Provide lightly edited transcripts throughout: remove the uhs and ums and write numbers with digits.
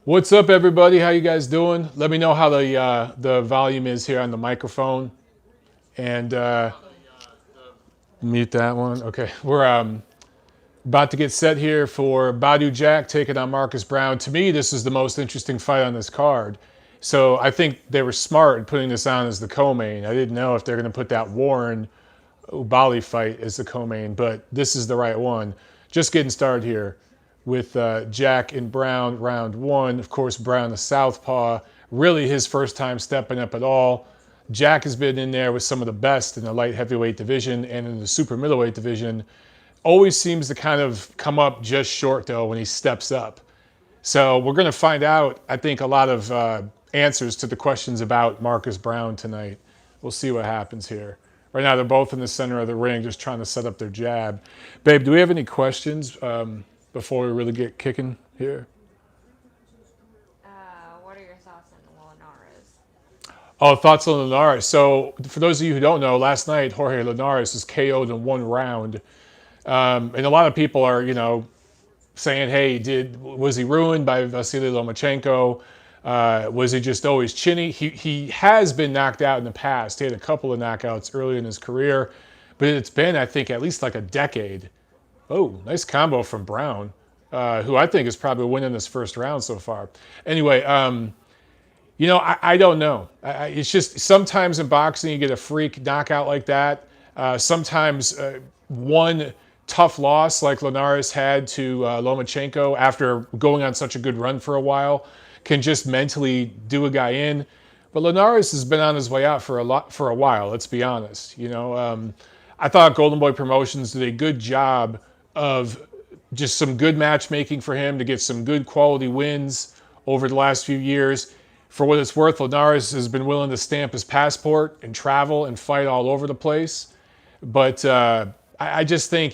What's up, everybody? How you guys doing? Let me know how the volume is here on the microphone, and mute that one. Okay, we're about to get set here for Badu Jack taking on Marcus Brown. To me, this is the most interesting fight on this card. So I think they were smart in putting this on as the co-main. I didn't know if they're going to put that Warren Ubali fight as the co-main, but this is the right one. Just getting started here with Jack and Brown, round one. Of course, Brown the southpaw, really his first time stepping up at all. Jack has been in there with some of the best in the light heavyweight division and in the super middleweight division. Always seems to kind of come up just short, though, when he steps up. So we're going to find out, I think, a lot of answers to the questions about Marcus Brown tonight. We'll see what happens here. Right now, they're both in the center of the ring, just trying to set up their jab. Babe, do we have any questions before we really get kicking here? What are your thoughts on Linares? Oh, thoughts on Linares. So, for those of you who don't know, last night Jorge Linares was KO'd in one round. And a lot of people are, saying, hey, was he ruined by Vasily Lomachenko? Was he just always chinny? He has been knocked out in the past. He had a couple of knockouts early in his career, but it's been, I think, at least like a decade. Oh, nice combo from Brown, who I think is probably winning this first round so far. Anyway, I don't know. It's just sometimes in boxing you get a freak knockout like that. Sometimes one tough loss like Linares had to Lomachenko after going on such a good run for a while can just mentally do a guy in. But Linares has been on his way out for a while. Let's be honest. I thought Golden Boy Promotions did a good job of just some good matchmaking for him to get some good quality wins over the last few years. For what it's worth, Linares has been willing to stamp his passport and travel and fight all over the place. But I just think,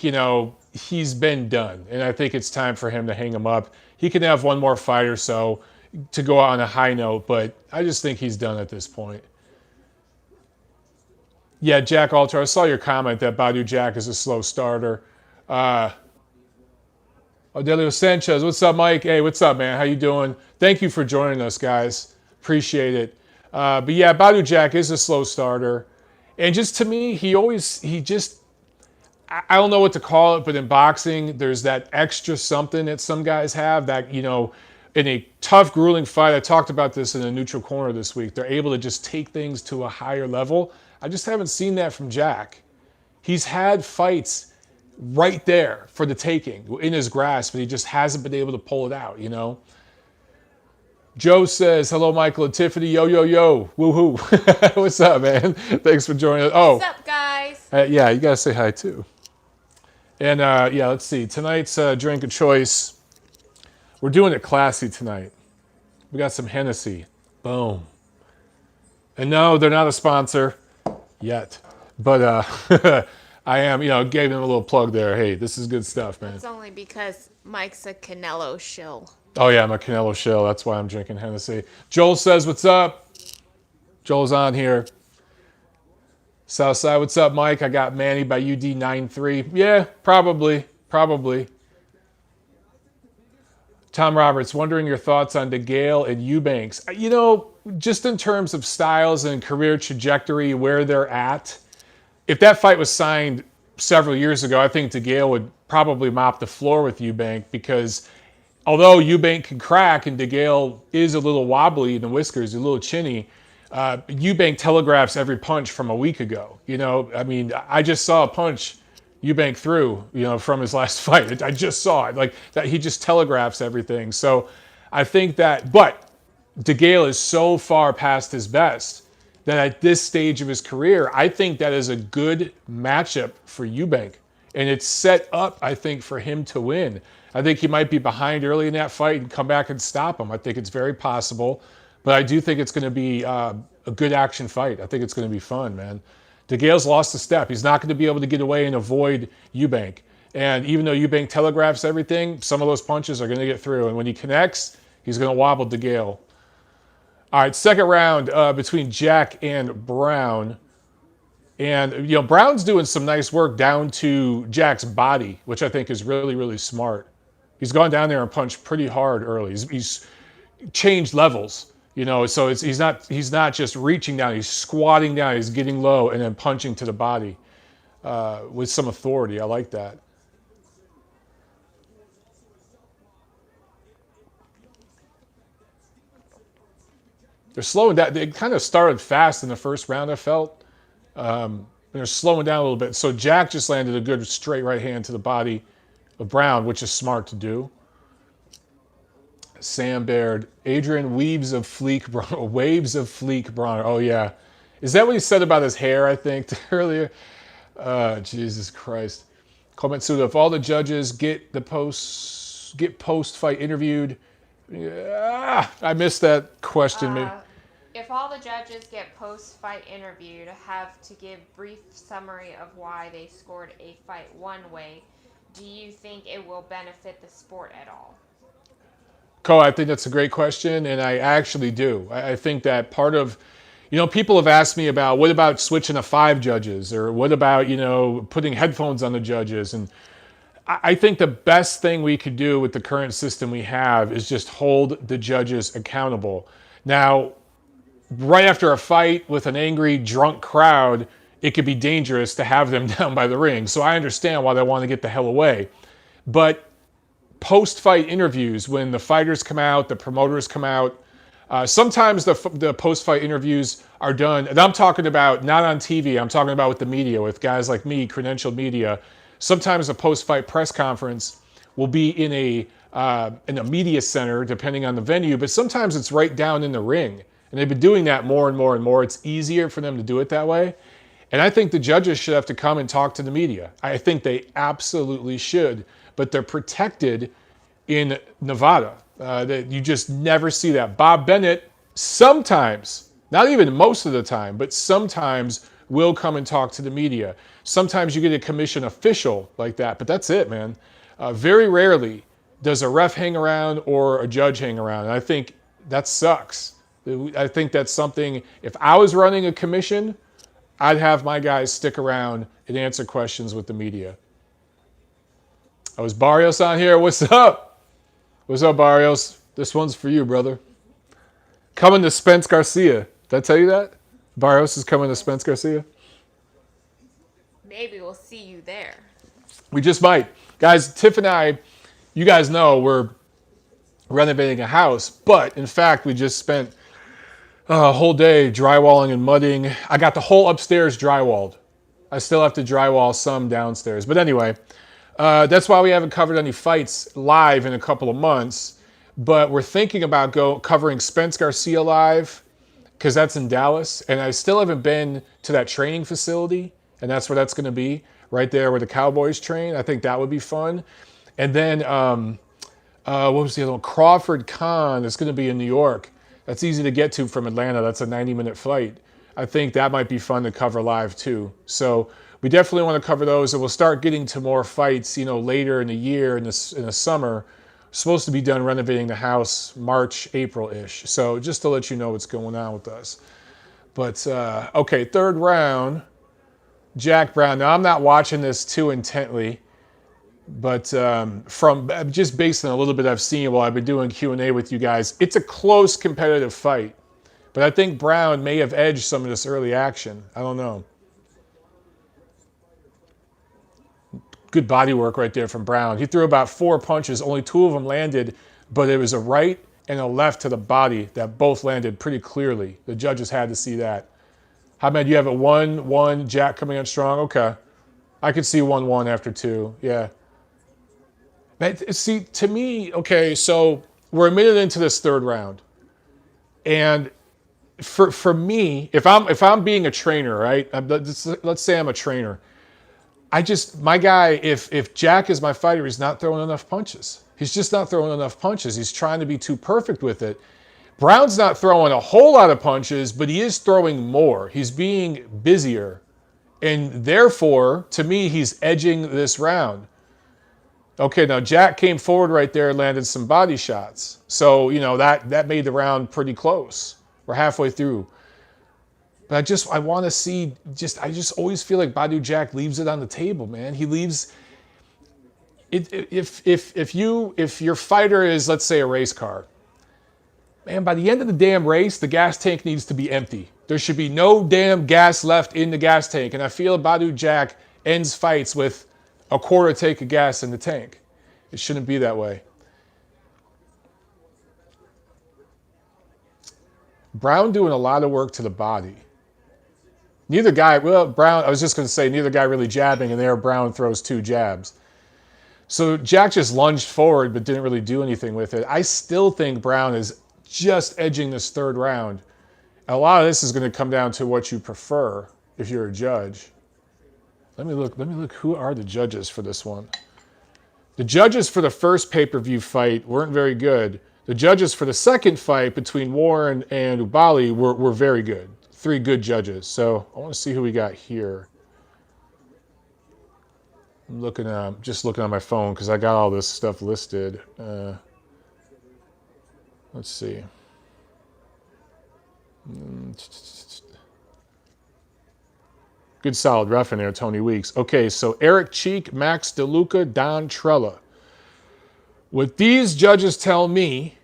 he's been done. And I think it's time for him to hang him up. He can have one more fight or so to go out on a high note, but I just think he's done at this point. Yeah, Jack Alter, I saw your comment that Badu Jack is a slow starter. Odelio Sanchez, what's up, Mike? Hey, what's up, man? How you doing? Thank you for joining us, guys. Appreciate it. But yeah, Badu Jack is a slow starter. And just to me, I don't know what to call it, but in boxing, there's that extra something that some guys have that, in a tough, grueling fight, I talked about this in a neutral corner this week, they're able to just take things to a higher level. I just haven't seen that from Jack. He's had fights right there for the taking, in his grasp, but he just hasn't been able to pull it out, Joe says, hello, Michael and Tiffany. Yo, yo, yo. Woohoo. What's up, man? Thanks for joining us. What's up, guys? Yeah, you got to say hi, too. And yeah, let's see. Tonight's drink of choice, we're doing it classy tonight. We got some Hennessy. Boom. And no, they're not a sponsor yet. But I am, gave them a little plug there. Hey, this is good stuff, man. It's only because Mike's a Canelo shill. Oh, yeah, I'm a Canelo shill. That's why I'm drinking Hennessy. Joel says, what's up? Joel's on here. Southside, what's up, Mike? I got Manny by UD93. Yeah, probably. Tom Roberts, wondering your thoughts on DeGale and Eubanks. Just in terms of styles and career trajectory, where they're at, if that fight was signed several years ago, I think DeGale would probably mop the floor with Eubank because although Eubank can crack and DeGale is a little wobbly in the whiskers, a little chinny, Eubank telegraphs every punch from a week ago. I just saw a punch Eubank threw, from his last fight. I just saw it. Like that, he just telegraphs everything. So I think that, but DeGale is so far past his best that at this stage of his career, I think that is a good matchup for Eubank. And it's set up, I think, for him to win. I think he might be behind early in that fight and come back and stop him. I think it's very possible. But I do think it's going to be a good action fight. I think it's going to be fun, man. DeGale's lost a step. He's not going to be able to get away and avoid Eubank. And even though Eubank telegraphs everything, some of those punches are going to get through. And when he connects, he's going to wobble DeGale. All right, second round between Jack and Brown. And, Brown's doing some nice work down to Jack's body, which I think is really, really smart. He's gone down there and punched pretty hard early. He's changed levels. So he's not just reaching down, he's squatting down, he's getting low and then punching to the body with some authority. I like that. They're slowing down. They kind of started fast in the first round, I felt. They're slowing down a little bit. So Jack just landed a good straight right hand to the body of Brown, which is smart to do. Sam Baird, Adrien Waves of Fleek Broner. Oh yeah, is that what he said about his hair? I think earlier. Jesus Christ. Komatsuda, if all the judges get post fight interviewed. Yeah, I missed that question. If all the judges get post-fight interviewed, have to give brief summary of why they scored a fight one way, do you think it will benefit the sport at all? Ko, I think that's a great question, and I actually do. I think that part of, people have asked me about what about switching to 5 judges, or what about, putting headphones on the judges, and I think the best thing we could do with the current system we have is just hold the judges accountable. Now, right after a fight with an angry, drunk crowd, it could be dangerous to have them down by the ring. So I understand why they want to get the hell away. But post-fight interviews, when the fighters come out, the promoters come out, sometimes the post-fight interviews are done, and I'm talking about not on TV, I'm talking about with the media, with guys like me, credentialed media. Sometimes a post-fight press conference will be in a media center, depending on the venue, but sometimes it's right down in the ring. And they've been doing that more and more and more. It's easier for them to do it that way. And I think the judges should have to come and talk to the media. I think they absolutely should, but they're protected in Nevada. You just never see that. Bob Bennett sometimes, not even most of the time, but sometimes will come and talk to the media. Sometimes you get a commission official like that, but that's it, man. Very rarely does a ref hang around or a judge hang around. And I think that sucks. I think that's something, if I was running a commission, I'd have my guys stick around and answer questions with the media. Oh, is Barrios on here? What's up? What's up, Barrios? This one's for you, brother. Coming to Spence Garcia. Did I tell you that? Barrios is coming to Spence Garcia. Maybe we'll see you there. We just might. Guys, Tiff and I, you guys know we're renovating a house, but in fact, we just spent a whole day drywalling and mudding. I got the whole upstairs drywalled. I still have to drywall some downstairs. But anyway, that's why we haven't covered any fights live in a couple of months. But we're thinking about covering Spence Garcia live, because that's in Dallas. And I still haven't been to that training facility. And that's where that's going to be, right there where the Cowboys train. I think that would be fun. And then, what was the other one? Crawford Con is going to be in New York. That's easy to get to from Atlanta. That's a 90-minute flight. I think that might be fun to cover live too. So we definitely want to cover those, and we'll start getting to more fights, later in the year, in the summer. We're supposed to be done renovating the house March, April-ish. So just to let you know what's going on with us. But, okay, third round, Jack Brown. Now, I'm not watching this too intently, but from just based on a little bit I've seen while I've been doing Q&A with you guys, it's a close competitive fight. But I think Brown may have edged some of this early action. I don't know. Good body work right there from Brown. He threw about 4 punches. Only 2 of them landed, but it was a right and a left to the body that both landed pretty clearly. The judges had to see that. How about you have a 1-1, Jack coming on strong? Okay. I could see 1-1 after 2. Yeah. See, to me, okay, so we're a minute into this third round. And for me, if I'm being a trainer, right? Let's say I'm a trainer. My guy, if Jack is my fighter, he's not throwing enough punches. He's just not throwing enough punches. He's trying to be too perfect with it. Brown's not throwing a whole lot of punches, but he is throwing more. He's being busier. And therefore, to me, he's edging this round. Okay, now Jack came forward right there and landed some body shots. So, that made the round pretty close. We're halfway through. But I want to see, I just always feel like Badu Jack leaves it on the table, man. He leaves it. If your fighter is, let's say, a race car, Man, by the end of the damn race, the gas tank needs to be empty. There should be no damn gas left in the gas tank. And I feel Badou Jack ends fights with a quarter tank of gas in the tank. It shouldn't be that way. Brown doing a lot of work to the body. Neither guy, well, Brown, I was just going to say, neither guy really jabbing, and there Brown throws 2 jabs. So Jack just lunged forward but didn't really do anything with it. I still think Brown is just edging this 3rd round. And a lot of this is going to come down to what you prefer if you're a judge. Let me look. Who are the judges for this one? The judges for the first pay-per-view fight weren't very good. The judges for the second fight between Warren and Ubali were very good. 3 good judges. So I want to see who we got here. I'm just looking on my phone because I got all this stuff listed. Let's see. Good solid ref in there, Tony Weeks. Okay, so Eric Cheek, Max DeLuca, Don Trella. What these judges tell me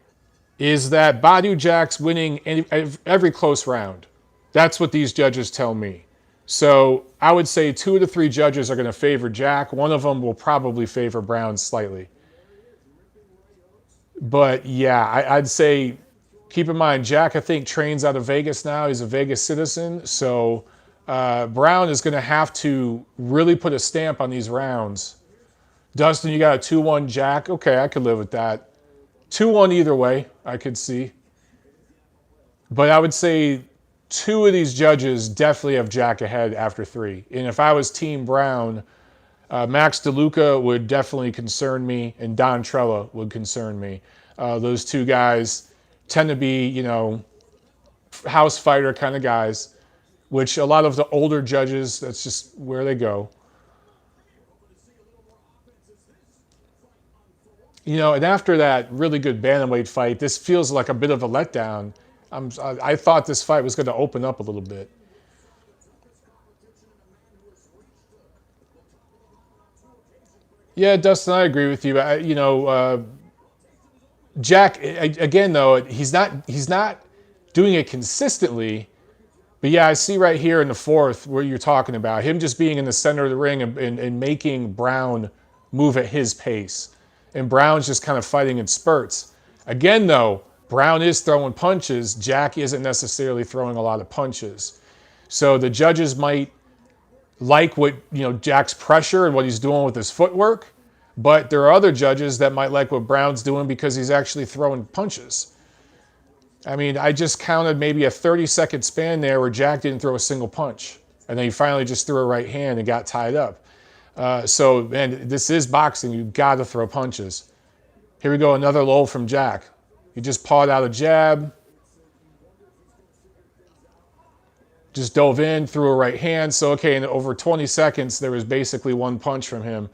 is that Badou Jack's winning every close round. That's what these judges tell me. So I would say 2 of the 3 judges are going to favor Jack. One of them will probably favor Brown slightly. But yeah, I'd say keep in mind, Jack, I think, trains out of Vegas now. He's a Vegas citizen. So Brown is going to have to really put a stamp on these rounds. Dustin, you got a 2-1 Jack. Okay, I could live with that. 2-1 either way, I could see. But I would say 2 of these judges definitely have Jack ahead after 3. And if I was Team Brown, Max DeLuca would definitely concern me, and Don Trella would concern me. Those 2 guys tend to be, house fighter kind of guys, which a lot of the older judges, that's just where they go. And after that really good bantamweight fight, this feels like a bit of a letdown. I thought this fight was going to open up a little bit. Yeah, Dustin, I agree with you. Jack, again, though, he's not doing it consistently. But yeah, I see right here in the 4th where you're talking about him just being in the center of the ring and making Brown move at his pace. And Brown's just kind of fighting in spurts. Again, though, Brown is throwing punches. Jack isn't necessarily throwing a lot of punches. So the judges might like what, Jack's pressure and what he's doing with his footwork. But there are other judges that might like what Brown's doing because he's actually throwing punches. I mean, I just counted maybe a 30-second span there where Jack didn't throw a single punch. And then he finally just threw a right hand and got tied up. So, man, this is boxing. You've got to throw punches. Here we go, another lull from Jack. He just pawed out a jab. Just dove in, threw a right hand. So, okay, in over 20 seconds, there was basically 1 punch from him.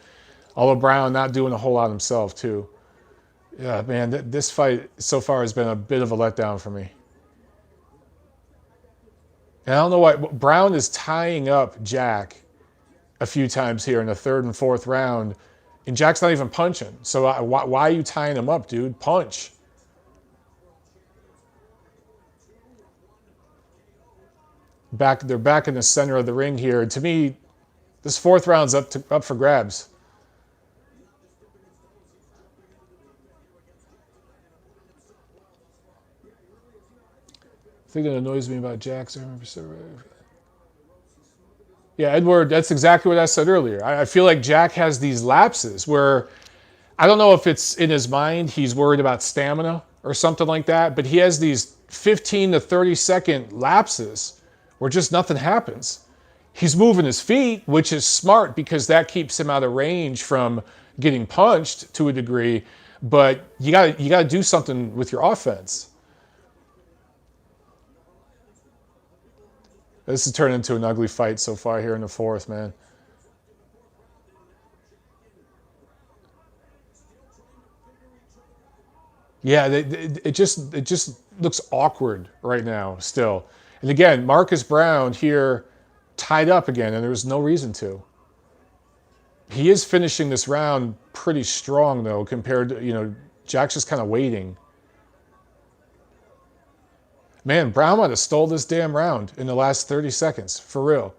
Although Brown not doing a whole lot himself, too. Yeah, man, this fight so far has been a bit of a letdown for me. And I don't know why. Brown is tying up Jack a few times here in the 3rd and 4th round, and Jack's not even punching. So why are you tying him up, dude? Punch. They're back in the center of the ring here. To me, this 4th round's up for grabs. The thing that annoys me about Jack's, yeah, Edward, that's exactly what I said earlier. I feel like Jack has these lapses where I don't know if it's in his mind, he's worried about stamina or something like that, but he has these 15 to 30-second lapses where just nothing happens. He's moving his feet, which is smart because that keeps him out of range from getting punched to a degree, but you gotta do something with your offense. This has turned into an ugly fight so far here in the 4th, man. Yeah, it just looks awkward right now still. And again, Marcus Brown here tied up again, and there was no reason to. He is finishing this round pretty strong, though, compared to, Jack's just kind of waiting. Man, Brown might have stole this damn round in the last 30 seconds. For real.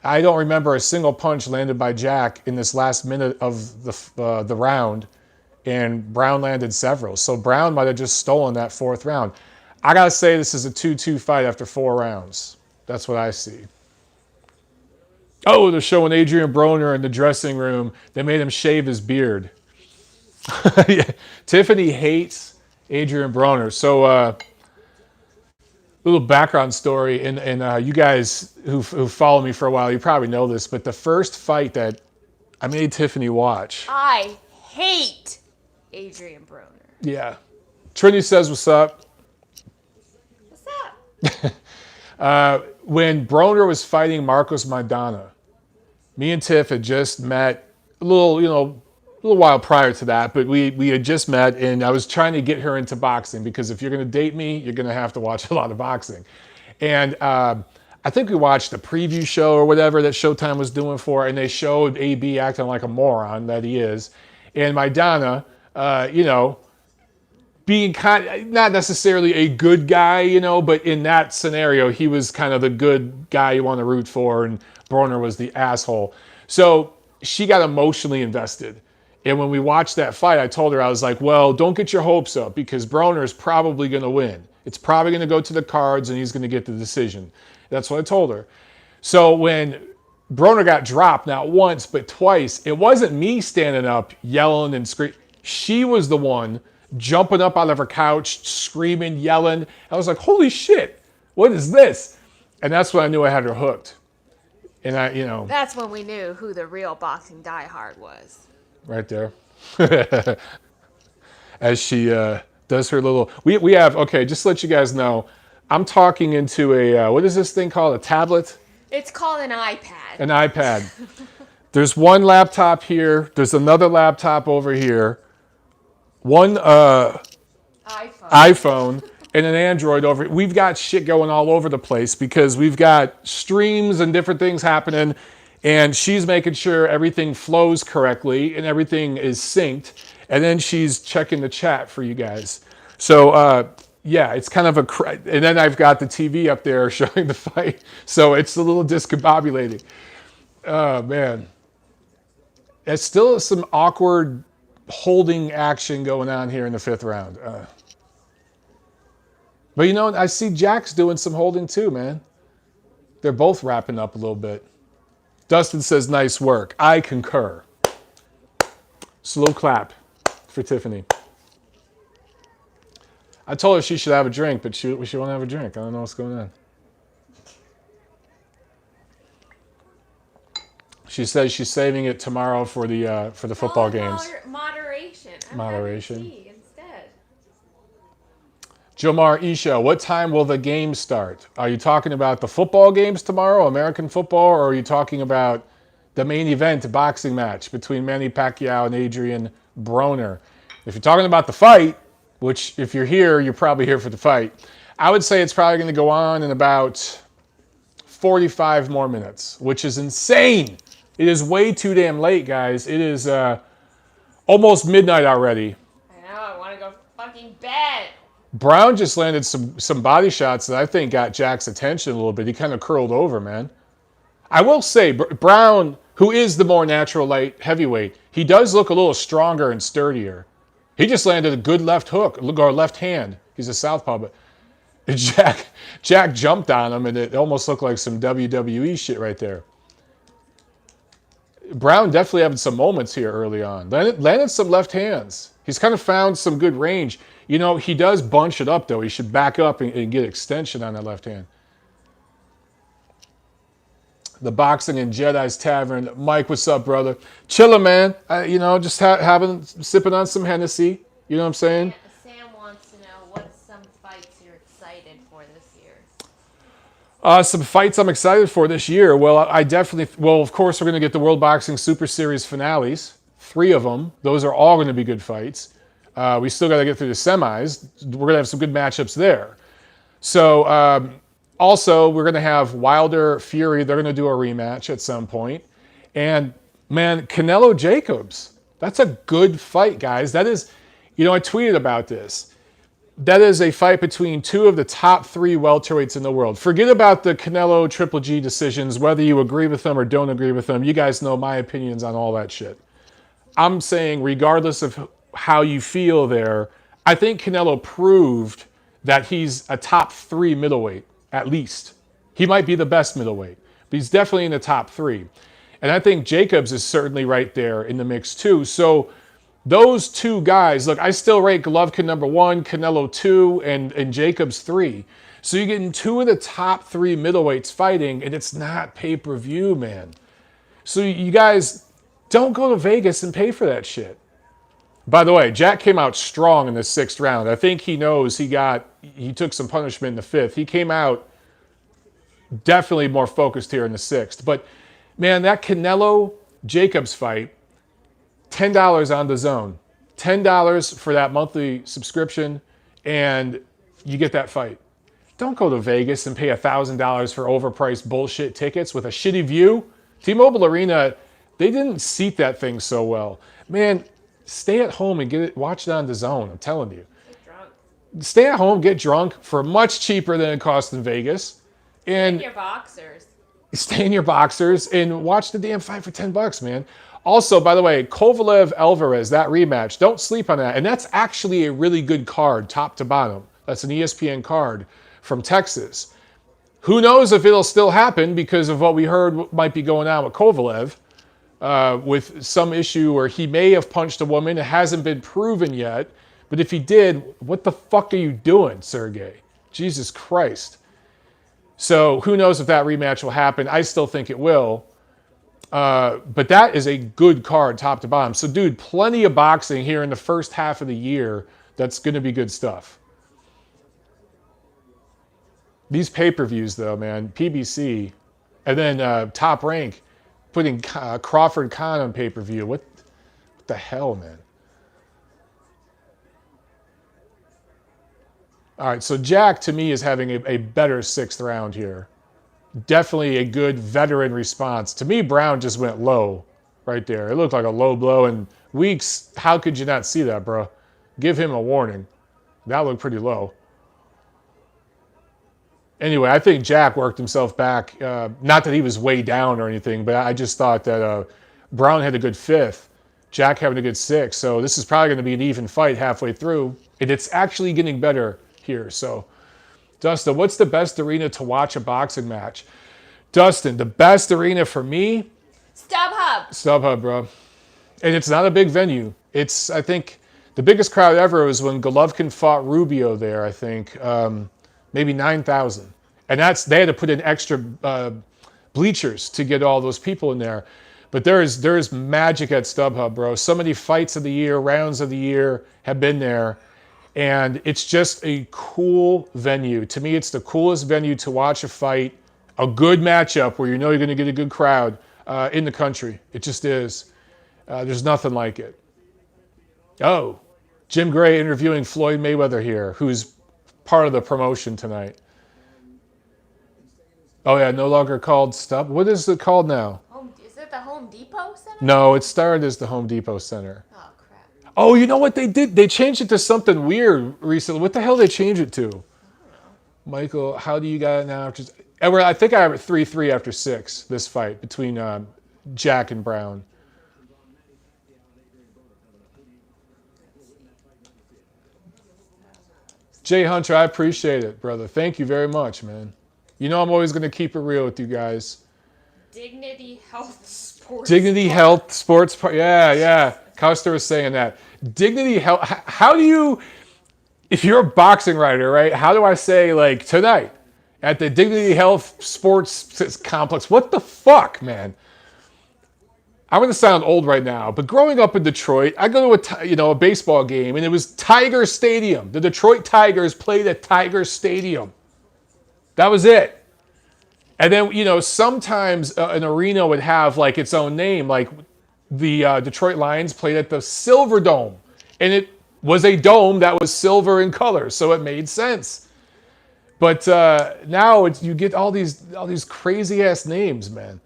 I don't remember a single punch landed by Jack in this last minute of the round, and Brown landed several. So Brown might have just stolen that fourth round. I got to say this is a 2-2 fight after 4 rounds. That's what I see. Oh, they're showing Adrien Broner in the dressing room. They made him shave his beard. Yeah. Tiffany hates Adrien Broner. So, little background story, and you guys who follow me for a while, you probably know this, but the first fight that I made Tiffany watch. I hate Adrien Broner. Yeah. Trinity says, what's up? What's up? When Broner was fighting Marcos Maidana, me and Tiff had just met a little while prior to that, but we had just met, and I was trying to get her into boxing because if you're going to date me, you're going to have to watch a lot of boxing. And I think we watched the preview show or whatever that Showtime was doing for her, and they showed AB acting like a moron that he is. And Maidana, being not necessarily a good guy, but in that scenario, he was kind of the good guy you want to root for, and Broner was the asshole. So she got emotionally invested. And when we watched that fight, I told her, I was like, well, don't get your hopes up because Broner is probably going to win. It's probably going to go to the cards and he's going to get the decision. That's what I told her. So when Broner got dropped, not once, but twice, it wasn't me standing up yelling and screaming. She was the one jumping up out of her couch, screaming, yelling. I was like, holy shit, what is this? And that's when I knew I had her hooked. And That's when we knew who the real boxing diehard was. Right there. As she does her little... We have... Okay, just to let you guys know, I'm talking into a... what is this thing called? A tablet? It's called an iPad. An iPad. There's one laptop here. There's another laptop over here. One iPhone and an Android over here. We've got shit going all over the place because we've got streams and different things happening. And she's making sure everything flows correctly and everything is synced. And then she's checking the chat for you guys. So, yeah, it's kind of and then I've got the TV up there showing the fight. So it's a little discombobulating. Oh, man. There's still some awkward holding action going on here in the 5th round. But, I see Jack's doing some holding too, man. They're both wrapping up a little bit. Dustin says, nice work. I concur. Slow clap for Tiffany. I told her she should have a drink, but she won't have a drink. I don't know what's going on. She says she's saving it tomorrow for the football games. Moderation. Moderation. Instead. Jomar Isha, what time will the game start? Are you talking about the football games tomorrow, American football, or are you talking about the main event boxing match between Manny Pacquiao and Adrien Broner? If you're talking about the fight, which if you're here, you're probably here for the fight, I would say it's probably going to go on in about 45 more minutes, which is insane. It is way too damn late, guys. It is almost midnight already. I know, I want to go fucking bed. Brown just landed some body shots that I think got Jack's attention a little bit. He kind of curled over, man. I will say, Brown, who is the more natural light heavyweight, he does look a little stronger and sturdier. He just landed a good left hook, or left hand. He's a southpaw, but Jack jumped on him, and it almost looked like some WWE shit right there. Brown definitely having some moments here early on. Landed some left hands. He's kind of found some good range. He does bunch it up, though. He should back up and get extension on that left hand. The Boxing and Jedi's Tavern. Mike, what's up, brother? Chillin', man. Just sipping on some Hennessy. You know what I'm saying? Sam wants to know what's some fights you're excited for this year. Some fights I'm excited for this year. Well, of course, we're going to get the World Boxing Super Series finales. 3 of them. Those are all going to be good fights. We still got to get through the semis. We're going to have some good matchups there. So, also, we're going to have Wilder, Fury. They're going to do a rematch at some point. And, man, Canelo Jacobs. That's a good fight, guys. That is, I tweeted about this. that is a fight between two of the top 3 welterweights in the world. Forget about the Canelo Triple G decisions, whether you agree with them or don't agree with them. You guys know my opinions on all that shit. I'm saying, regardless of how you feel there, I think Canelo proved that he's a top 3 middleweight, at least. He might be the best middleweight, but he's definitely in the top 3. And I think Jacobs is certainly right there in the mix too. So those two guys, look, I still rate Golovkin number 1, Canelo 2, and Jacobs 3. So you're getting 2 of the top 3 middleweights fighting, and it's not pay-per-view, man. So you guys don't go to Vegas and pay for that shit. By the way, Jack came out strong in the 6th round. I think he knows he took some punishment in the 5th. He came out definitely more focused here in the 6th. But man, that Canelo Jacobs fight, $10 on the zone. $10 for that monthly subscription, and you get that fight. Don't go to Vegas and pay $1,000 for overpriced bullshit tickets with a shitty view. T-Mobile Arena, they didn't seat that thing so well. Man, stay at home and watch it on the zone, I'm telling you. Get drunk. Stay at home, get drunk for much cheaper than it costs in Vegas. And In your boxers. stay in your boxers and watch the damn fight for $10, man. Also, by the way, Kovalev-Alvarez, that rematch, don't sleep on that. And that's actually a really good card, top to bottom. That's an ESPN card from Texas. Who knows if it'll still happen because of what we heard might be going on with Kovalev, with some issue where he may have punched a woman. It hasn't been proven yet. But if he did, what the fuck are you doing, Sergey? Jesus Christ. So who knows if that rematch will happen. I still think it will. But that is a good card, top to bottom. So, dude, plenty of boxing here in the first half of the year. That's going to be good stuff. These pay-per-views, though, man, PBC, and then Top Rank putting Crawford Khan on pay-per-view. What the hell, man? All right, so Jack, to me, is having a better 6th round here. Definitely a good veteran response. To me, Brown just went low right there. It looked like a low blow. And Weeks, how could you not see that, bro? Give him a warning. That looked pretty low. Anyway, I think Jack worked himself back. Not that he was way down or anything, but I just thought that Brown had a good 5th. Jack having a good 6th. So this is probably going to be an even fight halfway through. And it's actually getting better here. So, Dustin, what's the best arena to watch a boxing match? Dustin, the best arena for me? StubHub. StubHub, bro. And it's not a big venue. It's, I think, the biggest crowd ever was when Golovkin fought Rubio there, I think. Maybe 9,000. And they had to put in extra bleachers to get all those people in there. But there's magic at StubHub, bro. So many fights of the year, rounds of the year have been there. And it's just a cool venue. To me, it's the coolest venue to watch a fight, a good matchup where you know you're going to get a good crowd in the country. It just is. There's nothing like it. Oh, Jim Gray interviewing Floyd Mayweather here, who's part of the promotion tonight. Oh, yeah, no longer called Stub. What is it called now? Is it the Home Depot Center? No, it started as the Home Depot Center. Oh, crap. Oh, you know what they did? They changed it to something weird recently. What the hell did they change it to? Michael, how do you got it now? I think I have it 3-3 after 6, this fight between Jack and Brown. Jay Hunter, I appreciate it, brother. Thank you very much, man. You know I'm always going to keep it real with you guys. Dignity Health Sports. Dignity Health Sports. Yeah. Custer was saying that. Dignity Health. How do you, if you're a boxing writer, right? How do I say, like, tonight at the Dignity Health Sports Complex? What the fuck, man? I'm going to sound old right now, but growing up in Detroit, I go to a baseball game, and it was Tiger Stadium. The Detroit Tigers played at Tiger Stadium. That was it. And then, sometimes an arena would have, like, its own name. Like, the Detroit Lions played at the Silver Dome. And it was a dome that was silver in color, so it made sense. But now you get all these crazy-ass names, man.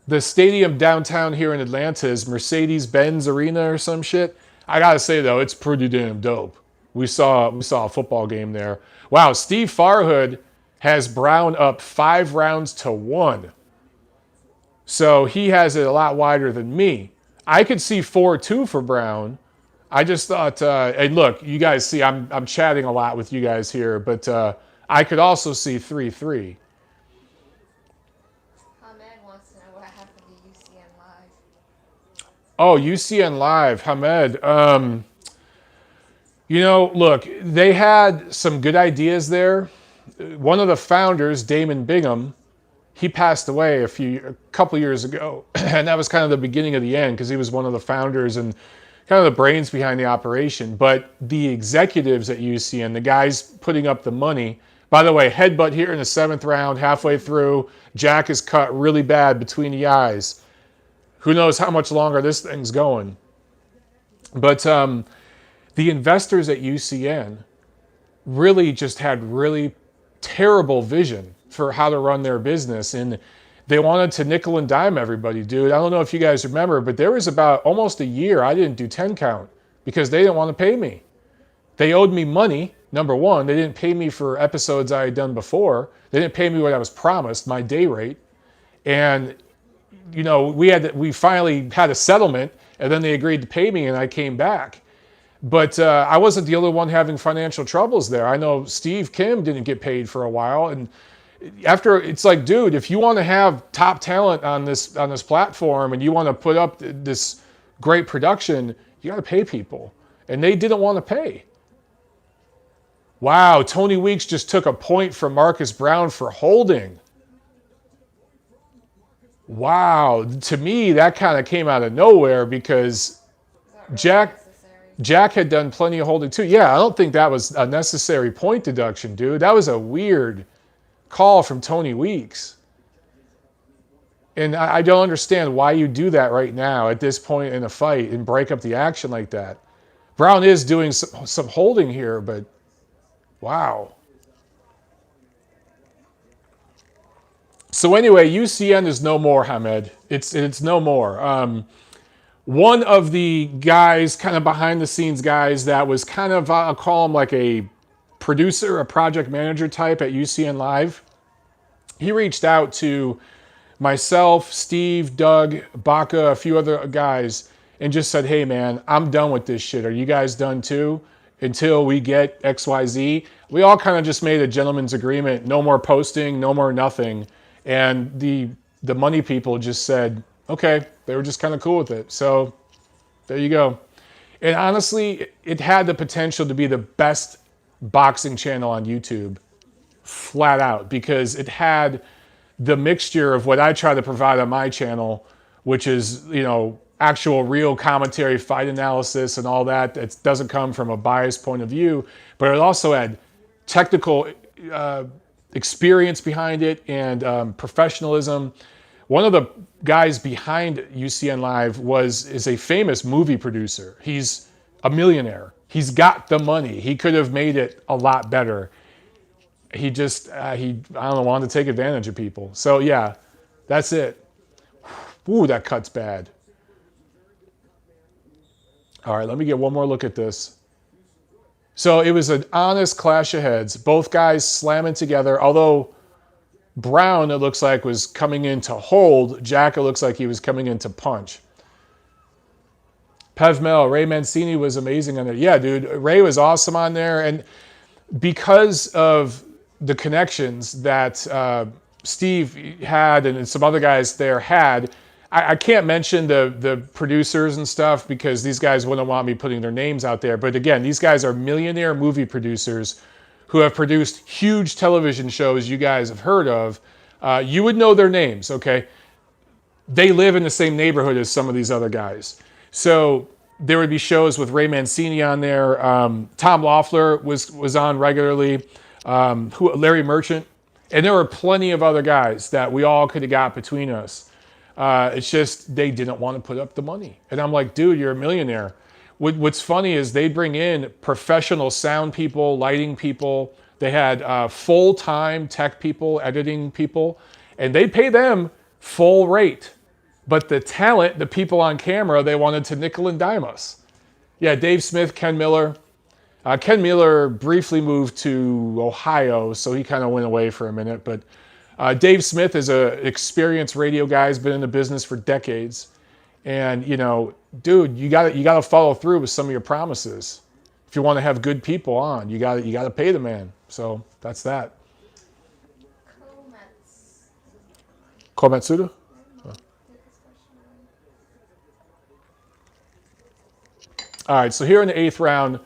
The stadium downtown here in Atlanta is Mercedes-Benz Arena or some shit. I gotta say, though, it's pretty damn dope. We saw a football game there. Wow, Steve Farhood has Brown up 5 rounds to 1. So he has it a lot wider than me. I could see 4-2 for Brown. I just thought, and look, you guys see, I'm chatting a lot with you guys here, but I could also see 3-3. Hamed wants to know what happened to UCN Live. Oh, UCN Live, Hamed. Look, they had some good ideas there. One of the founders, Damon Bingham, he passed away a couple years ago, and that was kind of the beginning of the end because he was one of the founders and kind of the brains behind the operation. But the executives at UCN, the guys putting up the money, by the way, headbutt here in the 7th round, halfway through, Jack is cut really bad between the eyes. Who knows how much longer this thing's going. But the investors at UCN really just had really terrible vision for how to run their business, and they wanted to nickel and dime everybody, dude. I don't know if you guys remember, but there was about almost a year I didn't do 10 count because they didn't want to pay me. They owed me money, number one. They didn't pay me for episodes I had done before. They didn't pay me what I was promised, my day rate. And we finally had a settlement, and then they agreed to pay me, and I came back. But I wasn't the only one having financial troubles there. I know Steve Kim didn't get paid for a while, and after, it's like, dude, if you want to have top talent on this platform and you want to put up this great production, you got to pay people, and they didn't want to pay. Wow, Tony Weeks just took a point from Marcus Brown for holding. Wow, to me that kind of came out of nowhere because Jack had done plenty of holding too. Yeah, I don't think that was a necessary point deduction, dude. That was a weird call from Tony Weeks. And I don't understand why you do that right now at this point in a fight and break up the action like that. Brown is doing some holding here, but wow. So anyway, UCN is no more, Hamed. It's no more. One of the guys, kind of behind the scenes guys that was kind of, I'll call him like a producer, a project manager type at UCN Live. He reached out to myself, Steve, Doug, Baca, a few other guys, and just said, hey man, I'm done with this shit. Are you guys done too? Until we get XYZ. We all kind of just made a gentleman's agreement. No more posting, no more nothing. And the money people just said, okay, they were just kind of cool with it. So there you go. And honestly, it had the potential to be the best boxing channel on YouTube, flat out, because it had the mixture of what I try to provide on my channel, which is, actual real commentary, fight analysis and all that. It doesn't come from a biased point of view, but it also had technical experience behind it and professionalism. One of the guys behind UCN Live is a famous movie producer. He's a millionaire. He's got the money. He could have made it a lot better. He just, I don't know, wanted to take advantage of people. So yeah, that's it. Ooh, that cut's bad. All right, let me get one more look at this. So it was an honest clash of heads. Both guys slamming together, although Brown, it looks like, was coming in to hold. Jack, it looks like he was coming in to punch. Pev Mel, Ray Mancini was amazing on there. Yeah, dude, Ray was awesome on there. And because of the connections that Steve had and some other guys there had, I can't mention the producers and stuff because these guys wouldn't want me putting their names out there. But again, these guys are millionaire movie producers who have produced huge television shows you guys have heard of. You would know their names, okay? They live in the same neighborhood as some of these other guys. So there would be shows with Ray Mancini on there. Tom Loeffler was on regularly. Larry Merchant. And there were plenty of other guys that we all could have got between us. It's just they didn't want to put up the money. And I'm like, dude, you're a millionaire. What's funny is they bring in professional sound people, lighting people. They had full-time tech people, editing people, and they pay them full rate. But the talent, the people on camera, they wanted to nickel and dime us. Yeah, Dave Smith, Ken Miller. Ken Miller briefly moved to Ohio, so he kind of went away for a minute. But Dave Smith is an experienced radio guy. He's been in the business for decades. And, dude, you gotta follow through with some of your promises. If you want to have good people on, you gotta pay the man. So that's that. Komatsuda? All right, so here in the 8th round,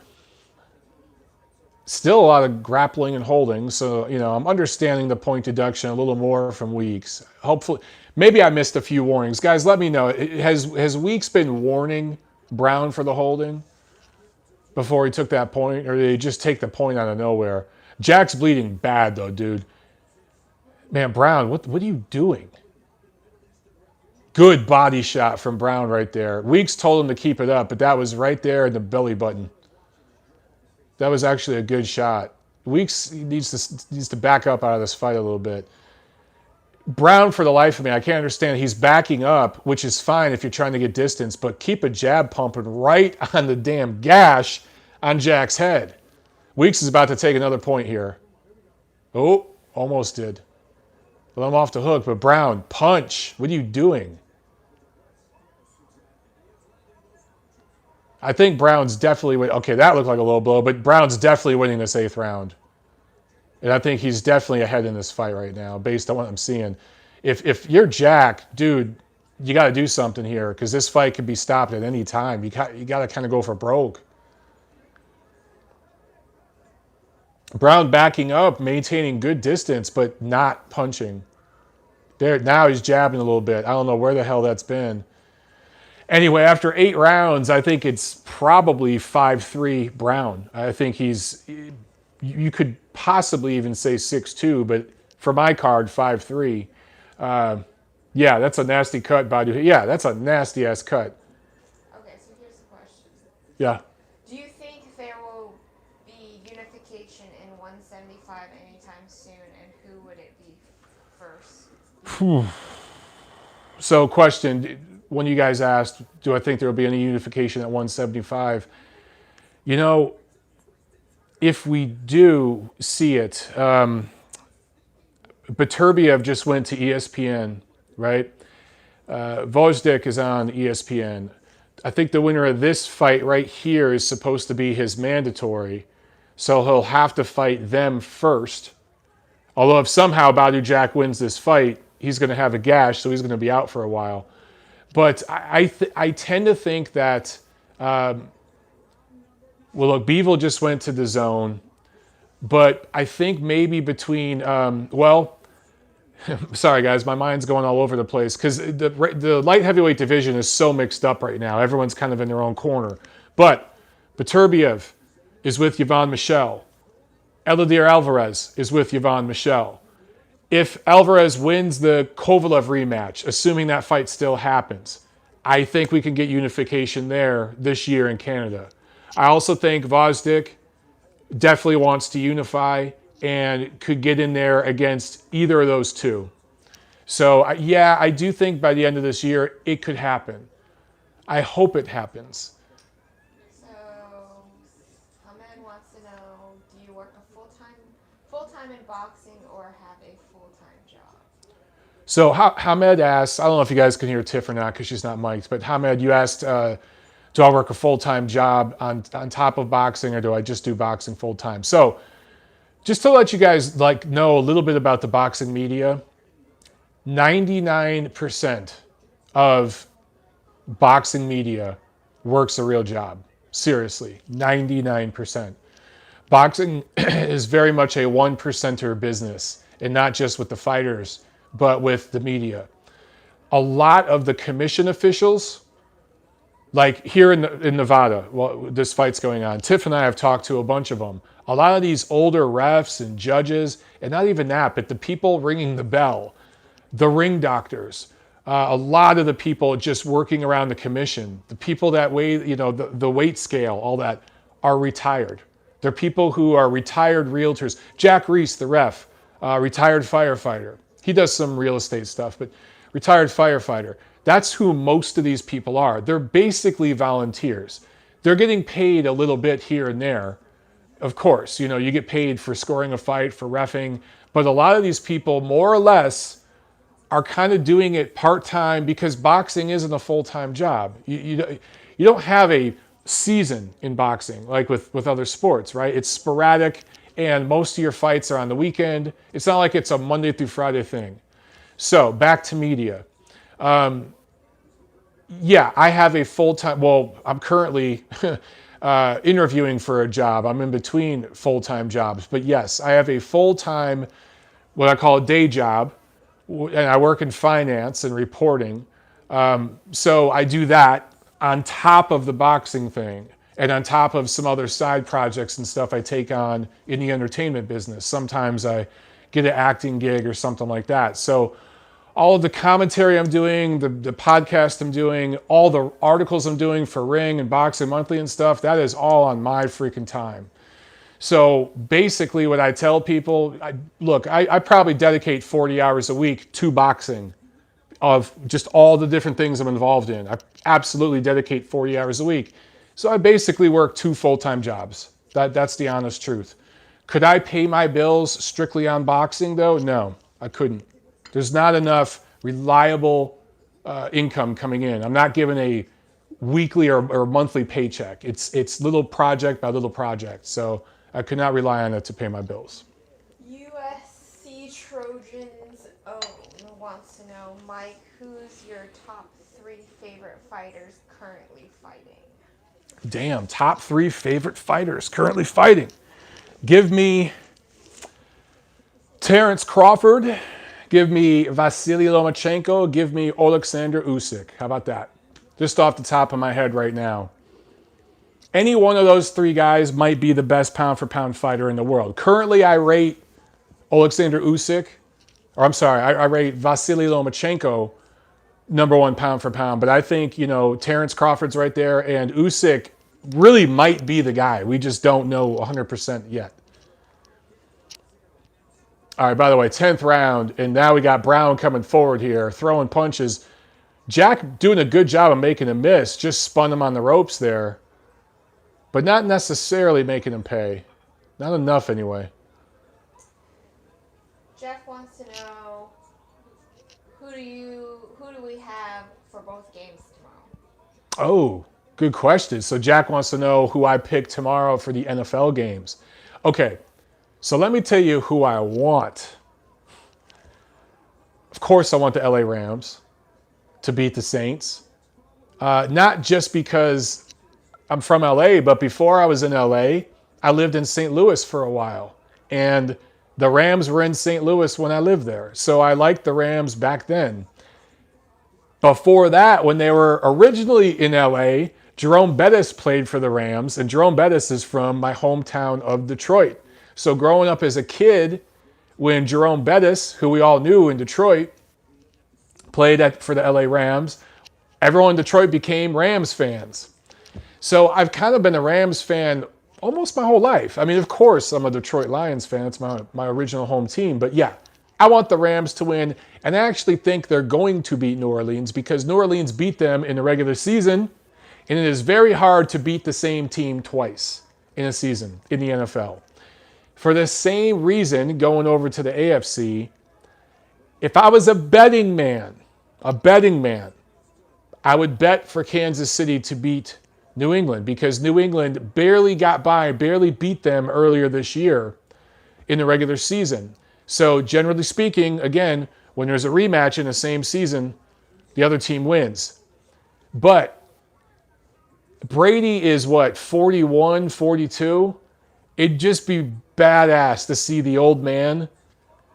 still a lot of grappling and holding. So, I'm understanding the point deduction a little more from Weeks. Hopefully, maybe I missed a few warnings. Guys, let me know. Has Weeks been warning Brown for the holding before he took that point? Or did he just take the point out of nowhere? Jack's bleeding bad, though, dude. Man, Brown, what are you doing? Good body shot from Brown right there. Weeks told him to keep it up, but that was right there in the belly button. That was actually a good shot. Weeks needs to back up out of this fight a little bit. Brown, for the life of me, I can't understand. He's backing up, which is fine if you're trying to get distance, but keep a jab pumping right on the damn gash on Jack's head. Weeks is about to take another point here. Oh, almost did. Let him off the hook, but Brown, punch. What are you doing? I think Brown's definitely okay, that looked like a low blow, but Brown's definitely winning this 8th round. And I think he's definitely ahead in this fight right now, based on what I'm seeing. If you're Jack, dude, you got to do something here, because this fight could be stopped at any time. You got to kind of go for broke. Brown backing up, maintaining good distance, but not punching. There, now he's jabbing a little bit. I don't know where the hell that's been. Anyway, after 8 rounds, I think it's probably 5-3 Brown. I think you could possibly even say 6-2, but for my card, 5-3. Yeah, that's a nasty cut, Badu. Yeah, that's a nasty-ass cut. Okay, so here's the question. Yeah. Do you think there will be unification in 175 anytime soon, and who would it be first? So, question. When you guys asked, do I think there will be any unification at 175? If we do see it, Beterbiev just went to ESPN, right? Vojdik is on ESPN. I think the winner of this fight right here is supposed to be his mandatory, so he'll have to fight them first. Although if somehow Badu Jack wins this fight, he's going to have a gash, so he's going to be out for a while. But I tend to think that, look, Bivol just went to the zone, but I think maybe between, sorry guys, my mind's going all over the place because the light heavyweight division is so mixed up right now. Everyone's kind of in their own corner. But Beterbiev is with Yvonne Michel. Eleuthère Alvarez is with Yvonne Michel. If Alvarez wins the Kovalev rematch, assuming that fight still happens, I think we can get unification there this year in Canada. I also think Vojdik definitely wants to unify and could get in there against either of those two. So, yeah, I do think by the end of this year, it could happen. I hope it happens. So, Ahmed wants to know, do you work a full-time in boxing or have a full-time job? So Hamed asked, I don't know if you guys can hear Tiff or not because she's not mic'd, but Hamed, you asked, do I work a full-time job on top of boxing or do I just do boxing full-time? So just to let you guys know a little bit about the boxing media, 99% of boxing media works a real job. Seriously, 99%. Boxing is very much a 1%er business, and not just with the fighters, but with the media. A lot of the commission officials, like here in Nevada, well, this fight's going on, Tiff and I have talked to a bunch of them. A lot of these older refs and judges, and not even that, but the people ringing the bell, the ring doctors, a lot of the people just working around the commission, the people that weigh, the weight scale, all that, are retired. They're people who are retired realtors. Jack Reese, the ref, retired firefighter. He does some real estate stuff, but retired firefighter. That's who most of these people are. They're basically volunteers. They're getting paid a little bit here and there, Of course, you get paid for scoring a fight, for reffing, but a lot of these people, more or less, are kind of doing it part-time because boxing isn't a full-time job. You don't have a season in boxing like with other sports, right? It's sporadic, and most of your fights are on the weekend. It's not like it's a Monday through Friday thing. So back to media. Yeah, I have a full-time, well, I'm currently interviewing for a job. I'm in between full-time jobs. But yes, I have a full-time, what I call a day job, and I work in finance and reporting. So I do that on top of the boxing thing and on top of some other side projects and stuff I take on in the entertainment business. Sometimes I get an acting gig or something like that. So all of the commentary I'm doing, the podcast I'm doing, all the articles I'm doing for Ring and Boxing Monthly and stuff, that is all on my freaking time. So basically what I tell people, I probably dedicate 40 hours a week to boxing of just all the different things I'm involved in. I absolutely dedicate 40 hours a week. So I basically work 2 full-time jobs. That's the honest truth. Could I pay my bills strictly on boxing though? No, I couldn't. There's not enough reliable income coming in. I'm not given a weekly or monthly paycheck. It's little project by little project. So I could not rely on it to pay my bills. USC Trojans own wants to know, Mike, who's your top 3 favorite fighters currently fighting? Damn, top 3 favorite fighters currently fighting. Give me Terrence Crawford. Give me Vasily Lomachenko. Give me Alexander Usyk. How about that? Just off the top of my head right now. Any one of those 3 guys might be the best pound for pound fighter in the world. Currently, I rate Alexander Usyk, or I'm sorry, I rate Vasily Lomachenko number 1 pound for pound. But I think, Terrence Crawford's right there, and Usyk really might be the guy. We just don't know 100% yet. All right, by the way, 10th round, and now we got Brown coming forward here, throwing punches. Jack doing a good job of making him miss, just spun him on the ropes there, but not necessarily making him pay. Not enough anyway. Jeff wants to know, who do we have for both games tomorrow? Oh, good question. So Jack wants to know who I pick tomorrow for the NFL games. Okay, so let me tell you who I want. Of course, I want the LA Rams to beat the Saints. Not just because I'm from LA, but before I was in LA, I lived in St. Louis for a while. And the Rams were in St. Louis when I lived there. So I liked the Rams back then. Before that, when they were originally in LA, Jerome Bettis played for the Rams, and Jerome Bettis is from my hometown of Detroit. So growing up as a kid, when Jerome Bettis, who we all knew in Detroit, played for the LA Rams, everyone in Detroit became Rams fans. So I've kind of been a Rams fan almost my whole life. I mean, of course, I'm a Detroit Lions fan. It's my original home team. But yeah, I want the Rams to win. And I actually think they're going to beat New Orleans because New Orleans beat them in the regular season. And it is very hard to beat the same team twice in a season in the NFL. For the same reason, going over to the AFC, if I was a betting man, I would bet for Kansas City to beat New England because New England barely got by, barely beat them earlier this year in the regular season. So generally speaking, again, when there's a rematch in the same season, the other team wins. But Brady is 41, 42? It'd just be badass to see the old man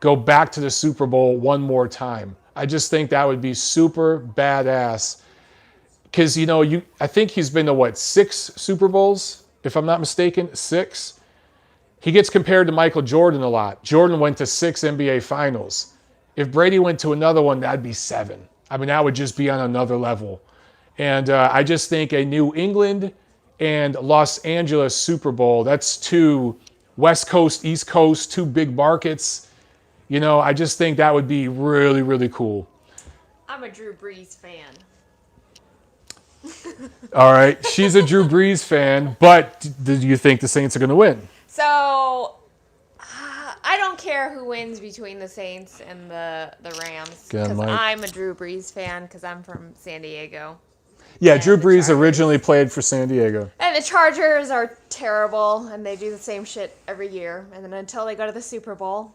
go back to the Super Bowl one more time. I just think that would be super badass. Because, I think he's been to 6 Super Bowls, if I'm not mistaken, 6. He gets compared to Michael Jordan a lot. Jordan went to 6 NBA Finals. If Brady went to another one, that'd be 7. I mean, that would just be on another level. And I just think a New England and Los Angeles Super Bowl, that's 2 West Coast, East Coast, 2 big markets. I just think that would be really, really cool. I'm a Drew Brees fan. All right. She's a Drew Brees fan, but do you think the Saints are going to win? So I don't care who wins between the Saints and the Rams Again, because Mike. I'm a Drew Brees fan because I'm from San Diego. Yeah, And Drew the Brees Chargers. originally played for San Diego. And the Chargers are terrible, and they do the same shit every year. And then until they go to the Super Bowl,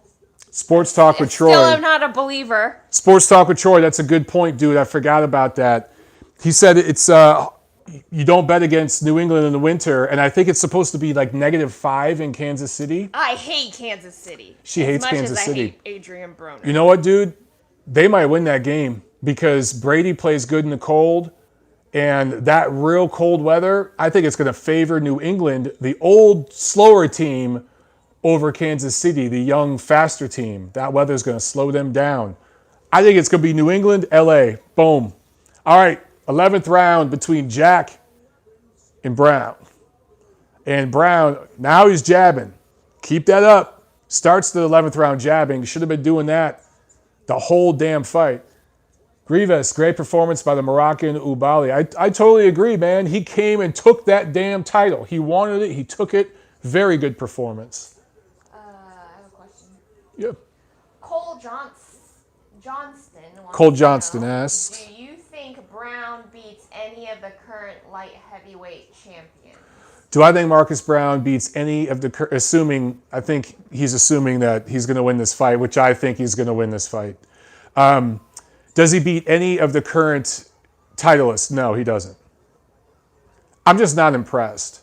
Sports Talk I with still Troy. am not a believer. Sports Talk with Troy. That's a good point, dude. I forgot about that. He said it's you don't bet against New England in the winter, and I think it's supposed to be like -5 in Kansas City. I hate Kansas City. She hates Kansas City. I hate Adrien Broner. You know what, dude? They might win that game because Brady plays good in the cold, and that real cold weather, I think it's going to favor New England, the old, slower team, over Kansas City, the young, faster team. That weather's going to slow them down. I think it's going to be New England, LA. Boom. All right, 11th round between Jack and Brown. And Brown, now he's jabbing. Keep that up. Starts the 11th round jabbing. Should have been doing that the whole damn fight. Grievous, great performance by the Moroccan Ubali. I totally agree, man. He came and took that damn title. He wanted it. He took it. Very good performance. I have a question. Yep. Johnston. Cole Johnston asks, do you think Brown beats any of the current light heavyweight champions? do I think Marcus Brown beats any of the, I think he's assuming that he's going to win this fight, which I think he's going to win this fight. Does he beat any of the current titleists? No, he doesn't. I'm just not impressed.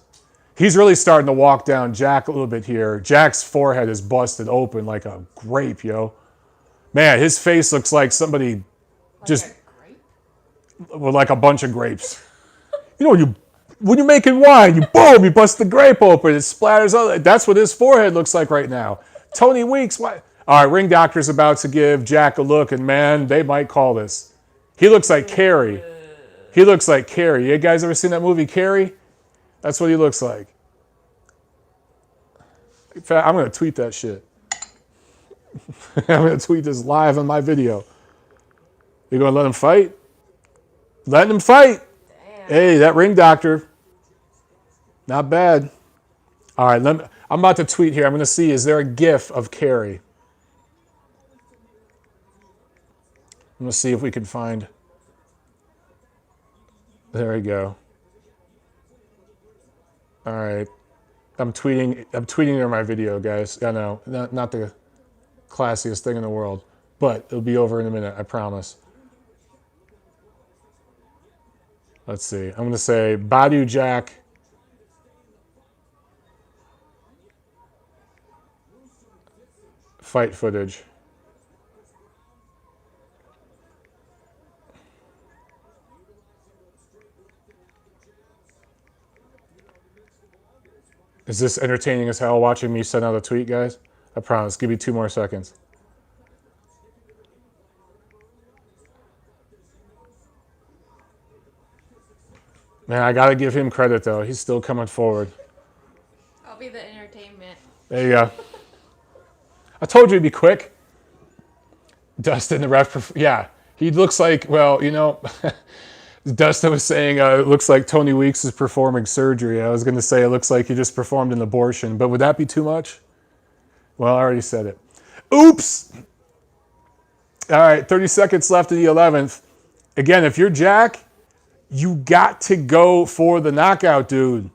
He's really starting to walk down Jack a little bit here. Jack's forehead is busted open like a grape, yo. Man, his face looks like somebody just, well, like a bunch of grapes. You know, when you're making wine, you bust the grape open, it splatters all. That's what his forehead looks like right now. Tony Weeks, what? All right, Ring Doctor's about to give Jack a look, and man, they might call this. He looks like Carrie. He looks like Carrie. You guys ever seen that movie, Carrie? That's what he looks like. In fact, I'm going to tweet that shit. I'm going to tweet this live on my video. You going to let him fight? Letting him fight. Damn. Hey, that Ring Doctor. Not bad. All right, I'm about to tweet here. I'm going to see, is there a GIF of Carrie? I'm going to see if we can find. There we go. All right. I'm tweeting her my video, guys. I know, not the classiest thing in the world, but it'll be over in a minute, I promise. Let's see. I'm going to say Badu Jack. Fight footage. Is this entertaining as hell watching me send out a tweet, guys? I promise. Give me 2 more seconds. Man, I got to give him credit, though. He's still coming forward. I'll be the entertainment. There you go. I told you it'd be quick. Dustin, the ref. Yeah, he looks like, well, you know, Dustin was saying it looks like Tony Weeks is performing surgery. I was going to say it looks like he just performed an abortion, but would that be too much? Well, I already said it. Oops. All right, 30 seconds left in the 11th. Again, if you're Jack, you got to go for the knockout, dude.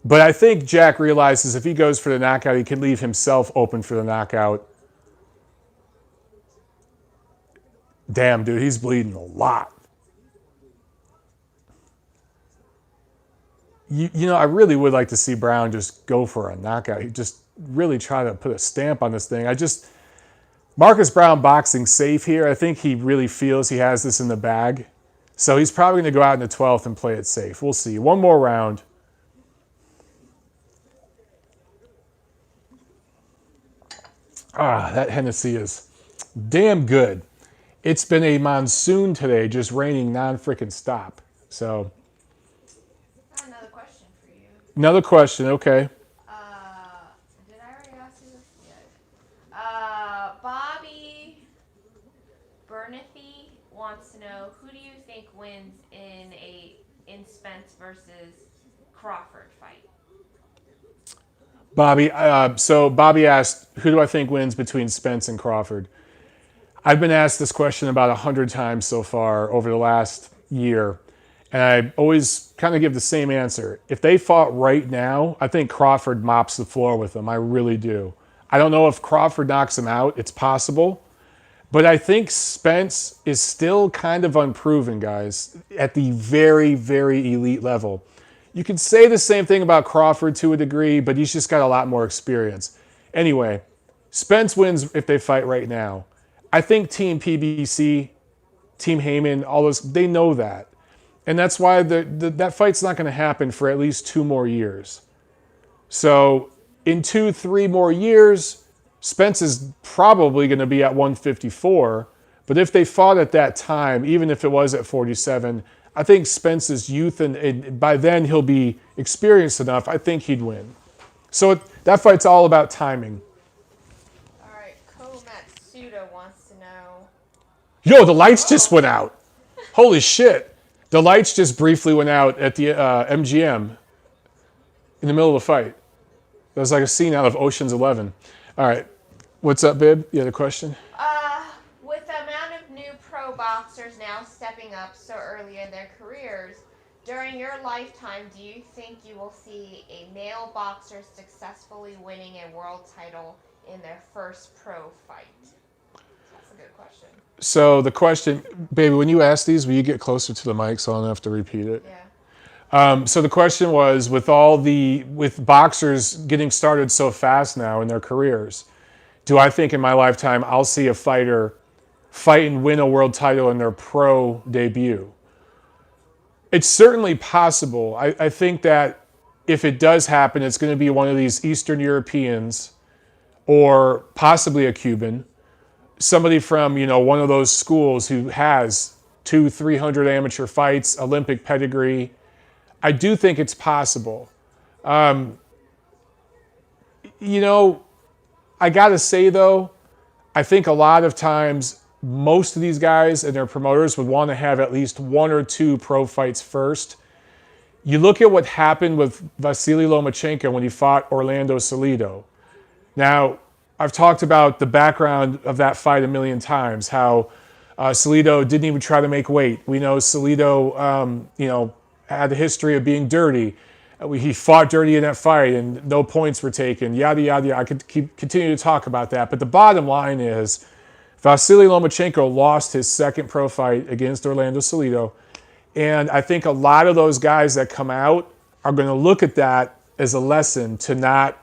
But I think Jack realizes if he goes for the knockout, he can leave himself open for the knockout. Damn, dude, he's bleeding a lot. You know, I really would like to see Brown just go for a knockout. He just really try to put a stamp on this thing. Marcus Brown boxing safe here. I think he really feels he has this in the bag. So he's probably going to go out in the 12th and play it safe. We'll see. One more round. That Hennessy is damn good. It's been a monsoon today, just raining non-freaking stop. So. Another question for you. Another question, okay. Did I already ask you this? Yeah. Bobby Bernathy wants to know, who do you think wins in Spence versus Crawford fight? Bobby, so Bobby asked, who do I think wins between Spence and Crawford? I've been asked this question about 100 times so far over the last year, and I always kind of give the same answer. If they fought right now, I think Crawford mops the floor with them. I really do. I don't know if Crawford knocks him out. It's possible. But I think Spence is still kind of unproven, guys, at the very, very elite level. You could say the same thing about Crawford to a degree, but he's just got a lot more experience. Anyway, Spence wins if they fight right now. I think Team PBC, Team Heyman, all those, they know that. And that's why that fight's not going to happen for at least 2 more years. So in 2, 3 more years, Spence is probably going to be at 154. But if they fought at that time, even if it was at 47, I think Spence's youth, and by then he'll be experienced enough, I think he'd win. So that fight's all about timing. All right, Ko Matsuda wants to know. Yo, the lights just went out. Holy shit. The lights just briefly went out at the MGM in the middle of the fight. That was like a scene out of Ocean's 11. All right. What's up, babe? You had a question? With the amount of new pro boxers now stepping up so early in their careers, during your lifetime, do you think you will see a male boxer successfully winning a world title in their first pro fight? That's a good question. So the question, baby, when you ask these, will you get closer to the mic so I don't have to repeat it? Yeah. So the question was, with boxers getting started so fast now in their careers, do I think in my lifetime I'll see a fighter fight and win a world title in their pro debut? It's certainly possible. I think that if it does happen, it's going to be one of these Eastern Europeans or possibly a Cuban, somebody from, one of those schools who has 200-300 amateur fights, Olympic pedigree. I do think it's possible. I got to say, though, I think a lot of times most of these guys and their promoters would want to have at least 1 or 2 pro fights first. You look at what happened with Vasily Lomachenko when he fought Orlando Salido. Now, I've talked about the background of that fight a million times, how Salido didn't even try to make weight. We know Salido, had a history of being dirty. He fought dirty in that fight and no points were taken, yada, yada, yada. I could continue to talk about that. But the bottom line is Vasily Lomachenko lost his second pro fight against Orlando Salido. And I think a lot of those guys that come out are going to look at that as a lesson to not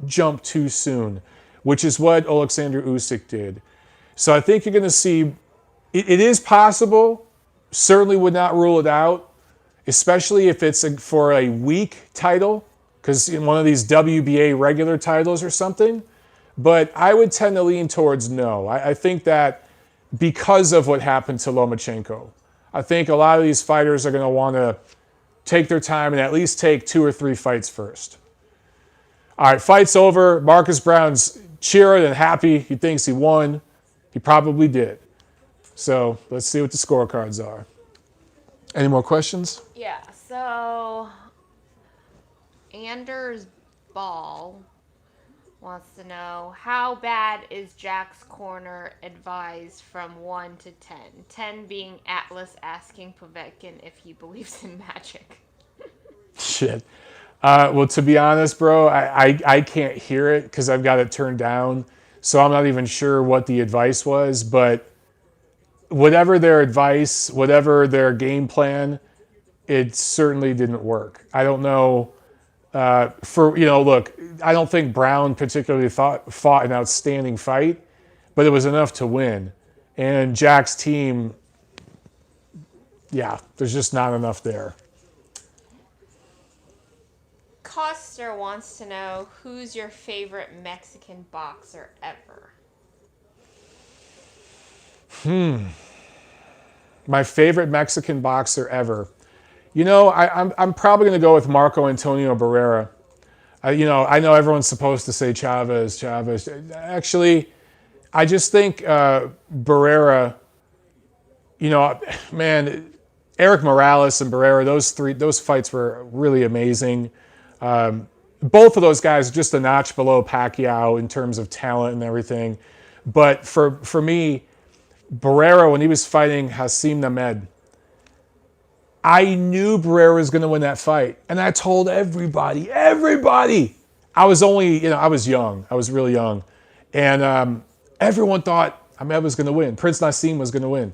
jump too soon, which is what Alexander Usyk did. So I think you're going to see, it is possible, certainly would not rule it out, especially if it's for a weak title, because in one of these WBA regular titles or something. But I would tend to lean towards no. I think that because of what happened to Lomachenko, I think a lot of these fighters are going to want to take their time and at least take 2 or 3 fights first. All right, fight's over. Marcus Brown's cheering and happy. He thinks he won. He probably did. So let's see what the scorecards are. Any more questions? Yeah, so Anders Ball wants to know, how bad is Jack's corner advised from 1 to 10? 10 being Atlas asking Povetkin if he believes in magic. Shit. Well, to be honest, bro, I can't hear it because I've got it turned down. So I'm not even sure what the advice was. But whatever their advice, whatever their game plan, it certainly didn't work. I don't know. Look, I don't think Brown particularly fought an outstanding fight, but it was enough to win. And Jack's team, there's just not enough there. Coster wants to know, who's your favorite Mexican boxer ever? My favorite Mexican boxer ever. I'm probably going to go with Marco Antonio Barrera. I know everyone's supposed to say Chavez. Actually, I just think Barrera, Eric Morales and Barrera, those fights were really amazing. both of those guys are just a notch below Pacquiao in terms of talent and everything. But for me, Barrera, when he was fighting Hassim Named, I knew Barrera was going to win that fight. And I told everybody. I was only, I was young. I was really young. And everyone thought Ahmed was going to win. Prince Nassim was going to win.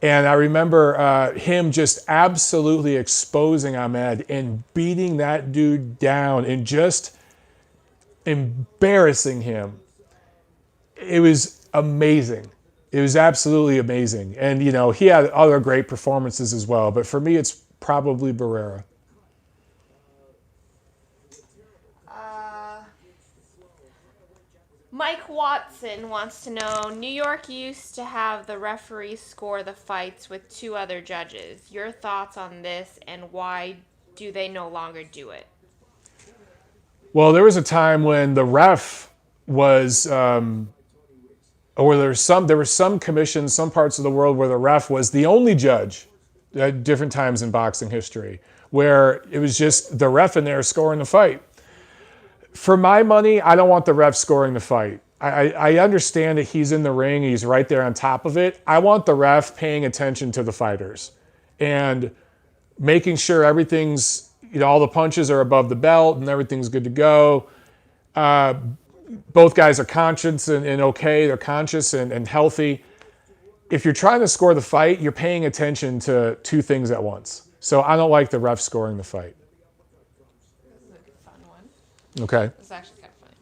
And I remember him just absolutely exposing Ahmed and beating that dude down and just embarrassing him. It was amazing. It was absolutely amazing. And, he had other great performances as well. But for me, it's probably Barrera. Mike Watson wants to know, New York used to have the referees score the fights with 2 other judges. Your thoughts on this, and why do they no longer do it? Well, there was a time when the ref was, or there were some commissions, some parts of the world where the ref was the only judge at different times in boxing history, where it was just the ref in there scoring the fight. For my money, I don't want the ref scoring the fight. I understand that he's in the ring, he's right there on top of it. I want the ref paying attention to the fighters and making sure everything's, all the punches are above the belt and everything's good to go. Both guys are conscious and okay, they're conscious and healthy. If you're trying to score the fight, you're paying attention to 2 things at once. So I don't like the ref scoring the fight. Okay. It's actually kind of funny.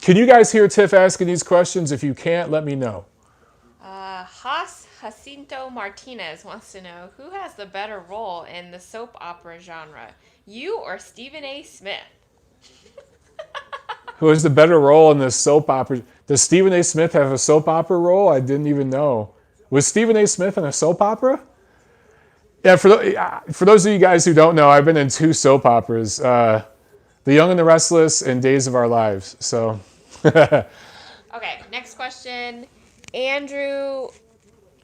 Can you guys hear Tiff asking these questions? If you can't, let me know. Jacinto Martinez wants to know, who has the better role in the soap opera genre, you or Stephen A. Smith? Who has the better role in the soap opera? Does Stephen A. Smith have a soap opera role? I didn't even know. Was Stephen A. Smith in a soap opera? Yeah, for those of you guys who don't know, I've been in 2 soap operas. The Young and the Restless, and Days of Our Lives. So, okay, next question. Andrew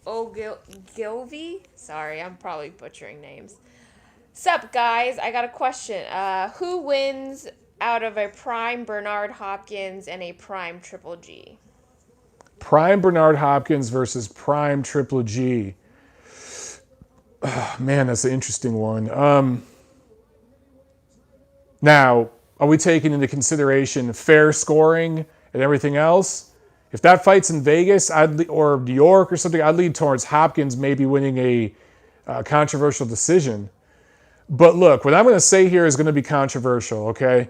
Ogilvy? Sorry, I'm probably butchering names. Sup, guys? I got a question. Who wins out of a prime Bernard Hopkins and a prime Triple G? Prime Bernard Hopkins versus prime Triple G. Oh, man, that's an interesting one. Now, are we taking into consideration fair scoring and everything else? If that fight's in Vegas or New York or something, I'd lean towards Hopkins maybe winning a controversial decision. But look, what I'm going to say here is going to be controversial, okay?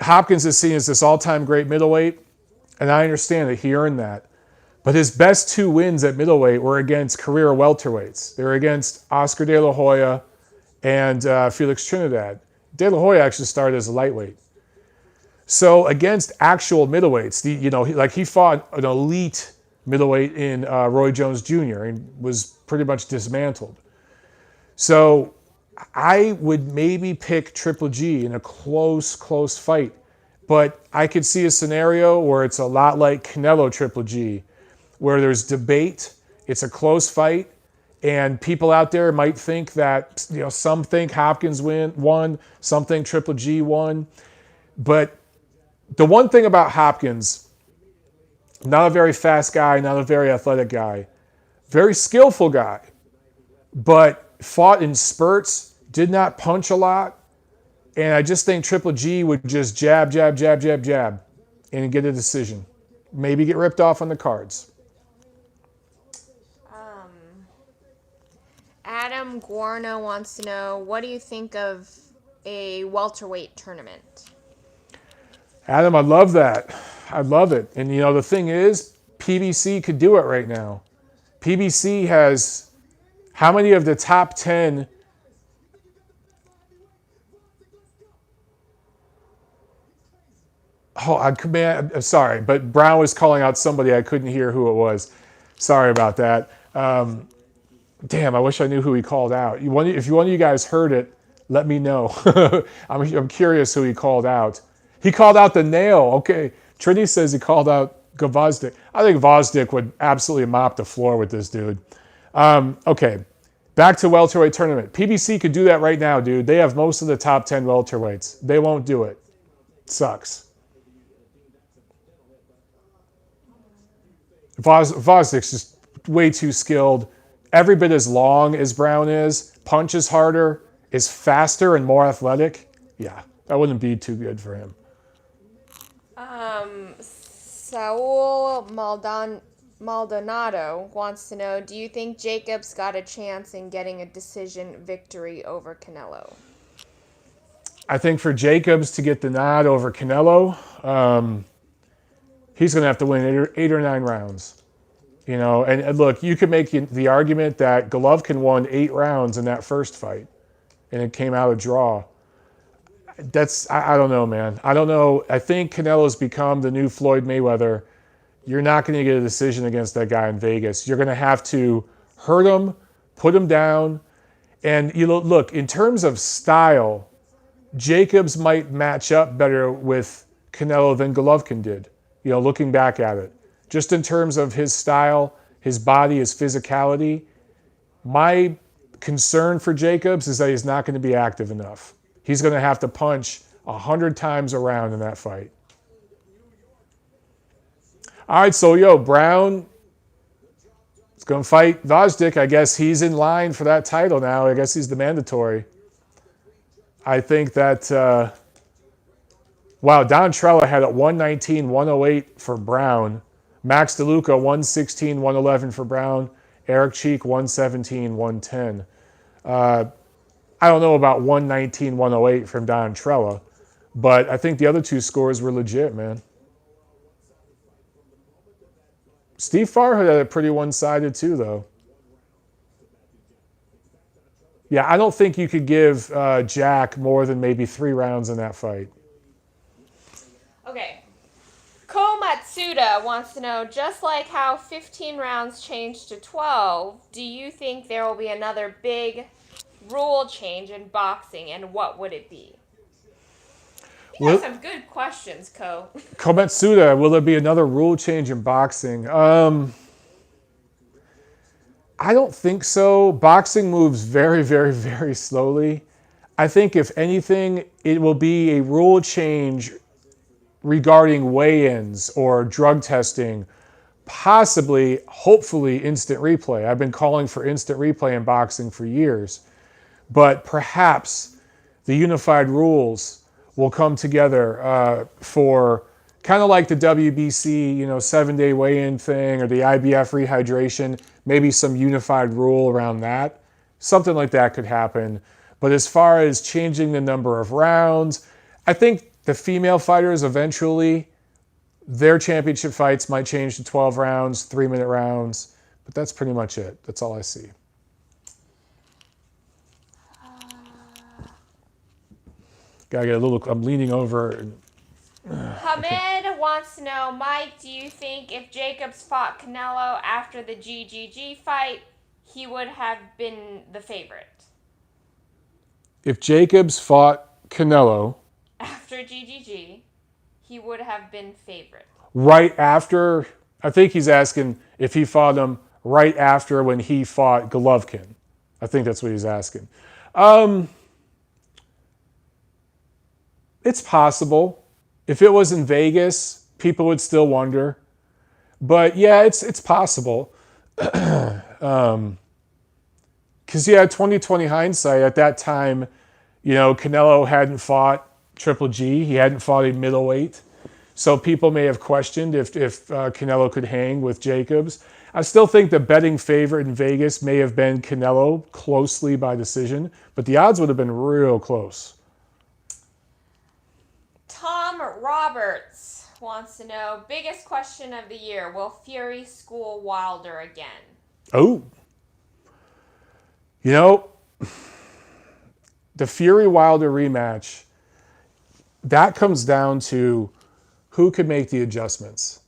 Hopkins is seen as this all-time great middleweight, and I understand that he earned that. But his best 2 wins at middleweight were against career welterweights. They were against Oscar De La Hoya and Felix Trinidad. De La Hoya actually started as a lightweight. So against actual middleweights, he fought an elite middleweight in Roy Jones Jr. and was pretty much dismantled. So I would maybe pick Triple G in a close fight. But I could see a scenario where it's a lot like Canelo Triple G, where there's debate, it's a close fight, and people out there might think that, some think Hopkins won, some think Triple G won. But the one thing about Hopkins, not a very fast guy, not a very athletic guy, very skillful guy, but fought in spurts, did not punch a lot. And I just think Triple G would just jab, and get a decision. Maybe get ripped off on the cards. Adam Guarno wants to know, what do you think of a welterweight tournament? Adam, I love that. I love it. And, the thing is, PBC could do it right now. PBC has how many of the top 10... Oh, I'm sorry, but Brown was calling out somebody. I couldn't hear who it was. Sorry about that. Damn, I wish I knew who he called out. If one of you guys heard it, let me know. I'm curious who he called out. He called out the nail. Okay, Trini says he called out Gvozdyk. I think Gvozdyk would absolutely mop the floor with this dude. Okay, back to welterweight tournament. PBC could do that right now, dude. They have most of the top 10 welterweights. They won't do it. Sucks. Vosdik's just way too skilled. Every bit as long as Brown is, punches harder, is faster and more athletic. Yeah, that wouldn't be too good for him. Saul Maldonado wants to know, do you think Jacobs got a chance in getting a decision victory over Canelo? I think for Jacobs to get the nod over Canelo, he's going to have to win 8 or 9 rounds. You know, and look, you could make the argument that Golovkin won 8 rounds in that first fight, and it came out a draw. I don't know, man. I don't know. I think Canelo's become the new Floyd Mayweather. You're not going to get a decision against that guy in Vegas. You're going to have to hurt him, put him down. And you look, in terms of style, Jacobs might match up better with Canelo than Golovkin did, you know, looking back at it. Just in terms of his style, his body, his physicality, my concern for Jacobs is that he's not going to be active enough. He's going to have to punch 100 times around in that fight. All right, so Brown is going to fight Vosdik. I guess he's in line for that title now. I guess he's the mandatory. I think that, Don Trella had it 119, 108 for Brown. Max DeLuca, 116, 111 for Brown. Eric Cheek, 117, 110. I don't know about 119, 108 from Don Trella, but I think the other 2 scores were legit, man. Steve Farhood had it pretty one-sided too, though. Yeah, I don't think you could give Jack more than maybe 3 rounds in that fight. Okay. Ko Matsuda wants to know, just like how 15 rounds changed to 12, do you think there will be another big rule change in boxing, and what would it be? You have some good questions, Ko. Komatsuda, will there be another rule change in boxing? I don't think so. Boxing moves very, very, very slowly. I think if anything, it will be a rule change regarding weigh-ins or drug testing, possibly, hopefully, instant replay. I've been calling for instant replay in boxing for years. But perhaps the unified rules will come together for kind of like the WBC, 7-day weigh-in thing, or the IBF rehydration, maybe some unified rule around that. Something like that could happen. But as far as changing the number of rounds, I think the female fighters eventually, their championship fights might change to 12 rounds, 3-minute rounds. But that's pretty much it. That's all I see. Gotta get a little, I'm leaning over. Hamid wants to know, Mike, do you think if Jacobs fought Canelo after the GGG fight, he would have been the favorite? If Jacobs fought Canelo after GGG, he would have been favorite. Right after, I think he's asking if he fought him right after when he fought Golovkin. I think that's what he's asking. It's possible. If it was in Vegas, people would still wonder. But yeah, it's possible. Because 2020 hindsight, at that time, Canelo hadn't fought Triple G. He hadn't fought a middleweight. So people may have questioned if Canelo could hang with Jacobs. I still think the betting favorite in Vegas may have been Canelo, closely by decision. But the odds would have been real close. Tom Roberts wants to know, biggest question of the year, will Fury school Wilder again? Oh. The Fury-Wilder rematch, that comes down to who could make the adjustments.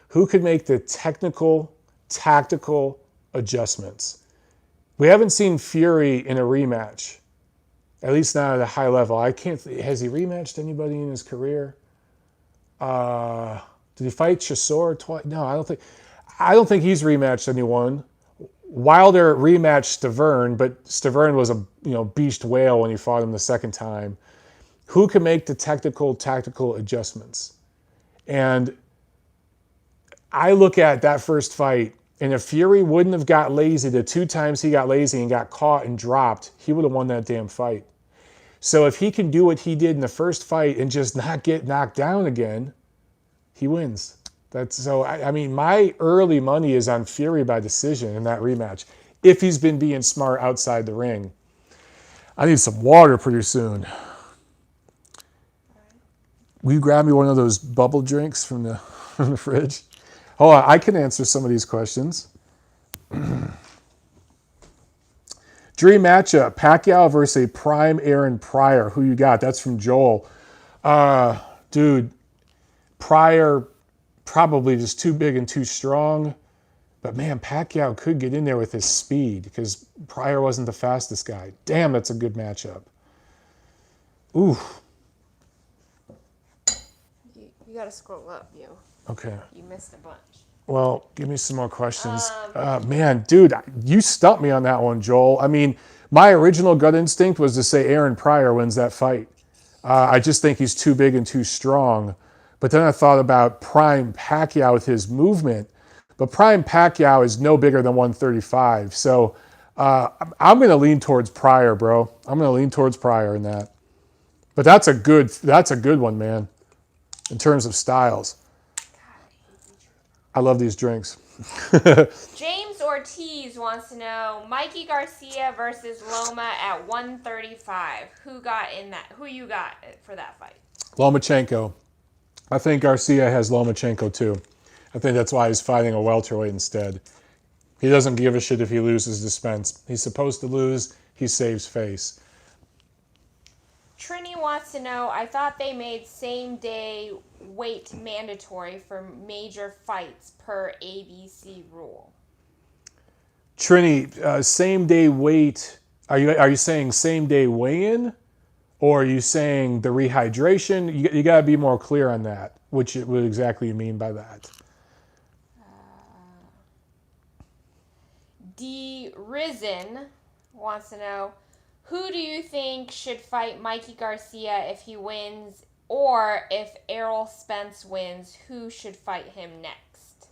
Who could make the technical, tactical adjustments. We haven't seen Fury in a rematch. At least not at a high level. Has he rematched anybody in his career? Did he fight Chisora twice? No, I don't think he's rematched anyone. Wilder rematched Stavern, but Stavern was a beast whale when he fought him the second time. Who can make the technical, tactical adjustments? And I look at that first fight, and if Fury wouldn't have got lazy the 2 times he got lazy and got caught and dropped, he would have won that damn fight. So if he can do what he did in the first fight and just not get knocked down again, he wins. I mean, my early money is on Fury by decision in that rematch, if he's been being smart outside the ring. I need some water pretty soon. Will you grab me one of those bubble drinks from the fridge? Hold on, I can answer some of these questions. Dream matchup, Pacquiao versus a prime Aaron Pryor. Who you got? That's from Joel. Dude, Pryor probably just too big and too strong. But man, Pacquiao could get in there with his speed because Pryor wasn't the fastest guy. Damn, that's a good matchup. Ooh. You got to scroll up, you. Okay. You missed a bunch. Well, give me some more questions. Man, dude, you stumped me on that one, Joel. I mean, my original gut instinct was to say Aaron Pryor wins that fight. I just think he's too big and too strong. But then I thought about prime Pacquiao with his movement. But prime Pacquiao is no bigger than 135. So I'm going to lean towards Pryor, bro. I'm going to lean towards Pryor in that. But that's a good one, man, in terms of styles. I love these drinks. James Ortiz wants to know Mikey Garcia versus Loma at 135. Who you got for that fight? Lomachenko. I think Garcia has Lomachenko too. I think that's why he's fighting a welterweight instead. He doesn't give a shit if he loses to Spence. He's supposed to lose. He saves face. Trini wants to know, I thought they made same-day weight mandatory for major fights per ABC rule. Trini, same-day weight, are you saying same-day weigh-in? Or are you saying the rehydration? You got to be more clear on that, what exactly you mean by that. D. Risen wants to know, who do you think should fight Mikey Garcia if he wins, or if Errol Spence wins, who should fight him next?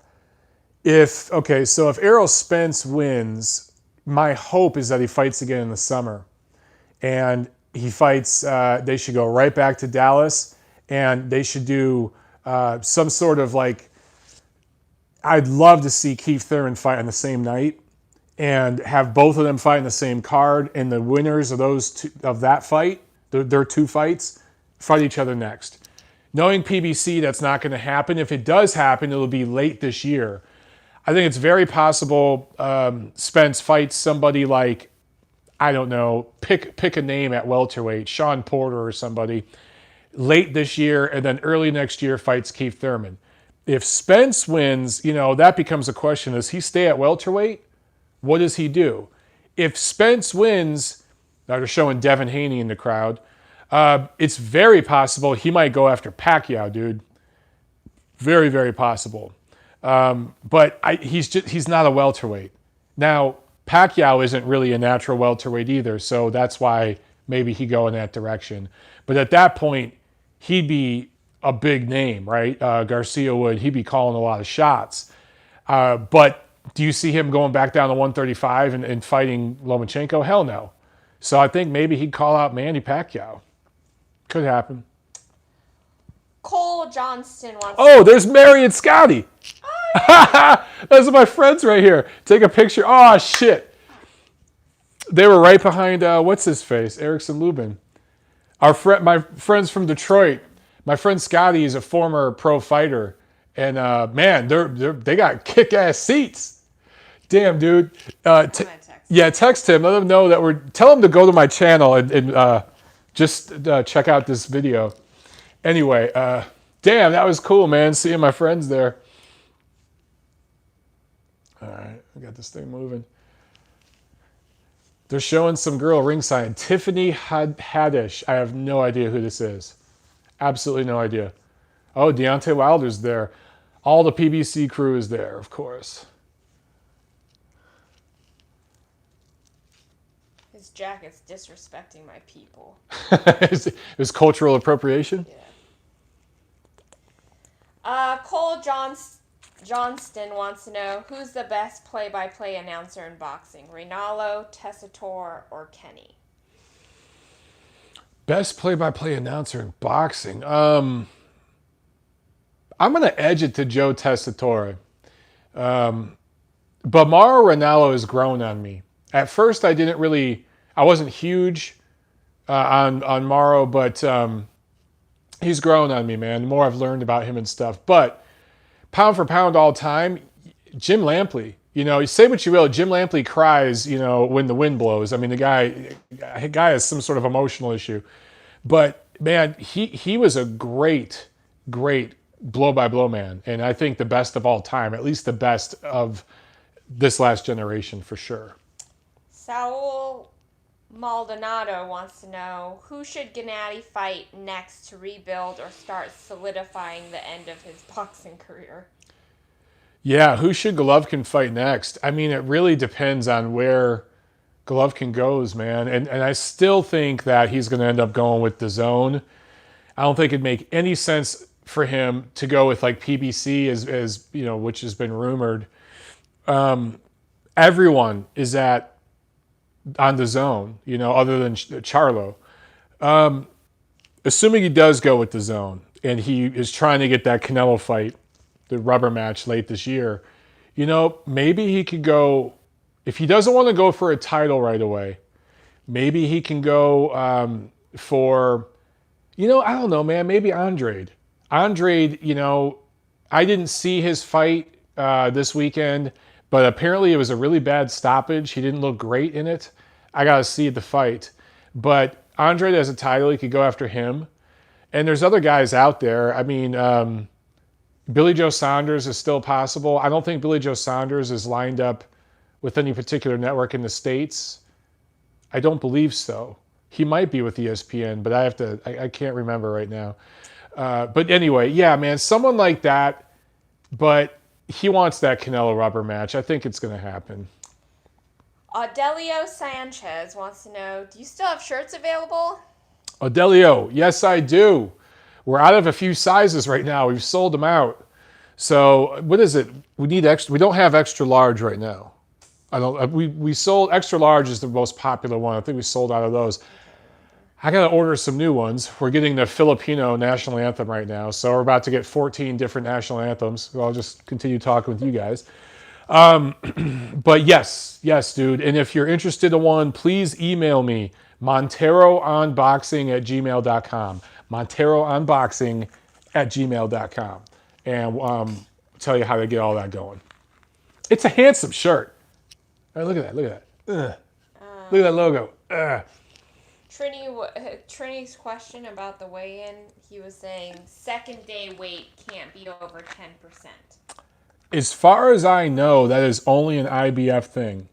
So if Errol Spence wins, my hope is that he fights again in the summer. And he fights, they should go right back to Dallas, and they should do some sort of I'd love to see Keith Thurman fight on the same night, and have both of them fight in the same card, and the winners of that fight, their 2 fights, fight each other next. Knowing PBC, that's not going to happen. If it does happen, it'll be late this year. I think it's very possible Spence fights somebody like, I don't know, pick a name at welterweight, Sean Porter or somebody, late this year, and then early next year fights Keith Thurman. If Spence wins, that becomes a question. Does he stay at welterweight? What does he do? If Spence wins, now they're showing Devin Haney in the crowd, it's very possible he might go after Pacquiao, dude. Very, very possible. But he's not a welterweight. Now, Pacquiao isn't really a natural welterweight either, so that's why maybe he'd go in that direction. But at that point, he'd be a big name, right? Garcia would. He'd be calling a lot of shots. But do you see him going back down to 135 and fighting Lomachenko? Hell no. So I think maybe he'd call out Manny Pacquiao. Could happen. Cole Johnston wants Oh, there's Mary and Scotty. Oh, yeah. Those are my friends right here. Take a picture. Oh, shit. They were right behind, what's his face? Erickson Lubin. My friends from Detroit. My friend Scotty is a former pro fighter. And, man, they got kick-ass seats. Damn, dude. Text him. Let him know that tell him to go to my channel and just check out this video. Anyway, damn, that was cool, man. Seeing my friends there. All right, I got this thing moving. They're showing some girl ringside. Tiffany Haddish. I have no idea who this is. Absolutely no idea. Oh, Deontay Wilder's there. All the PBC crew is there, of course. jacket's disrespecting my people. It was cultural appropriation? Yeah. Cole Johnston wants to know, who's the best play-by-play announcer in boxing? Rinaldo, Tessitore, or Kenny? Best play-by-play announcer in boxing. I'm going to edge it to Joe Tessitore. But Mauro Ranallo has grown on me. At first, I wasn't huge on Mauro, but he's grown on me, man. The more I've learned about him and stuff. But pound for pound all time, Jim Lampley. You know, say what you will, Jim Lampley cries, you know, when the wind blows. I mean, the guy has some sort of emotional issue. But, man, he was a great, great blow-by-blow man. And I think the best of all time, at least the best of this last generation for sure. Saul Maldonado wants to know, who should Gennady fight next to rebuild or start solidifying the end of his boxing career? Yeah, who should Golovkin fight next? I mean, it really depends on where Golovkin goes, man. And I still think that he's going to end up going with the zone. I don't think it'd make any sense for him to go with like PBC as you know, which has been rumored. Everyone is on the zone, you know, other than Charlo. Assuming he does go with the zone and he is trying to get that Canelo fight, the rubber match late this year, you know, maybe he could go, if he doesn't want to go for a title right away, maybe he can go for, you know, I don't know, man, maybe Andrade. Andrade, you know, I didn't see his fight this weekend, but apparently it was a really bad stoppage. He didn't look great in it. I got to see the fight. But Andrade has a title. He could go after him. And there's other guys out there. I mean, Billy Joe Saunders is still possible. I don't think Billy Joe Saunders is lined up with any particular network in the States. I don't believe so. He might be with ESPN, but I can't remember right now. But anyway, yeah, man, someone like that, but he wants that Canelo rubber match. I think it's going to happen. Audelio Sanchez wants to know, do you still have shirts available? Audelio, yes, I do. We're out of a few sizes right now. We've sold them out. So what is it? We need extra. We don't have extra large right now. I don't. We sold extra large is the most popular one. I think we sold out of those. I got to order some new ones. We're getting the Filipino national anthem right now. So we're about to get 14 different national anthems. So I'll just continue talking with you guys. But yes, dude. And if you're interested in one, please email me, monteroonboxing@gmail.com. monteroonboxing@gmail.com. And tell you how to get all that going. It's a handsome shirt. Right, look at that. Look at that logo. Trini's question about the weigh-in, he was saying second day weight can't be over 10%. As far as I know, that is only an IBF thing.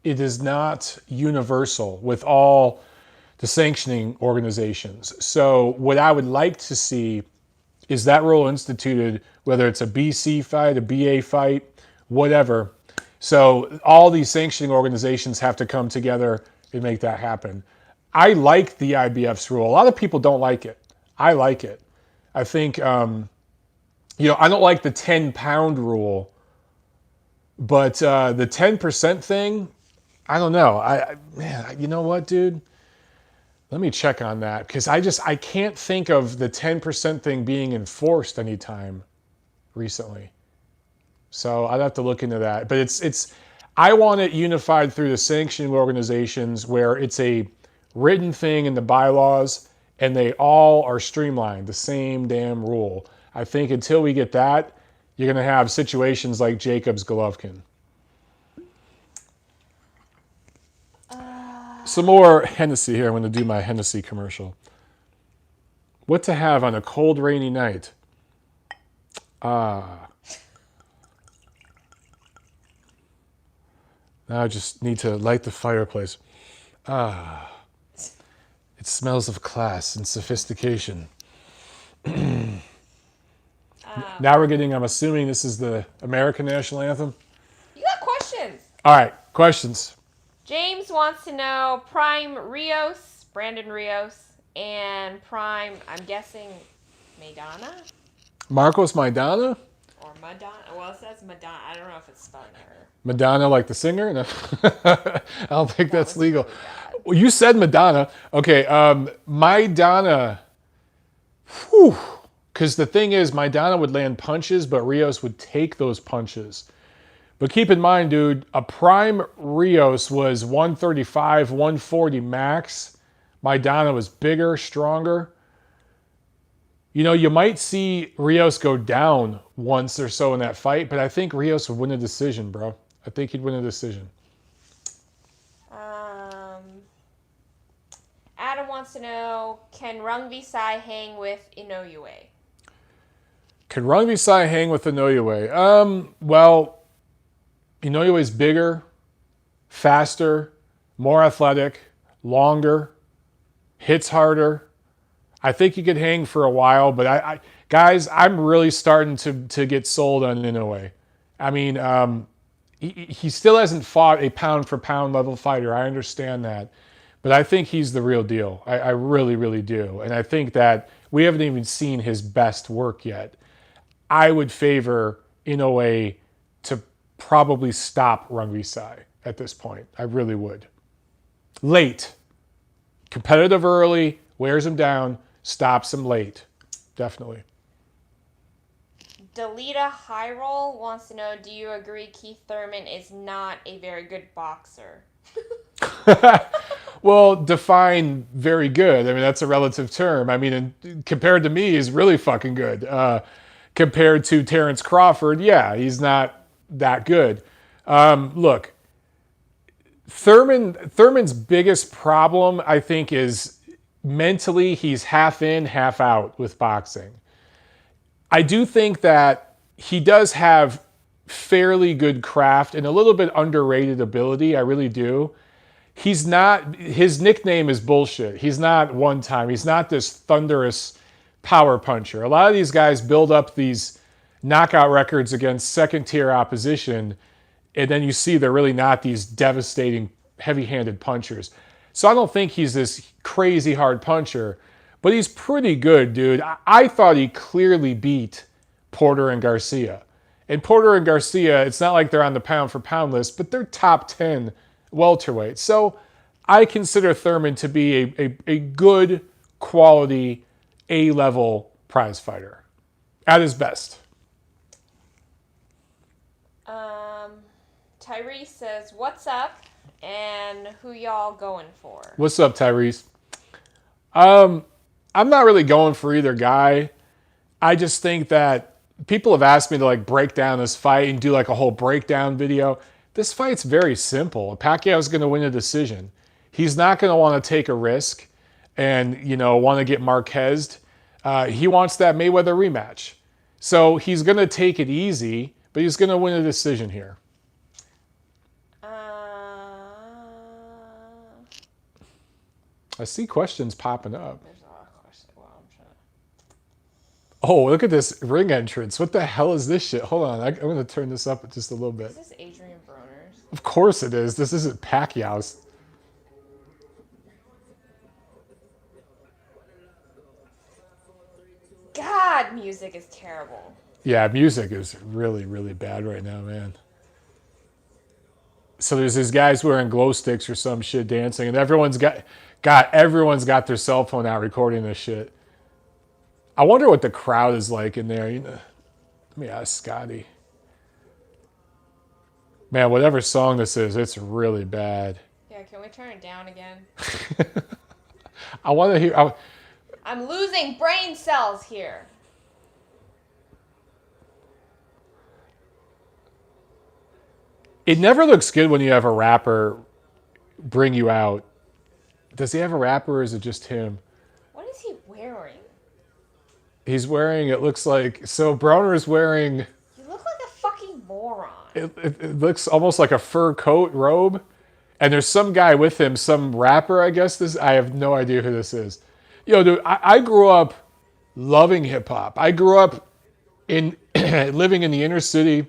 It is not universal with all the sanctioning organizations. So what I would like to see is that rule instituted, whether it's a BC fight, a BA fight, whatever. So all these sanctioning organizations have to come together and make that happen. I like the IBF's rule. A lot of people don't like it. I like it. I think, I don't like the 10-pound rule, but the 10% thing, I don't know. Man, you know what, dude? Let me check on that, because I can't think of the 10% thing being enforced anytime recently. So I'd have to look into that. But I want it unified through the sanctioning organizations where it's a written thing in the bylaws and they all are streamlined, the same damn rule. I think until we get that, you're going to have situations like Jacobs Golovkin. Some more Hennessy here. I'm going to do my Hennessy commercial. What to have on a cold, rainy night? Now I just need to light the fireplace. It smells of class and sophistication. Now we're getting, I'm assuming this is the American national anthem. You got questions. All right, questions. James wants to know Prime Rios, Brandon Rios, and Prime, I'm guessing, Maidana? Marcos Maidana? Or Madonna. Well, it says Madonna. I don't know if it's spelling error. Madonna, like the singer? No. I don't think That that's was legal. really bad. Well, you said Madonna. Okay, Maidana. Whew. Because the thing is, Maidana would land punches, but Rios would take those punches. But keep in mind, dude, a prime Rios was 135, 140 max. Maidana was bigger, stronger. You know, you might see Rios go down once or so in that fight, but I think Rios would win a decision, bro. I think he'd win a decision. Adam wants to know, can Rungvisai hang with Inoue? Can Rungvisai hang with Inoue? Well, Inouye's bigger, faster, more athletic, longer, hits harder. I think he could hang for a while, but guys, I'm really starting to get sold on Inoue. I mean, he still hasn't fought a pound for pound level fighter. I understand that. But I think he's the real deal. I really, really do. And I think that we haven't even seen his best work yet. I would favor Inoue to probably stop Rungvisai at this point. I really would. Late. Competitive early, wears him down, stops him late. Definitely. Delita Hyrule wants to know, do you agree Keith Thurman is not a very good boxer? Well, define very good. I mean, that's a relative term. I mean, compared to me, he's really fucking good. Compared to Terrence Crawford, yeah, he's not that good. Look, Thurman's biggest problem, I think, is mentally he's half in, half out with boxing. I do think that he does have fairly good craft and a little bit underrated ability. I really do. He's not, his nickname is bullshit. He's not one time. He's not this thunderous power puncher. A lot of these guys build up these knockout records against second tier opposition, and then you see they're really not these devastating heavy-handed punchers. So I don't think he's this crazy hard puncher, but he's pretty good, dude. I thought he clearly beat Porter and Garcia. And Porter and Garcia, it's not like they're on the pound for pound list, but they're top 10 welterweight. So I consider Thurman to be a good quality A-level prize fighter at his best. Tyrese says, what's up and who y'all going for? What's up, Tyrese? I'm not really going for either guy. I just think that people have asked me to like break down this fight and do like a whole breakdown video. This fight's very simple. Pacquiao's going to win a decision. He's not going to want to take a risk and, you know, want to get Marquez'd. He wants that Mayweather rematch. So he's going to take it easy, but he's going to win a decision here. I see questions popping up. There's a lot of questions. Well, I'm trying to... Oh, look at this ring entrance. What the hell is this shit? Hold on. I'm going to turn this up just a little bit. Is this Adrien Broner's? Of course it is. This isn't Pacquiao's. God, music is terrible. Yeah, music is really, really bad right now, man. So there's these guys wearing glow sticks or some shit dancing, and everyone's got their cell phone out recording this shit. I wonder what the crowd is like in there. You know, let me ask Scotty. Man, whatever song this is, it's really bad. Yeah, can we turn it down again? I want to hear. I'm losing brain cells here. It never looks good when you have a rapper bring you out. Does he have a rapper or is it just him? What is he wearing? He's wearing, it looks like, so Broner is wearing... You look like a fucking moron. It looks almost like a fur coat robe. And there's some guy with him, some rapper, I guess. I have no idea who this is. Yo, dude, I grew up loving hip-hop. I grew up living in the inner city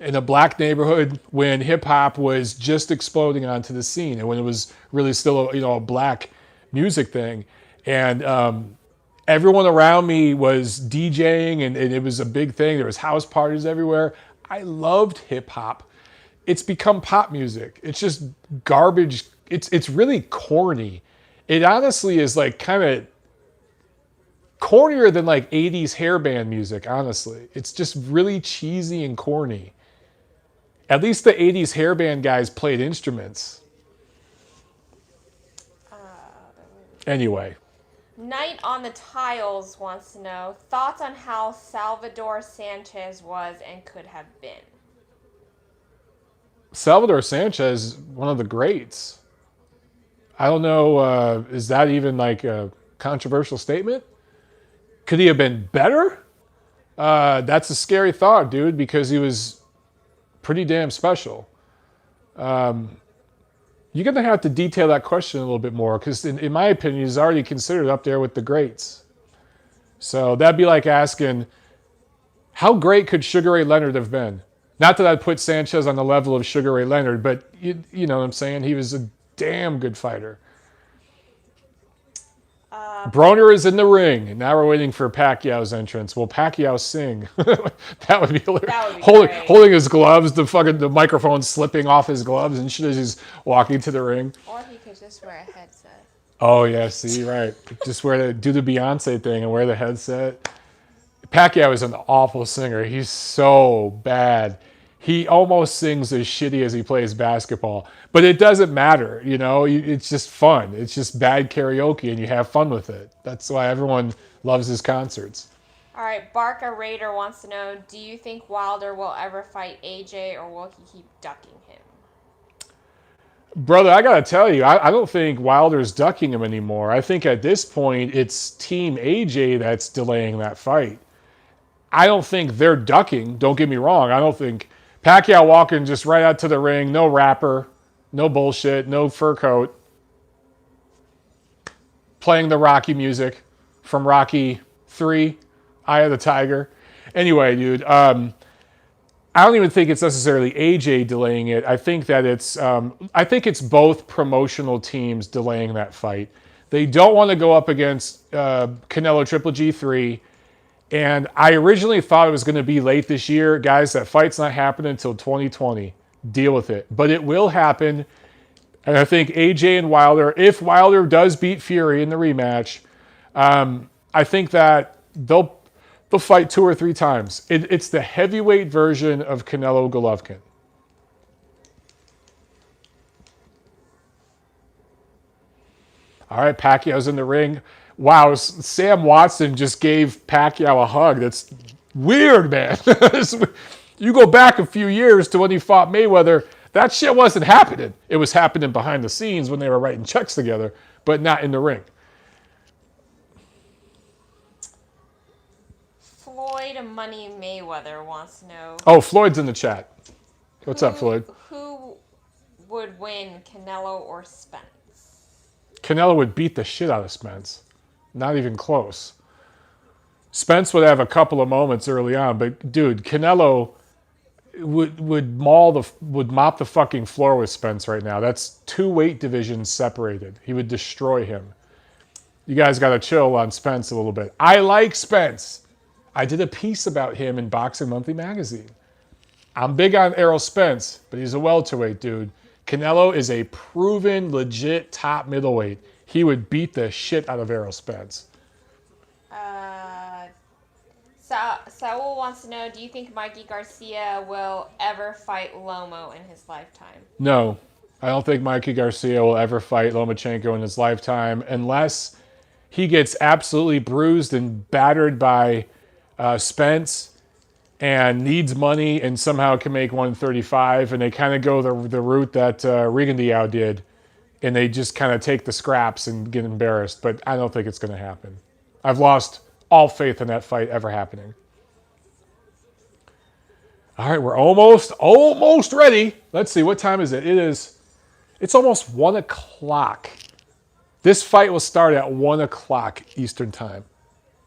in a black neighborhood when hip hop was just exploding onto the scene and when it was really still a black music thing. And everyone around me was DJing and it was a big thing. There was house parties everywhere. I loved hip hop. It's become pop music. It's just garbage. It's really corny. It honestly is like kind of cornier than like 80s hairband music, honestly. It's just really cheesy and corny. At least the 80s hairband guys played instruments. Anyway. Night on the Tiles wants to know thoughts on how Salvador Sanchez was and could have been. Salvador Sanchez, one of the greats. I don't know, is that even like a controversial statement? Could he have been better? That's a scary thought, dude, because he was pretty damn special. You're going to have to detail that question a little bit more because, in my opinion, he's already considered up there with the greats. So that'd be like asking, how great could Sugar Ray Leonard have been? Not that I'd put Sanchez on the level of Sugar Ray Leonard, but you know what I'm saying? He was a damn good fighter. Broner is in the ring, and now we're waiting for Pacquiao's entrance. Will Pacquiao sing? That would be hilarious. That would be holding his gloves, the microphone slipping off his gloves, and shit as he's walking to the ring. Or he could just wear a headset. Oh yeah, see, right. Just do the Beyonce thing and wear the headset. Pacquiao is an awful singer. He's so bad. He almost sings as shitty as he plays basketball. But it doesn't matter, it's just fun. It's just bad karaoke and you have fun with it. That's why everyone loves his concerts. All right, Barca Raider wants to know, do you think Wilder will ever fight AJ or will he keep ducking him? Brother, I got to tell you, I don't think Wilder's ducking him anymore. I think at this point, it's Team AJ that's delaying that fight. I don't think they're ducking. Don't get me wrong. I don't think Pacquiao walking just right out to the ring, no wrapper, no bullshit, no fur coat, playing the Rocky music from Rocky 3, Eye of the Tiger. Anyway, dude, I don't even think it's necessarily AJ delaying it. I think that it's both promotional teams delaying that fight. They don't want to go up against Canelo Triple G3. And I originally thought it was going to be late this year. Guys, that fight's not happening until 2020. Deal with it. But it will happen. And I think AJ and Wilder, if Wilder does beat Fury in the rematch, I think that they'll fight 2 or 3 times. It's the heavyweight version of Canelo Golovkin. All right, Pacquiao's in the ring. Wow, Sam Watson just gave Pacquiao a hug. That's weird, man. You go back a few years to when he fought Mayweather, that shit wasn't happening. It was happening behind the scenes when they were writing checks together, but not in the ring. Floyd Money Mayweather wants to know. Oh, Floyd's in the chat. What's up, Floyd? Who would win, Canelo or Spence? Canelo would beat the shit out of Spence. Not even close. Spence would have a couple of moments early on, but dude, Canelo would mop the fucking floor with Spence right now. That's 2 weight divisions separated. He would destroy him. You guys got to chill on Spence a little bit. I like Spence. I did a piece about him in Boxing Monthly magazine. I'm big on Errol Spence, but he's a welterweight, dude. Canelo is a proven, legit top middleweight. He would beat the shit out of Errol Spence. Saul wants to know, do you think Mikey Garcia will ever fight Lomo in his lifetime? No. I don't think Mikey Garcia will ever fight Lomachenko in his lifetime unless he gets absolutely bruised and battered by Spence and needs money and somehow can make 135, and they kind of go the route that Rigondeaux did, and they just kind of take the scraps and get embarrassed. But I don't think it's going to happen. I've lost all faith in that fight ever happening. All right, we're almost ready. Let's see, what time is it? It's almost 1 o'clock. This fight will start at 1 o'clock Eastern time.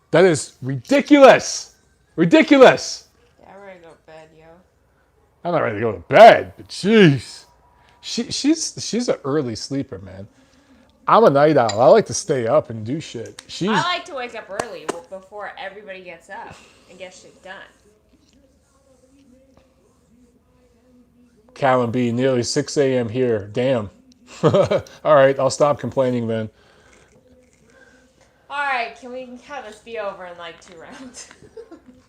That is ridiculous. Ridiculous. Yeah, I'm ready to go to bed, yo. I'm not ready to go to bed, but jeez. She's an early sleeper, man. I'm a night owl. I like to stay up and do shit. I like to wake up early before everybody gets up and get shit done. Callum B, nearly 6 a.m. here. Damn. All right, I'll stop complaining then. All right, can we have this be over in like 2 rounds?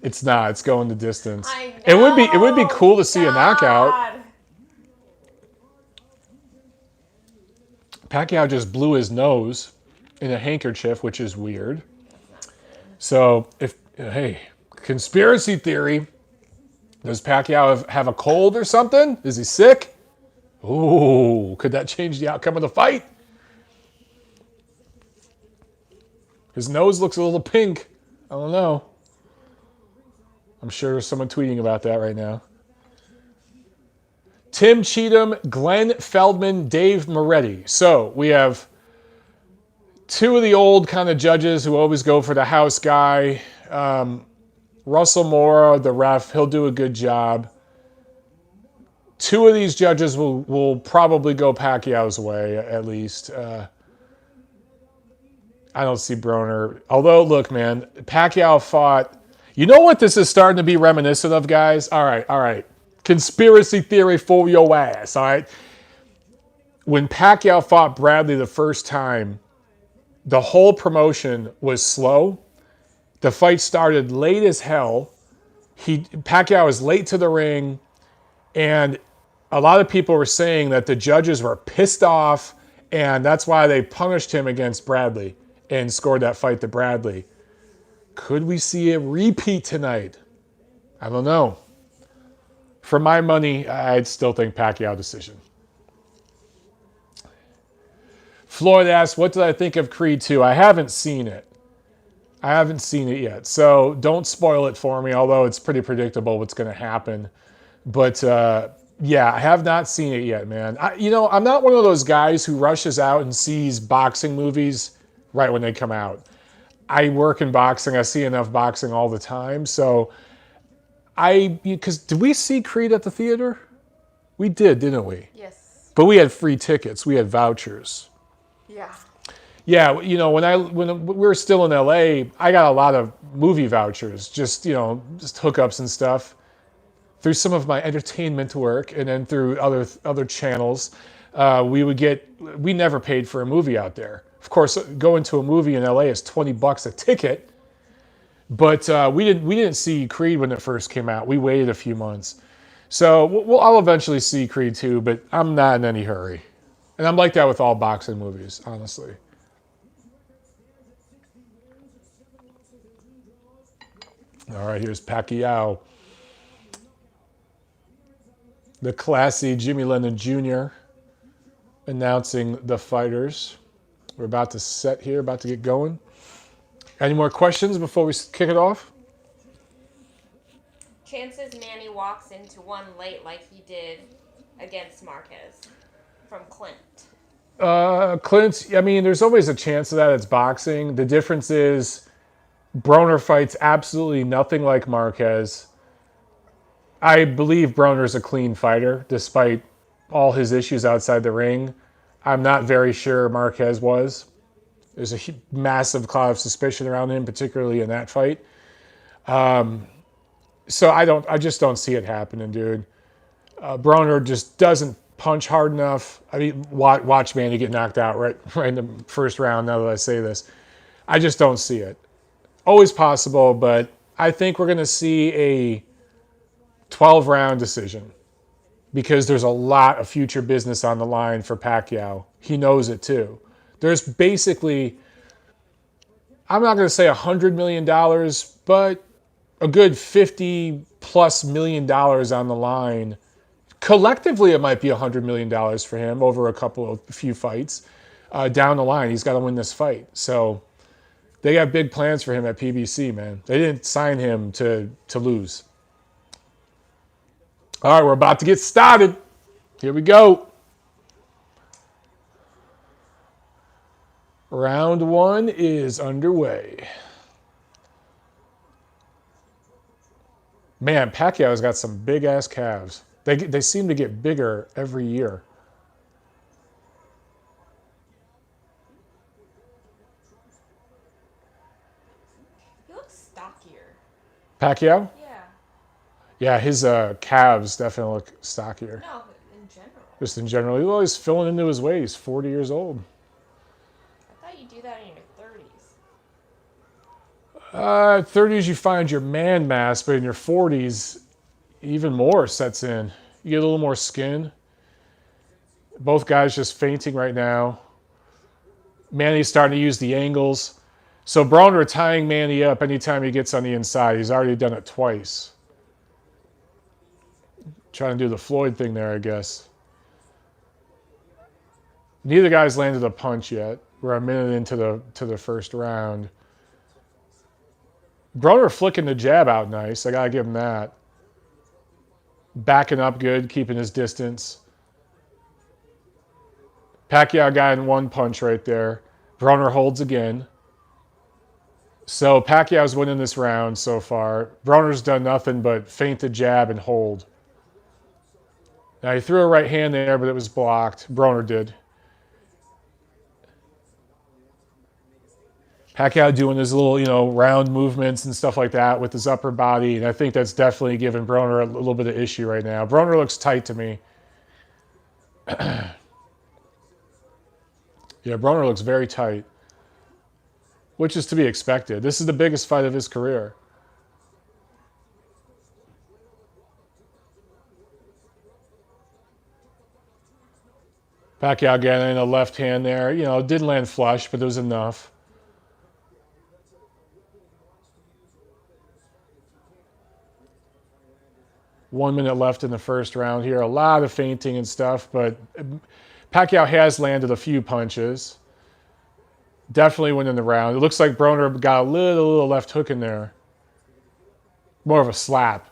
It's not. It's going the distance. I know. It would be cool to see a knockout. Pacquiao just blew his nose in a handkerchief, which is weird. So hey, conspiracy theory. Does Pacquiao have a cold or something? Is he sick? Ooh, could that change the outcome of the fight? His nose looks a little pink. I don't know. I'm sure there's someone tweeting about that right now. Tim Cheatham, Glenn Feldman, Dave Moretti. So we have two of the old kind of judges who always go for the house guy. Russell Mora, the ref, he'll do a good job. Two of these judges will probably go Pacquiao's way, at least. I don't see Broner. Although, look, man, Pacquiao fought... You know what this is starting to be reminiscent of, guys? All right. Conspiracy theory for your ass, all right? When Pacquiao fought Bradley the first time, the whole promotion was slow. The fight started late as hell. Pacquiao was late to the ring, and a lot of people were saying that the judges were pissed off, and that's why they punished him against Bradley and scored that fight to Bradley. Could we see a repeat tonight? I don't know. For my money, I'd still think Pacquiao decision. Floyd asks, what did I think of Creed 2? I haven't seen it. Yet. So don't spoil it for me, although it's pretty predictable what's going to happen. But yeah, I have not seen it yet, man. I'm not one of those guys who rushes out and sees boxing movies right when they come out. I work in boxing. I see enough boxing all the time. So because did we see Creed at the theater? We did, didn't we? Yes. But we had free tickets. We had vouchers. Yeah. Yeah, when we were still in LA, I got a lot of movie vouchers, just hookups and stuff through some of my entertainment work, and then through other channels. We never paid for a movie out there. Of course, going to a movie in LA is $20 a ticket, but we didn't see Creed when it first came out. We waited a few months, so I'll eventually see Creed 2, but I'm not in any hurry, and I'm like that with all boxing movies, honestly. All right, here's Pacquiao. The classy Jimmy Lennon Jr. announcing the fighters. We're about to set here, about to get going. Any more questions before we kick it off? Chances Manny walks into one late like he did against Marquez from Clint. Clint, there's always a chance of that. It's boxing. The difference is Broner fights absolutely nothing like Marquez. I believe Broner's a clean fighter, despite all his issues outside the ring. I'm not very sure Marquez was. There's a massive cloud of suspicion around him, particularly in that fight. So I just don't see it happening, dude. Broner just doesn't punch hard enough. Watch Manny get knocked out right in the first round, now that I say this. I just don't see it. Always possible, but I think we're going to see a 12-round decision because there's a lot of future business on the line for Pacquiao. He knows it too. There's basically, I'm not going to say $100 million, but a good $50+ million on the line. Collectively, it might be $100 million for him over a few fights. Down the line, he's got to win this fight. So they got big plans for him at PBC, man. They didn't sign him to lose. All right, we're about to get started. Here we go. Round 1 is underway. Man, Pacquiao's got some big-ass calves. They seem to get bigger every year. He looks stockier. Pacquiao? Yeah. Yeah, his calves definitely look stockier. No, in general. Just in general, he's always filling into his weight. He's 40 years old. I thought you do that in your 30s. 30s, you find your man mass, but in your 40s, even more sets in. You get a little more skin. Both guys just fainting right now. Manny's starting to use the angles. So Broner tying Manny up anytime he gets on the inside. He's already done it twice. Trying to do the Floyd thing there, I guess. Neither guy's landed a punch yet. We're a minute into the first round. Broner flicking the jab out nice. I got to give him that. Backing up good, keeping his distance. Pacquiao got in one punch right there. Broner holds again. So Pacquiao's winning this round so far. Broner's done nothing but feint the jab and hold. Now he threw a right hand there, but it was blocked. Broner did. Pacquiao doing his little, round movements and stuff like that with his upper body. And I think that's definitely giving Broner a little bit of issue right now. Broner looks tight to me. Yeah, Broner looks very tight, which is to be expected. This is the biggest fight of his career. Pacquiao getting a left hand there. It didn't land flush, but it was enough. One minute left in the first round here. A lot of feinting and stuff, but Pacquiao has landed a few punches. Definitely winning the round. It looks like Broner got a little left hook in there. More of a slap.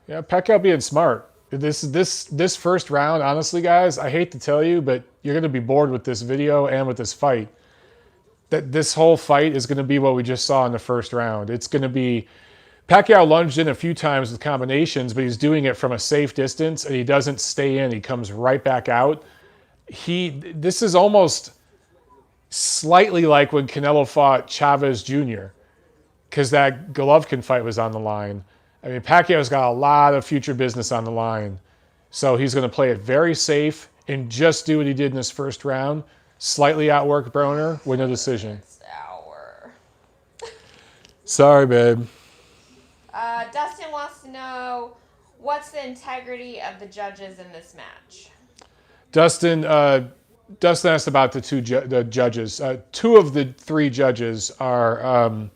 Yeah, Pacquiao being smart. This first round, honestly, guys, I hate to tell you, but you're going to be bored with this video and with this fight. That this whole fight is going to be what we just saw in the first round. It's going to be Pacquiao lunged in a few times with combinations, but he's doing it from a safe distance, and he doesn't stay in. He comes right back out. This is almost slightly like when Canelo fought Chavez Jr., because that Golovkin fight was on the line. I mean, Pacquiao's got a lot of future business on the line. So he's going to play it very safe and just do what he did in this first round. Slightly outwork Broner, win a decision. Sour. Sorry, babe. Dustin wants to know, what's the integrity of the judges in this match? Dustin asked about the judges. Two of the three judges are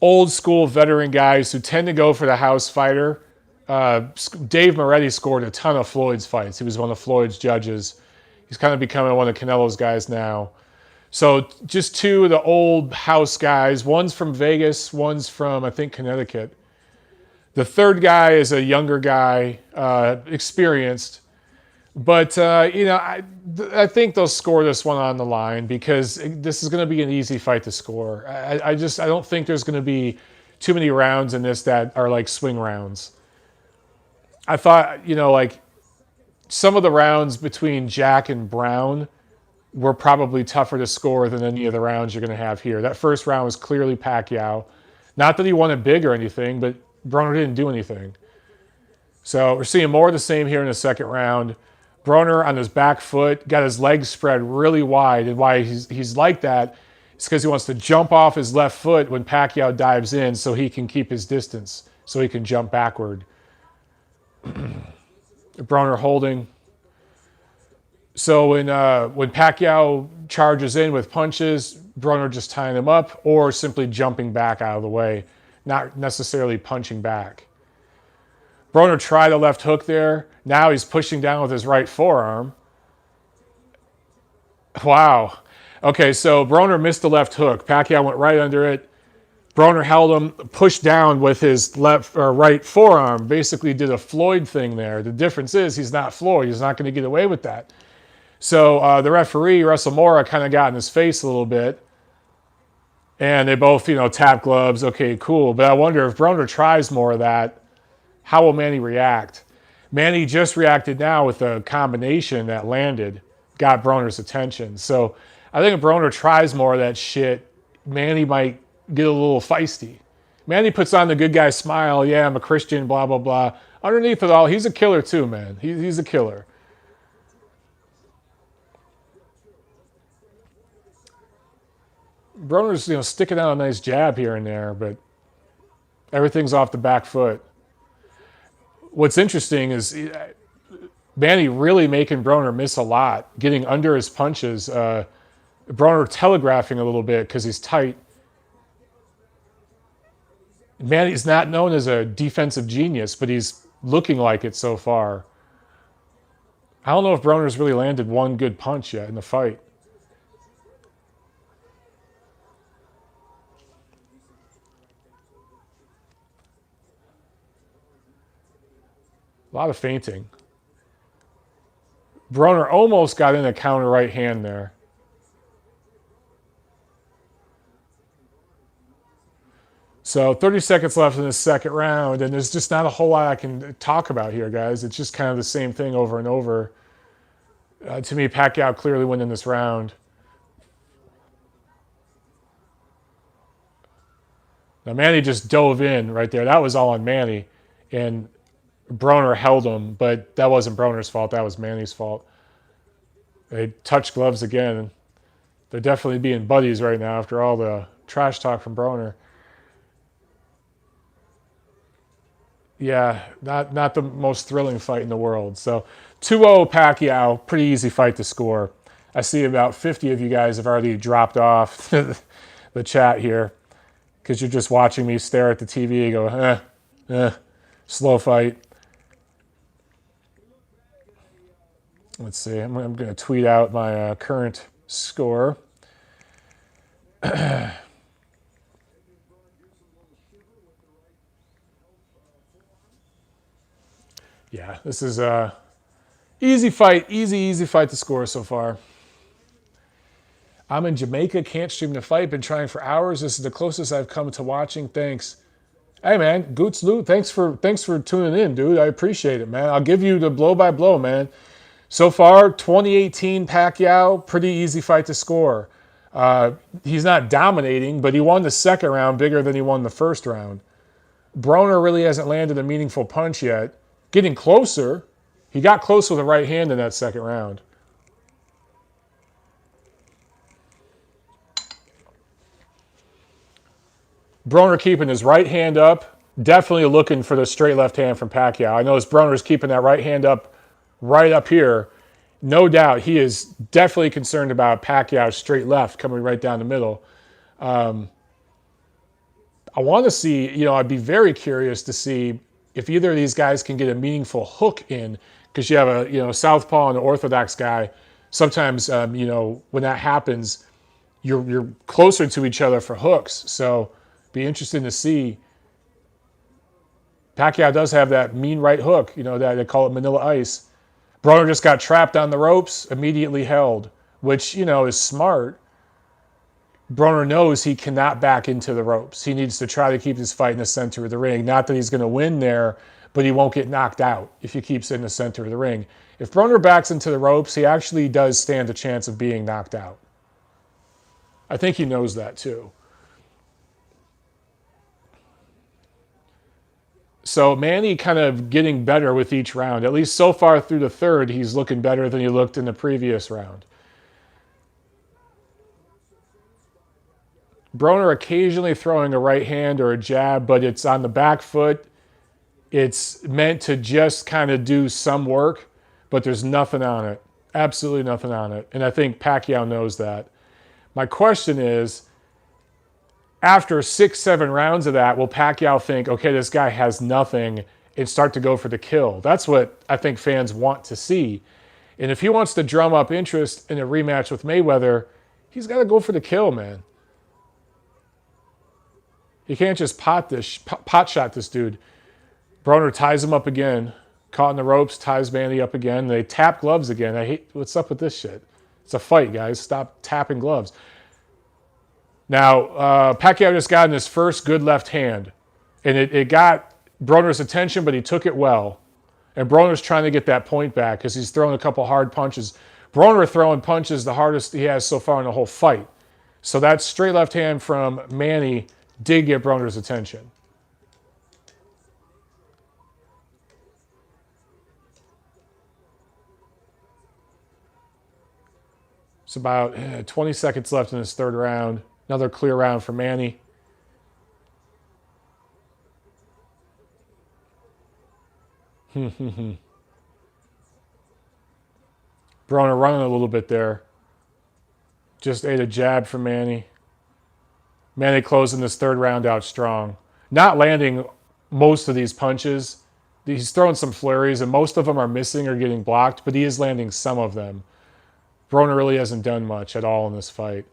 old school veteran guys who tend to go for the house fighter. Dave Moretti scored a ton of Floyd's fights. He was one of Floyd's judges. He's kind of becoming one of Canelo's guys now. So just two of the old house guys. One's from Vegas, one's from, I think, Connecticut. The third guy is a younger guy, experienced. But, I think they'll score this one on the line because this is going to be an easy fight to score. I don't think there's going to be too many rounds in this that are like swing rounds. I thought, some of the rounds between Jack and Brown were probably tougher to score than any of the rounds you're going to have here. That first round was clearly Pacquiao. Not that he won it big or anything, but Broner didn't do anything. So we're seeing more of the same here in the second round. Broner on his back foot, got his legs spread really wide. And why he's like that is because he wants to jump off his left foot when Pacquiao dives in so he can keep his distance, so he can jump backward. Broner holding. So when Pacquiao charges in with punches, Broner just tying him up or simply jumping back out of the way, not necessarily punching back. Broner tried a left hook there. Now he's pushing down with his right forearm. Wow. Okay, so Broner missed the left hook. Pacquiao went right under it. Broner held him, pushed down with his left or right forearm. Basically did a Floyd thing there. The difference is he's not Floyd. He's not going to get away with that. So the referee, Russell Mora, kind of got in his face a little bit. And they both, tap gloves. Okay, cool. But I wonder if Broner tries more of that, how will Manny react? Manny just reacted now with a combination that landed, got Broner's attention. So I think if Broner tries more of that shit, Manny might get a little feisty. Manny puts on the good guy smile. Yeah, I'm a Christian, blah, blah, blah. Underneath it all, he's a killer too, man. He's a killer. Broner's, sticking out a nice jab here and there, but everything's off the back foot. What's interesting is Manny really making Broner miss a lot, getting under his punches. Broner telegraphing a little bit because he's tight. Manny's not known as a defensive genius, but he's looking like it so far. I don't know if Broner's really landed one good punch yet in the fight. A lot of feinting. Broner almost got in a counter right hand there. So 30 seconds left in the second round, and there's just not a whole lot I can talk about here, guys. It's just kind of the same thing over and over. To me, Pacquiao clearly winning this round. Now, Manny just dove in right there. That was all on Manny. And Broner held him, but that wasn't Broner's fault. That was Manny's fault. They touched gloves again. They're definitely being buddies right now after all the trash talk from Broner. Yeah, not the most thrilling fight in the world. So 2-0 Pacquiao, pretty easy fight to score. I see about 50 of you guys have already dropped off the chat here because you're just watching me stare at the TV and go, slow fight. Let's see, I'm going to tweet out my current score. Yeah, this is a easy fight, easy fight to score so far. I'm in Jamaica, can't stream the fight, been trying for hours. This is the closest I've come to watching. Thanks. Hey man, Goots Loot, thanks for tuning in, dude. I appreciate it, man. I'll give you the blow by blow, man. So far, 2018 Pacquiao, pretty easy fight to score. He's not dominating, but he won the second round bigger than he won the first round. Broner really hasn't landed a meaningful punch yet. Getting closer. He got close with the right hand in that second round. Broner keeping his right hand up. Definitely looking for the straight left hand from Pacquiao. I notice Broner's keeping that right hand up right up here. No doubt he is definitely concerned about Pacquiao's straight left coming right down the middle. I want to see, I'd be very curious to see if either of these guys can get a meaningful hook in, because you have a southpaw and an orthodox guy. Sometimes, when that happens, you're closer to each other for hooks. So be interesting to see. Pacquiao does have that mean right hook, that they call it Manila Ice. Broner just got trapped on the ropes, immediately held, which, is smart. Broner knows he cannot back into the ropes. He needs to try to keep his fight in the center of the ring. Not that he's going to win there, but he won't get knocked out if he keeps it in the center of the ring. If Broner backs into the ropes, he actually does stand a chance of being knocked out. I think he knows that too. So Manny kind of getting better with each round. At least so far through the third, he's looking better than he looked in the previous round. Broner occasionally throwing a right hand or a jab, but it's on the back foot. It's meant to just kind of do some work, but there's nothing on it. Absolutely nothing on it. And I think Pacquiao knows that. My question is, after 6-7 rounds of that, will Pacquiao think, okay, this guy has nothing, and start to go for the kill? That's what I think fans want to see. And if he wants to drum up interest in a rematch with Mayweather, he's got to go for the kill, man. You can't just pot shot this dude. Broner ties him up again. Caught in the ropes, ties Manny up again. They tap gloves again. I hate, what's up with this shit? It's a fight, guys. Stop tapping gloves. Now, Pacquiao just got in his first good left hand. And it got Broner's attention, but he took it well. And Broner's trying to get that point back because he's throwing a couple hard punches. Broner throwing punches the hardest he has so far in the whole fight. So that straight left hand from Manny did get Broner's attention. It's about 20 seconds left in this third round. Another clear round for Manny. Broner running a little bit there. Just ate a jab from Manny. Manny closing this third round out strong. Not landing most of these punches. He's throwing some flurries, and most of them are missing or getting blocked, but he is landing some of them. Broner really hasn't done much at all in this fight.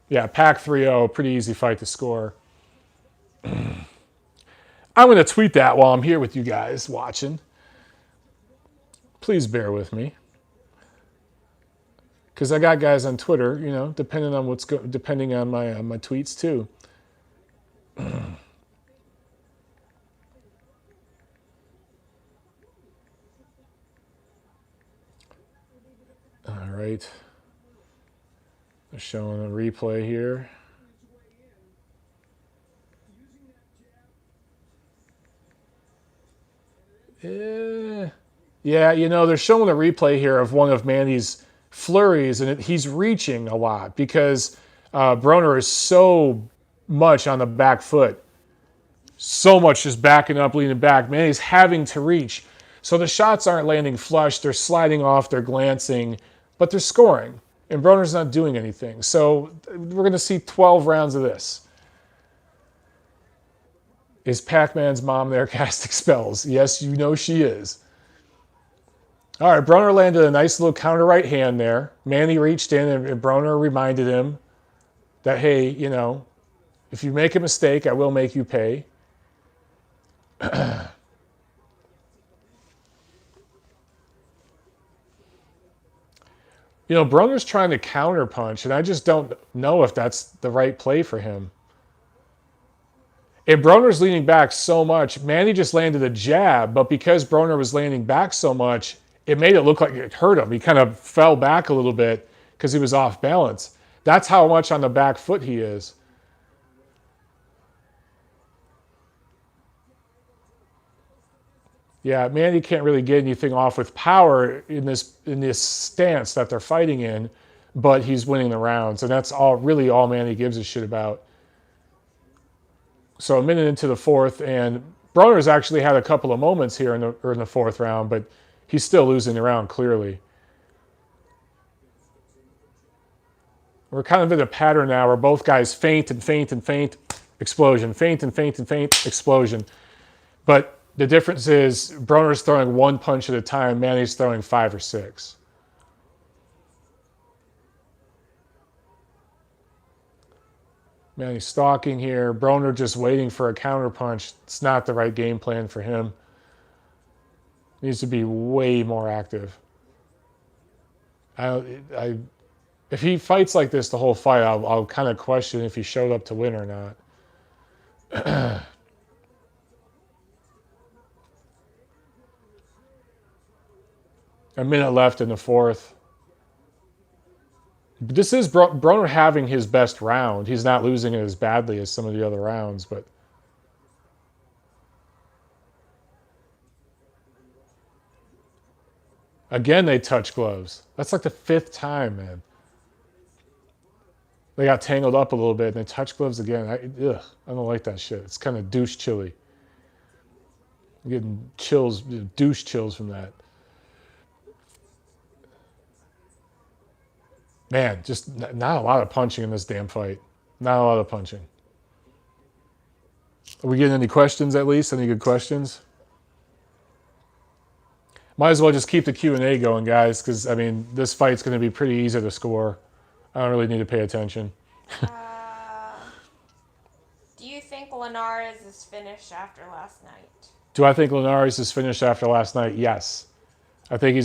Yeah, Pac 3-0, pretty easy fight to score. I'm going to tweet that while I'm here with you guys watching. Please bear with me. Because I got guys on Twitter, you know, depending on depending on my tweets too. All right. They're showing a replay here. Yeah, you know, they're showing a replay here of one of Manny's flurries, and he's reaching a lot because Broner is so much on the back foot. So much just backing up, leaning back. Manny's having to reach. So the shots aren't landing flush. They're sliding off. They're glancing. But they're scoring. And Broner's not doing anything. So we're going to see 12 rounds of this. Is Pac-Man's mom there casting spells? Yes, you know she is. All right, Broner landed a nice little counter right hand there. Manny reached in, and Broner reminded him that, hey, you know, if you make a mistake, I will make you pay. You know, Broner's trying to counter punch, and I just don't know if that's the right play for him. And Broner's leaning back so much. Manny just landed a jab, but because Broner was landing back so much, it made it look like it hurt him. He kind of fell back a little bit because he was off balance. That's how much on the back foot he is. Yeah, Manny can't really get anything off with power in this stance that they're fighting in, but he's winning the rounds, and that's really all Manny gives a shit about. So a minute into the fourth, and Broner's actually had a couple of moments here in the fourth round, but he's still losing the round clearly. We're kind of in a pattern now where both guys feint and feint and feint, explosion, feint and feint and feint, explosion. But the difference is Broner's throwing one punch at a time, Manny's throwing 5 or 6. Manny's stalking here. Broner just waiting for a counter punch. It's not the right game plan for him. Needs to be way more active. If he fights like this the whole fight, I'll kind of question if he showed up to win or not. A minute left in the fourth. This is Broner having his best round. He's not losing it as badly as some of the other rounds, but again they touch gloves. That's like the 5th time, man. They got tangled up a little bit and they touch gloves again. I don't like that shit. It's kind of douche chilly. I'm getting chills, douche chills from that. Man, just not a lot of punching in this damn fight. Not a lot of punching. Are we getting any questions at least? Any good questions? Might as well just keep the Q&A going, guys, because, I mean, this fight's going to be pretty easy to score. I don't really need to pay attention. Do you think Linares is finished after last night? Do I think Linares is finished after last night? Yes. I think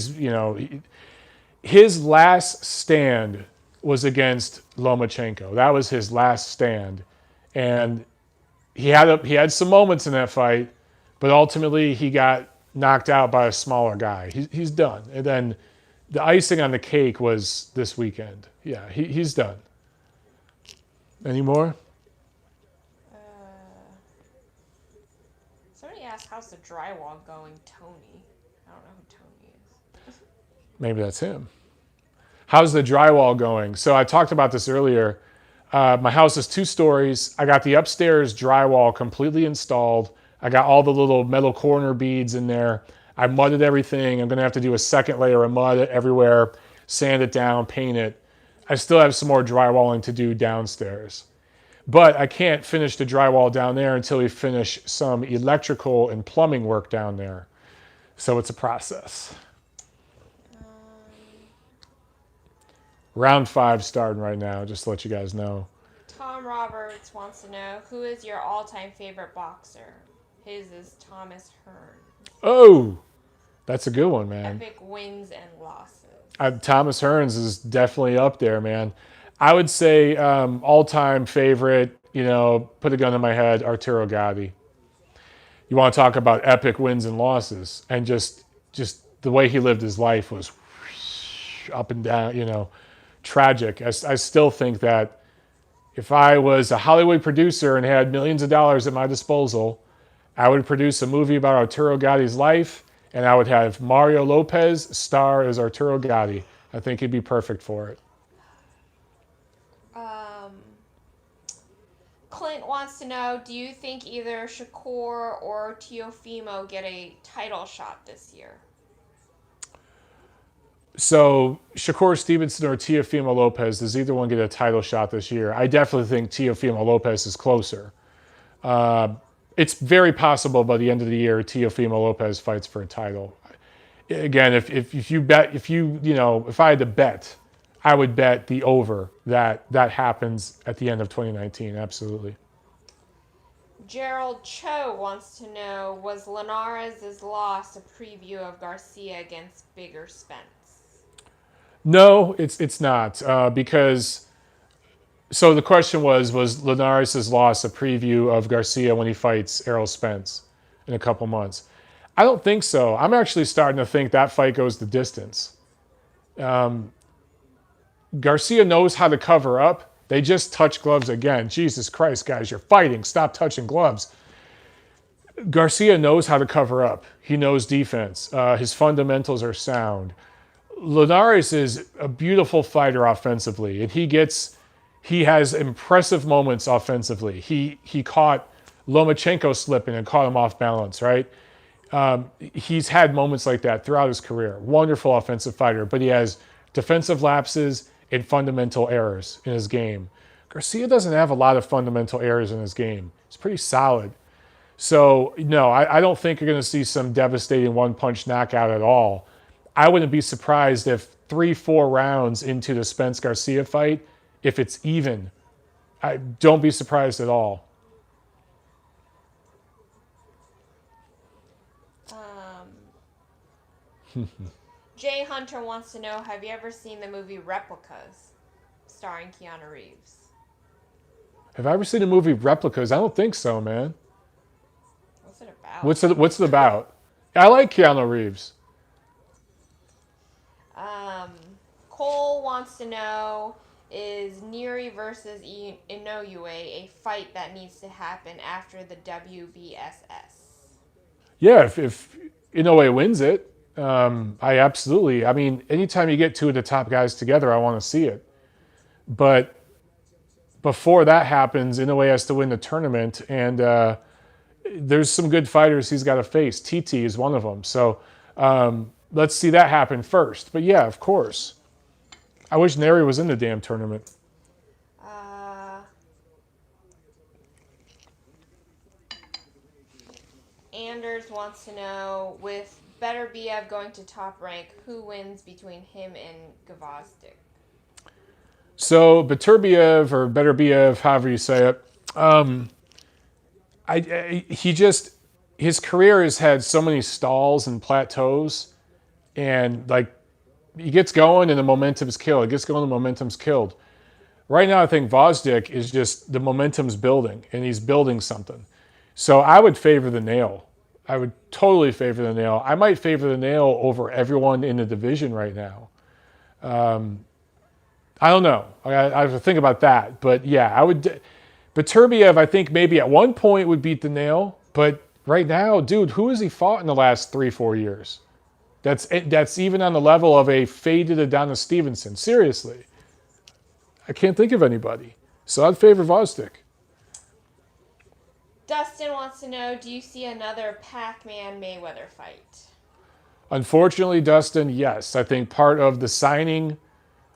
his last stand was against Lomachenko. That was his last stand. And he had some moments in that fight, but ultimately he got knocked out by a smaller guy. He's done. And then the icing on the cake was this weekend. Yeah, he's done. Any more? Uh, Somebody asked, how's the drywall going, Tony? I don't know who Tony is. Maybe that's him. How's the drywall going? So I talked about this earlier. My house is 2 stories. I got the upstairs drywall completely installed. I got all the little metal corner beads in there. I mudded everything. I'm going to have to do a second layer of mud everywhere, sand it down, paint it. I still have some more drywalling to do downstairs. But I can't finish the drywall down there until we finish some electrical and plumbing work down there. So it's a process. Round 5 starting right now, just to let you guys know. Tom Roberts wants to know, who is your all-time favorite boxer? His is Thomas Hearn. Oh, that's a good one, man. Epic wins and losses. Thomas Hearns is definitely up there, man. I would say all-time favorite, put a gun in my head, Arturo Gatti. You want to talk about epic wins and losses, and just the way he lived his life was up and down, tragic. I still think that if I was a Hollywood producer and had millions of dollars at my disposal, I would produce a movie about Arturo Gatti's life, and I would have Mario Lopez star as Arturo Gatti. I think he'd be perfect for it. Clint wants to know, do you think either Shakur or Teofimo get a title shot this year? So Shakur Stevenson or Teofimo Lopez, does either one get a title shot this year? I definitely think Teofimo Lopez is closer. It's very possible by the end of the year Teofimo Lopez fights for a title. Again, if I had to bet, I would bet the over that happens at the end of 2019. Absolutely. Gerald Cho wants to know, was Linares' loss a preview of Garcia against Bigger Spence? No, it's not because. So the question was Linares' loss a preview of Garcia when he fights Errol Spence in a couple months? I don't think so. I'm actually starting to think that fight goes the distance. Garcia knows how to cover up. They just touch gloves again. Jesus Christ, guys, you're fighting. Stop touching gloves. Garcia knows how to cover up. He knows defense. His fundamentals are sound. Linares is a beautiful fighter offensively, and he has impressive moments offensively. He caught Lomachenko slipping and caught him off balance, right? He's had moments like that throughout his career. Wonderful offensive fighter, but he has defensive lapses and fundamental errors in his game. Garcia doesn't have a lot of fundamental errors in his game. He's pretty solid. So, no, I don't think you're going to see some devastating one-punch knockout at all. I wouldn't be surprised if 3-4 rounds into the Spence-Garcia fight, if it's even. Don't be surprised at all. Jay Hunter wants to know, have you ever seen the movie Replicas, starring Keanu Reeves? Have I ever seen the movie Replicas? I don't think so, man. What's it about? What's it about? I like Keanu Reeves. Cole wants to know, is Neri versus Inoue a fight that needs to happen after the WBSS? Yeah, if Inoue wins it, I mean, anytime you get 2 of the top guys together, I want to see it. But before that happens, Inoue has to win the tournament, and there's some good fighters he's got to face. TT is one of them. So let's see that happen first. But yeah, of course. I wish Neri was in the damn tournament. Anders wants to know, with Beterbiev going to Top Rank, who wins between him and Gvozdyk? So Beterbiev, however you say it, his career has had so many stalls and plateaus, and like he gets going and the momentum's killed. It gets going, the momentum's killed. Right now, I think Vosdick is just the momentum's building, and he's building something. So I would favor the nail. I would totally favor the nail. I might favor the nail over everyone in the division right now. I don't know. I have to think about that. But yeah, I would. But Turbiev, I think maybe at one point would beat the nail. But right now, dude, who has he fought in the last 3-4 years? That's even on the level of a faded Adonis Stevenson. Seriously, I can't think of anybody. So I'd favor Vosdick. Dustin wants to know, do you see another Pac-Man Mayweather fight? Unfortunately, Dustin, yes. I think part of the signing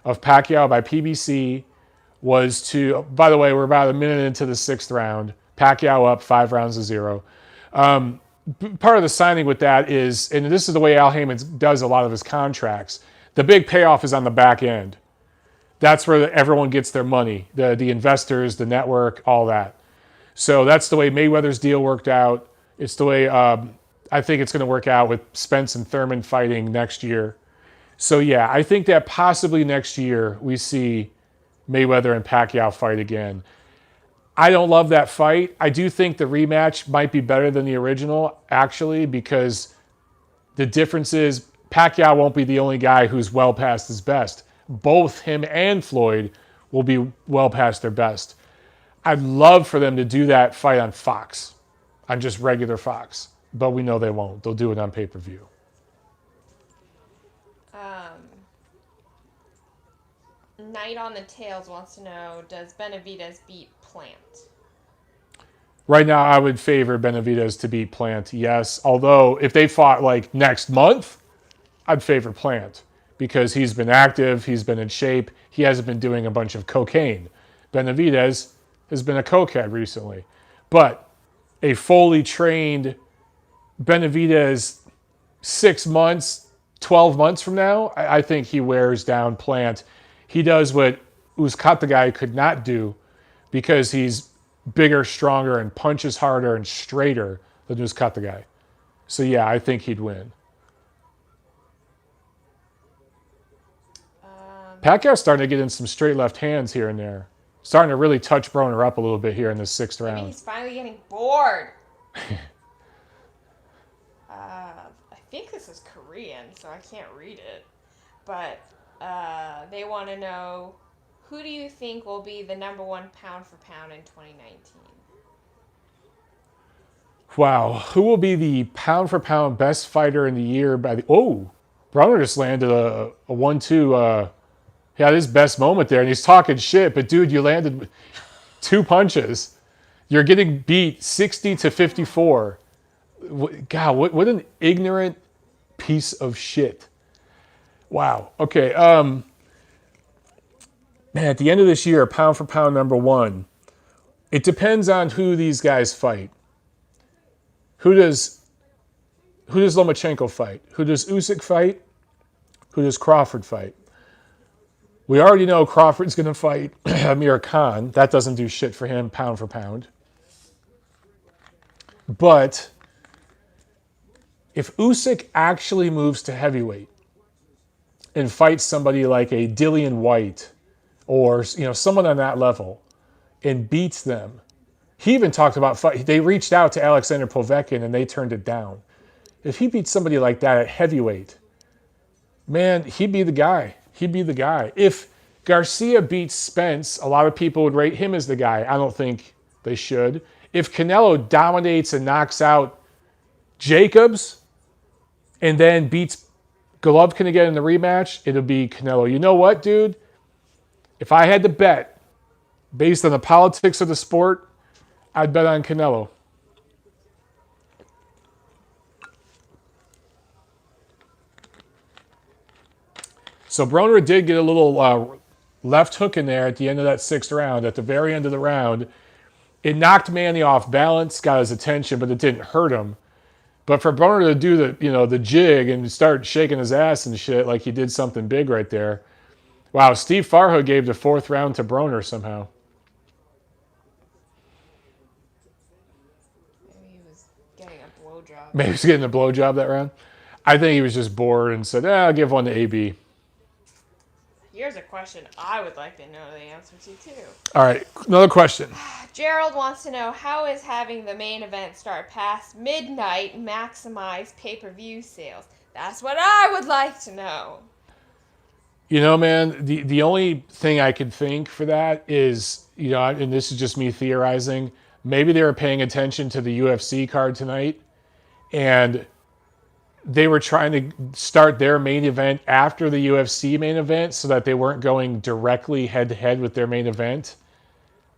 of Pacquiao by PBC was to, by the way, we're about a minute into the 6th round. Pacquiao up 5-0. Part of the signing with that is, and this is the way Al Heyman does a lot of his contracts, the big payoff is on the back end. That's where everyone gets their money, the investors, the network, all that. So that's the way Mayweather's deal worked out. It's the way I think it's going to work out with Spence and Thurman fighting next year. So yeah, I think that possibly next year we see Mayweather and Pacquiao fight again. I don't love that fight. I do think the rematch might be better than the original, actually, because the difference is Pacquiao won't be the only guy who's well past his best. Both him and Floyd will be well past their best. I'd love for them to do that fight on Fox, on just regular Fox, but we know they won't. They'll do it on pay-per-view. Knight on the Tails wants to know, does Benavidez beat Plant? Right now, I would favor Benavidez to beat Plant, yes. Although, if they fought like next month, I'd favor Plant because he's been active, he's been in shape, he hasn't been doing a bunch of cocaine. Benavidez has been a cokehead recently. But a fully trained Benavidez 6 months, 12 months from now, I think he wears down Plant. He does what Uzcategui could not do because he's bigger, stronger, and punches harder and straighter than Uzcategui. So yeah, I think he'd win. Pacquiao's starting to get in some straight left hands here and there. Starting to really touch Broner up a little bit here in the 6th round. Maybe he's finally getting bored. I think this is Korean, so I can't read it. But they want to know, who do you think will be the number 1 pound for pound in 2019? Wow. Who will be the pound for pound best fighter in the year by the... Oh, Broner just landed a 1-2... he had his best moment there, and he's talking shit. But, dude, you landed 2 punches. You're getting beat 60-54. God, what an ignorant piece of shit. Wow. Okay. Man, at the end of this year, pound for pound number 1. It depends on who these guys fight. Who does Lomachenko fight? Who does Usyk fight? Who does Crawford fight? We already know Crawford's going to fight Amir Khan. That doesn't do shit for him, pound for pound. But if Usyk actually moves to heavyweight and fights somebody like a Dillian White or someone on that level and beats them, he even talked about they reached out to Alexander Povetkin and they turned it down. If he beats somebody like that at heavyweight, man, he'd be the guy. He'd be the guy. If Garcia beats Spence, a lot of people would rate him as the guy. I don't think they should. If Canelo dominates and knocks out Jacobs and then beats Golovkin again in the rematch, it'll be Canelo. You know what, dude? If I had to bet, based on the politics of the sport, I'd bet on Canelo. So Broner did get a little left hook in there at the end of that 6th round. At the very end of the round, it knocked Manny off balance, got his attention, but it didn't hurt him. But for Broner to do the jig and start shaking his ass and shit like he did something big right there. Wow, Steve Farhood gave the 4th round to Broner somehow. Maybe he was getting a Maybe he was getting a blowjob that round. I think he was just bored and said, I'll give one to AB. Here's a question I would like to know the answer to, too. All right, another question. Gerald wants to know, how is having the main event start past midnight maximize pay-per-view sales? That's what I would like to know. You know, man, the only thing I could think for that is, and this is just me theorizing, maybe they were paying attention to the UFC card tonight, and they were trying to start their main event after the UFC main event so that they weren't going directly head-to-head with their main event.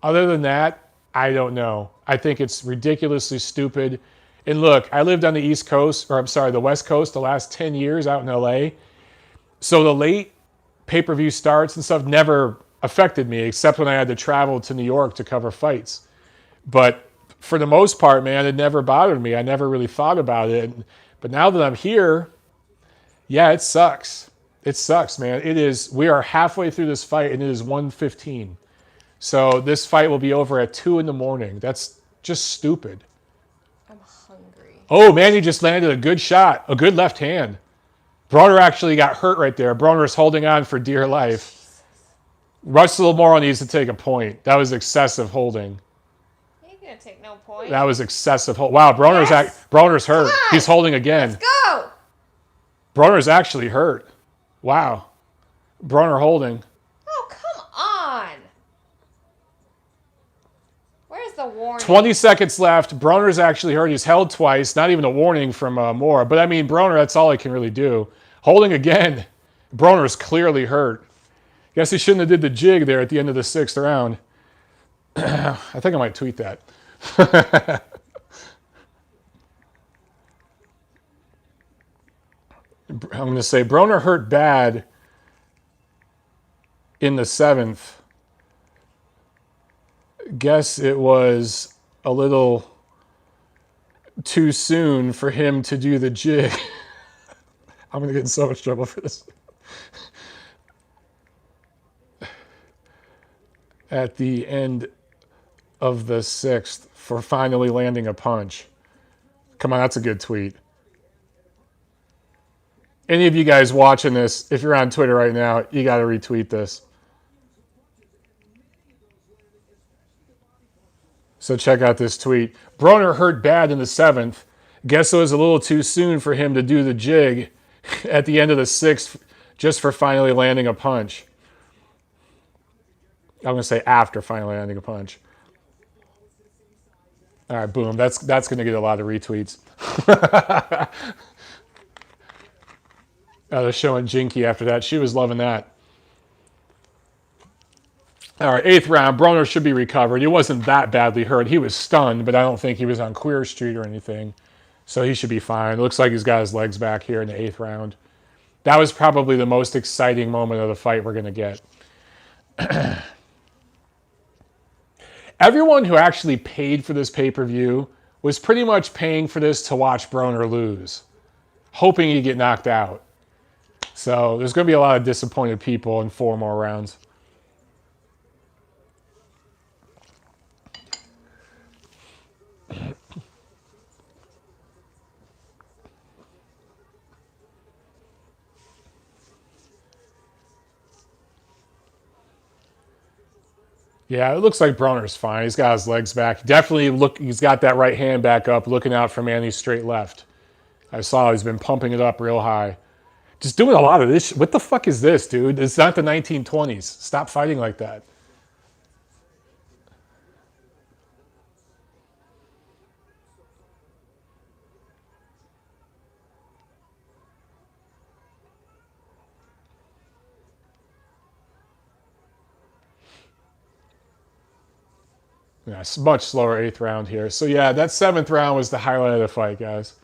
Other than that, I don't know. I think it's ridiculously stupid. And look, I lived on the East Coast, the West Coast the last 10 years out in LA. So the late pay-per-view starts and stuff never affected me, except when I had to travel to New York to cover fights. But for the most part, man, it never bothered me. I never really thought about it. But now that I'm here, yeah, it sucks. It sucks, man. It is. We are halfway through this fight, and it is 1:15. So this fight will be over at 2 a.m. That's just stupid. I'm hungry. Oh, man, he just landed a good shot, a good left hand. Broner actually got hurt right there. Broner is holding on for dear life. Jesus. Russell Morrow needs to take a point. That was excessive holding. He ain't gonna take no point. That was excessive. Wow, Broner's hurt. He's holding again. Let's go. Broner's actually hurt. Wow. Broner holding. Oh, come on. Where's the warning? 20 seconds left. Broner's actually hurt. He's held twice. Not even a warning from Moore. But, I mean, Broner, that's all he can really do. Holding again. Broner's clearly hurt. Guess he shouldn't have did the jig there at the end of the 6th round. I think I might tweet that. I'm going to say Broner hurt bad in the 7th. Guess it was a little too soon for him to do the jig. I'm going to get in so much trouble for this. At the end of the 6th for finally landing a punch. Come on, that's a good tweet. Any of you guys watching this, if you're on Twitter right now, you got to retweet this. So check out this tweet. Broner hurt bad in the 7th. Guess it was a little too soon for him to do the jig at the end of the 6th just for finally landing a punch. I'm going to say after finally landing a punch. All right, boom. That's going to get a lot of retweets. They're showing Jinky after that. She was loving that. All right, 8th round. Broner should be recovered. He wasn't that badly hurt. He was stunned, but I don't think he was on Queer Street or anything. So he should be fine. It looks like he's got his legs back here in the 8th round. That was probably the most exciting moment of the fight we're going to get. Everyone who actually paid for this pay-per-view was pretty much paying for this to watch Broner lose, hoping he'd get knocked out. So there's going to be a lot of disappointed people in 4 more rounds. Yeah, it looks like Broner's fine. He's got his legs back. Definitely he's got that right hand back up, looking out for Manny's straight left. I saw he's been pumping it up real high. Just doing a lot of this. What the fuck is this, dude? It's not the 1920s. Stop fighting like that. Yeah, it's much slower 8th round here. So yeah, that 7th round was the highlight of the fight, guys.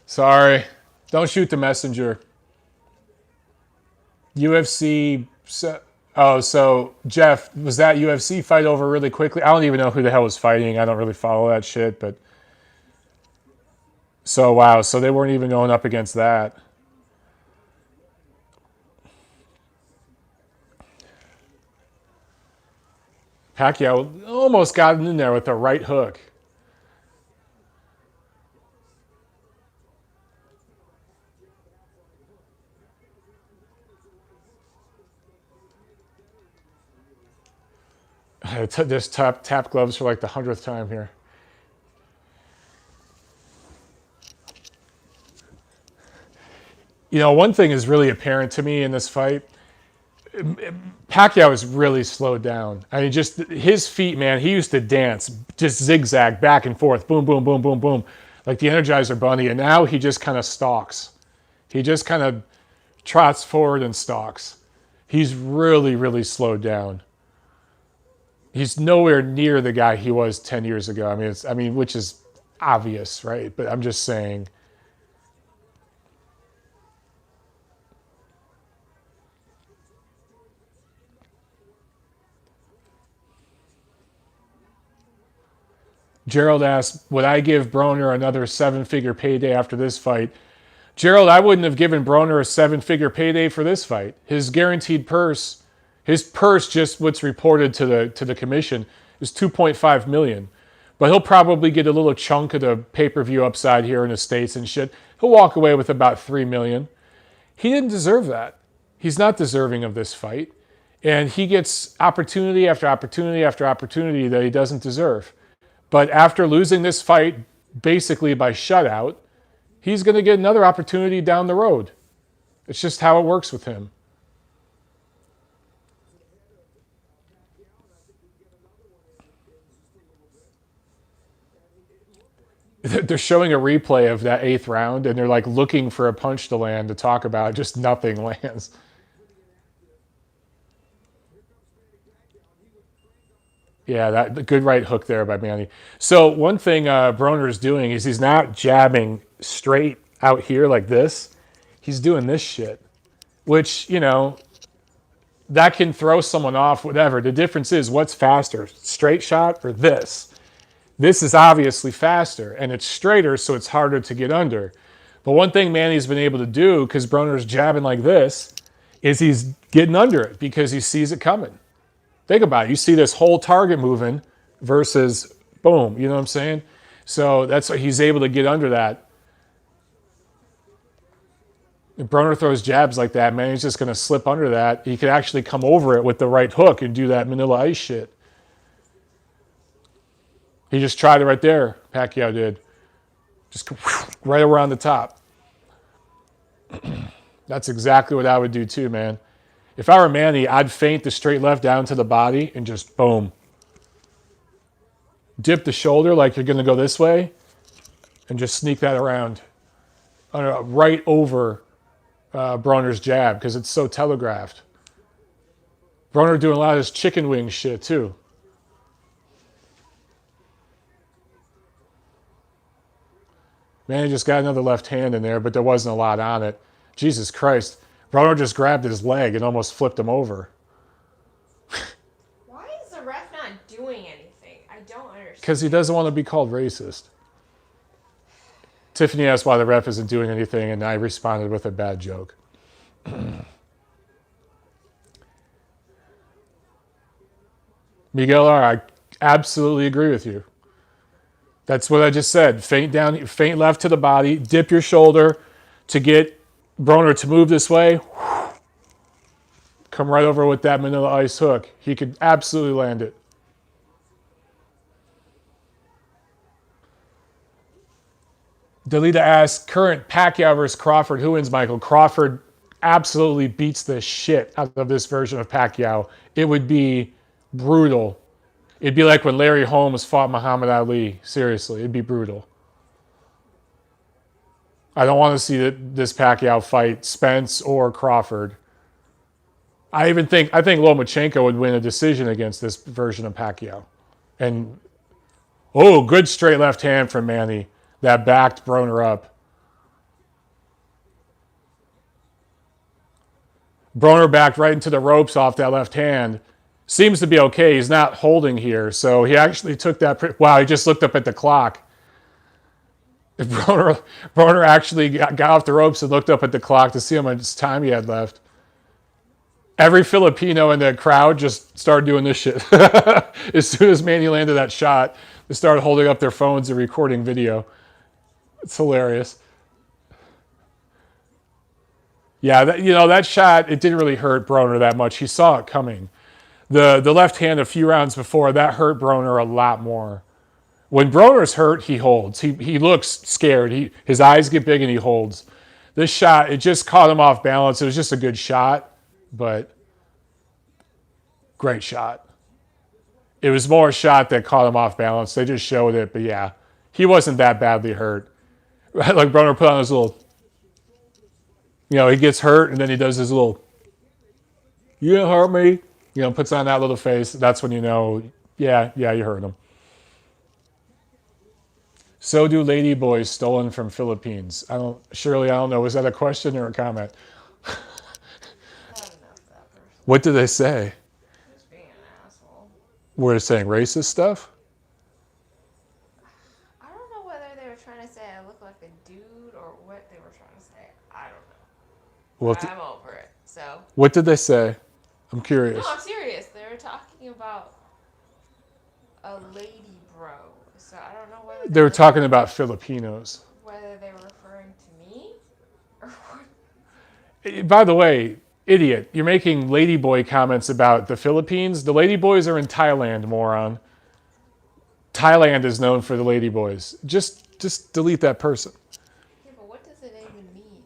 Sorry. Don't shoot the messenger. UFC. Oh, so Jeff, was that UFC fight over really quickly? I don't even know who the hell was fighting. I don't really follow that shit, but. So wow, so they weren't even going up against that. Pacquiao almost got in there with the right hook. Just tap gloves for like the 100th time here. You know, one thing is really apparent to me in this fight. Pacquiao is really slowed down. I mean, just his feet, man, he used to dance, just zigzag back and forth, boom, boom, boom, boom, boom, like the Energizer Bunny. And now he just kind of stalks. He just kind of trots forward and stalks. He's really, really slowed down. He's nowhere near the guy he was 10 years ago. Which is obvious, right? But I'm just saying. Gerald asked, would I give Broner another seven-figure payday after this fight? Gerald, I wouldn't have given Broner a seven-figure payday for this fight. His guaranteed purse, just what's reported to the commission, is $2.5 million. But he'll probably get a little chunk of the pay-per-view upside here in the States and shit. He'll walk away with about $3 million. He didn't deserve that. He's not deserving of this fight. And he gets opportunity after opportunity after opportunity that he doesn't deserve. But after losing this fight basically by shutout, he's going to get another opportunity down the road. It's just how it works with him. They're showing a replay of that 8th round, and they're like looking for a punch to land to talk about. Just nothing lands. Yeah, that good right hook there by Manny. So one thing Broner is doing is he's not jabbing straight out here like this. He's doing this shit, which, you know, that can throw someone off, whatever. The difference is what's faster, straight shot or this? This is obviously faster, and it's straighter, so it's harder to get under. But one thing Manny's been able to do, because Broner's jabbing like this, is he's getting under it because he sees it coming. Think about it. You see this whole target moving versus boom. You know what I'm saying? So that's why he's able to get under that. If Broner throws jabs like that, man, he's just going to slip under that. He could actually come over it with the right hook and do that Manila Ice shit. He just tried it right there, Pacquiao did. Just right around the top. That's exactly what I would do too, man. If I were Manny, I'd feint the straight left down to the body and just boom. Dip the shoulder like you're going to go this way and just sneak that around right over Broner's jab because it's so telegraphed. Broner doing a lot of his chicken wing shit too. Manny just got another left hand in there, but there wasn't a lot on it. Jesus Christ. Broner just grabbed his leg and almost flipped him over. Why is the ref not doing anything? I don't understand. Because he doesn't want to be called racist. Tiffany asked why the ref isn't doing anything, and I responded with a bad joke. Miguel R., I absolutely agree with you. That's what I just said. Feint down, feint left to the body, dip your shoulder to get Broner to move this way. Come right over with that Manila Ice hook. He could absolutely land it. Delita asks, current Pacquiao versus Crawford, who wins, Michael? Crawford absolutely beats the shit out of this version of Pacquiao. It would be brutal. It'd be like when Larry Holmes fought Muhammad Ali. Seriously, it'd be brutal. I don't want to see this Pacquiao fight Spence or Crawford. I think Lomachenko would win a decision against this version of Pacquiao. And, good straight left hand from Manny that backed Broner up. Broner backed right into the ropes off that left hand. Seems to be okay. He's not holding here. So he actually took that. Wow, he just looked up at the clock. If Broner actually got off the ropes and looked up at the clock to see how much time he had left. Every Filipino in the crowd just started doing this shit. As soon as Manny landed that shot, they started holding up their phones and recording video. It's hilarious. Yeah, that shot, it didn't really hurt Broner that much. He saw it coming. The left hand a few rounds before, that hurt Broner a lot more. When Broner's hurt, he holds. He looks scared. His eyes get big and he holds. This shot, it just caught him off balance. It was just a good shot, but great shot. It was more a shot that caught him off balance. They just showed it, but yeah, he wasn't that badly hurt. Like Broner put on his little, he gets hurt and then he does his little, you didn't hurt me, puts on that little face. That's when you know, yeah, you hurt him. So do lady boys stolen from Philippines. Shirley, I don't know. Was that a question or a comment? What did they say? Just being an asshole. Were they saying racist stuff? I don't know whether they were trying to say I look like a dude or what they were trying to say. I don't know. Well, I'm over it. So. What did they say? I'm curious. No, I'm serious. They were talking about a lady bro. So I don't know whether they were talking about Filipinos. Whether they were referring to me or what. By the way, idiot, you're making ladyboy comments about the Philippines. The ladyboys are in Thailand, moron. Thailand is known for the ladyboys. Just delete that person. Yeah, but what does it even mean?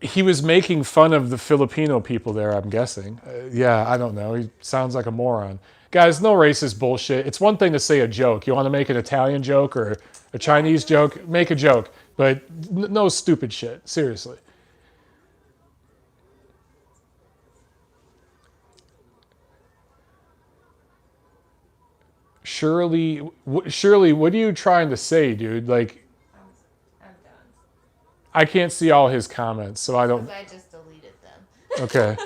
He was making fun of the Filipino people there, I'm guessing. Yeah, I don't know. He sounds like a moron. Guys, no racist bullshit. It's one thing to say a joke. You want to make an Italian joke or a Chinese joke? Make a joke. But no stupid shit. Seriously. Shirley, what are you trying to say, dude? Like, I'm done. I can't see all his comments, so I don't. I just deleted them. Okay.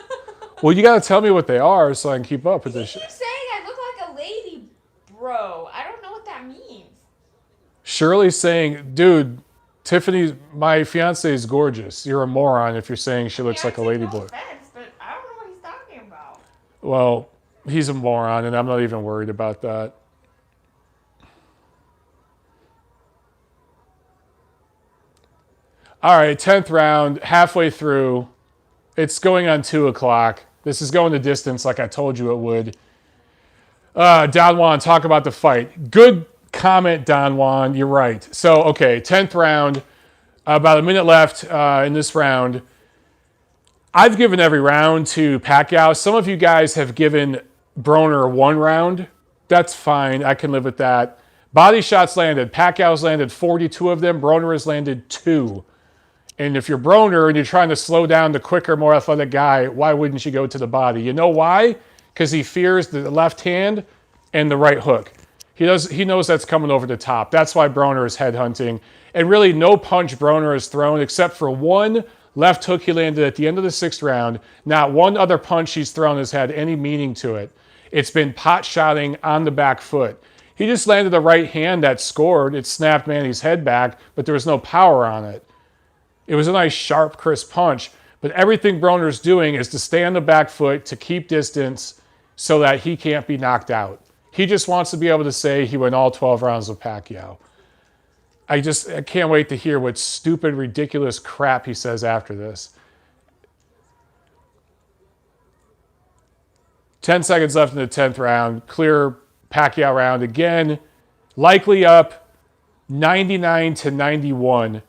Well, you got to tell me what they are so I can keep up with this shit. You keep saying I look like a lady, bro. I don't know what that means. Shirley's saying, dude, Tiffany, my fiance is gorgeous. You're a moron if you're saying she looks like a lady boy. No offense, but I don't know what he's talking about. Well, he's a moron, and I'm not even worried about that. All right, 10th round, halfway through. It's going on 2 o'clock. This is going the distance like I told you it would. Don Juan, talk about the fight. Good comment, Don Juan. You're right. So, okay, 10th round. About a minute left in this round. I've given every round to Pacquiao. Some of you guys have given Broner 1 round. That's fine. I can live with that. Body shots landed. Pacquiao's landed 42 of them. Broner has landed 2. And if you're Broner and you're trying to slow down the quicker, more athletic guy, why wouldn't you go to the body? You know why? Because he fears the left hand and the right hook. He knows that's coming over the top. That's why Broner is headhunting. And really, no punch Broner has thrown except for one left hook he landed at the end of the 6th round. Not one other punch he's thrown has had any meaning to it. It's been pot-shotting on the back foot. He just landed a right hand that scored. It snapped Manny's head back, but there was no power on it. It was a nice, sharp, crisp punch. But everything Broner's doing is to stay on the back foot, to keep distance so that he can't be knocked out. He just wants to be able to say he went all 12 rounds with Pacquiao. I can't wait to hear what stupid, ridiculous crap he says after this. 10 seconds left in the 10th round. Clear Pacquiao round again. Likely up 99-91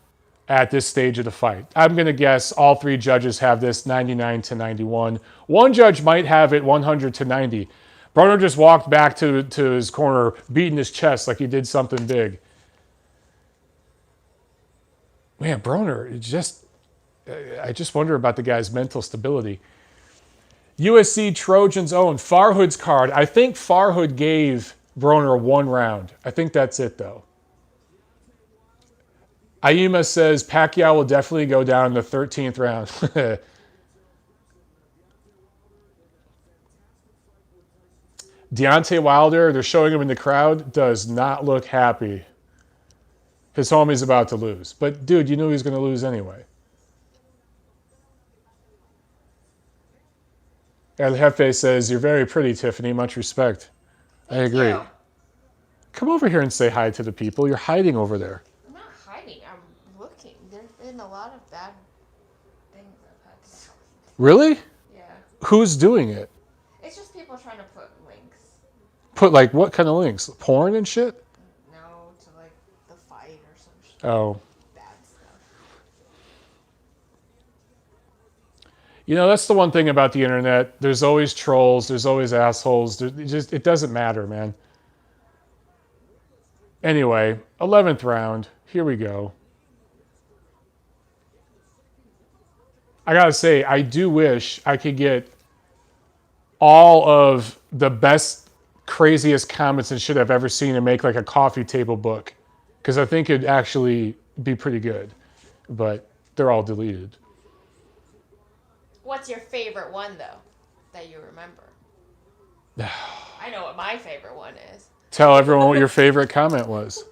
at this stage of the fight. I'm going to guess all 3 judges have this 99-91. One judge might have it 100-90. Broner just walked back to his corner, beating his chest like he did something big. Man, Broner, I just wonder about the guy's mental stability. USC Trojans own Farhood's card. I think Farhood gave Broner 1 round. I think that's it, though. Ayuma says Pacquiao will definitely go down in the 13th round. Deontay Wilder, they're showing him in the crowd, does not look happy. His homie's about to lose. But, dude, you knew he was going to lose anyway. El Jefe says, you're very pretty, Tiffany. Much respect. I agree. You. Come over here and say hi to the people. You're hiding over there. I'm not hiding. I'm looking. There's been a lot of bad things I've had to do. Really? Yeah. Who's doing it? It's just people people trying to put links. Put like what kind of links? Porn and shit? No, to like the fight or some shit. Oh. Bad stuff. You know, that's the one thing about the internet. There's always trolls. There's always assholes. It doesn't matter, man. Anyway, 11th round. Here we go. I gotta say, I do wish I could get all of the best, craziest comments and shit I've ever seen and make like a coffee table book. Because I think it'd actually be pretty good. But they're all deleted. What's your favorite one, though, that you remember? I know what my favorite one is. Tell everyone what your favorite comment was.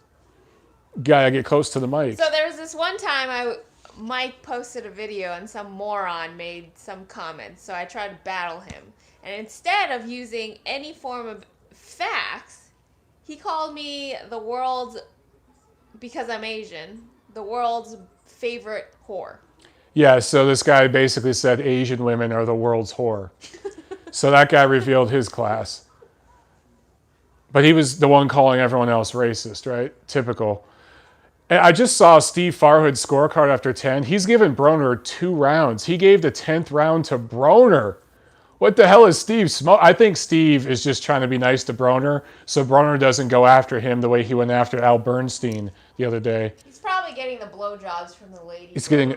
Gotta get close to the mic. So there was this one time Mike posted a video and some moron made some comments. So I tried to battle him. And instead of using any form of facts, he called me the world's, because I'm Asian, the world's favorite whore. Yeah, so this guy basically said Asian women are the world's whore. So that guy revealed his class. But he was the one calling everyone else racist, right? Typical. And I just saw Steve Farhood's scorecard after 10. He's given Broner 2 rounds. He gave the 10th round to Broner. What the hell is Steve smoke? I think Steve is just trying to be nice to Broner so Broner doesn't go after him the way he went after Al Bernstein the other day. He's probably getting the blowjobs from the lady. He's getting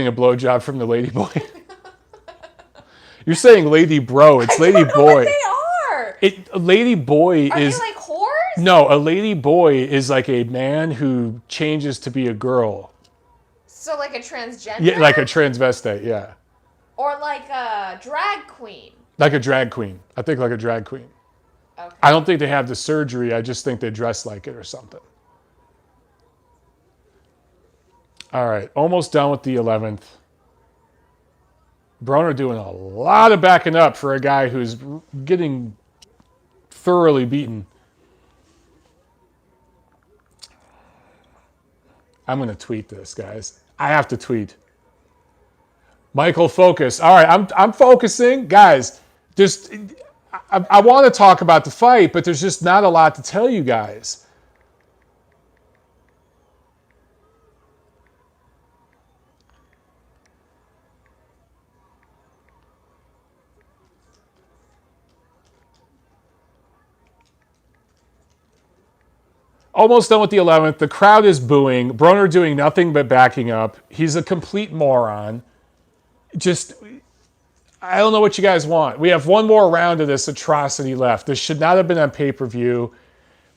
a blowjob from the lady boy. You're saying lady bro. It's lady boy. They are. A lady boy Are is they like whores? no. A lady boy is like a man who changes to be a girl. So like a transgender? Yeah, like a transvestite. Yeah. Or like a drag queen. Like a drag queen. I think like a drag queen. Okay. I don't think they have the surgery. I just think they dress like it or something. All right, almost done with the 11th. Broner doing a lot of backing up for a guy who's getting thoroughly beaten. I'm going to tweet this, guys. I have to tweet. Michael, focus. All right, I'm focusing. Guys, just I want to talk about the fight, but there's just not a lot to tell you guys. Almost done with the 11th. The crowd is booing. Broner doing nothing but backing up. He's a complete moron. Just, I don't know what you guys want. We have one more round of this atrocity left. This should not have been on pay-per-view.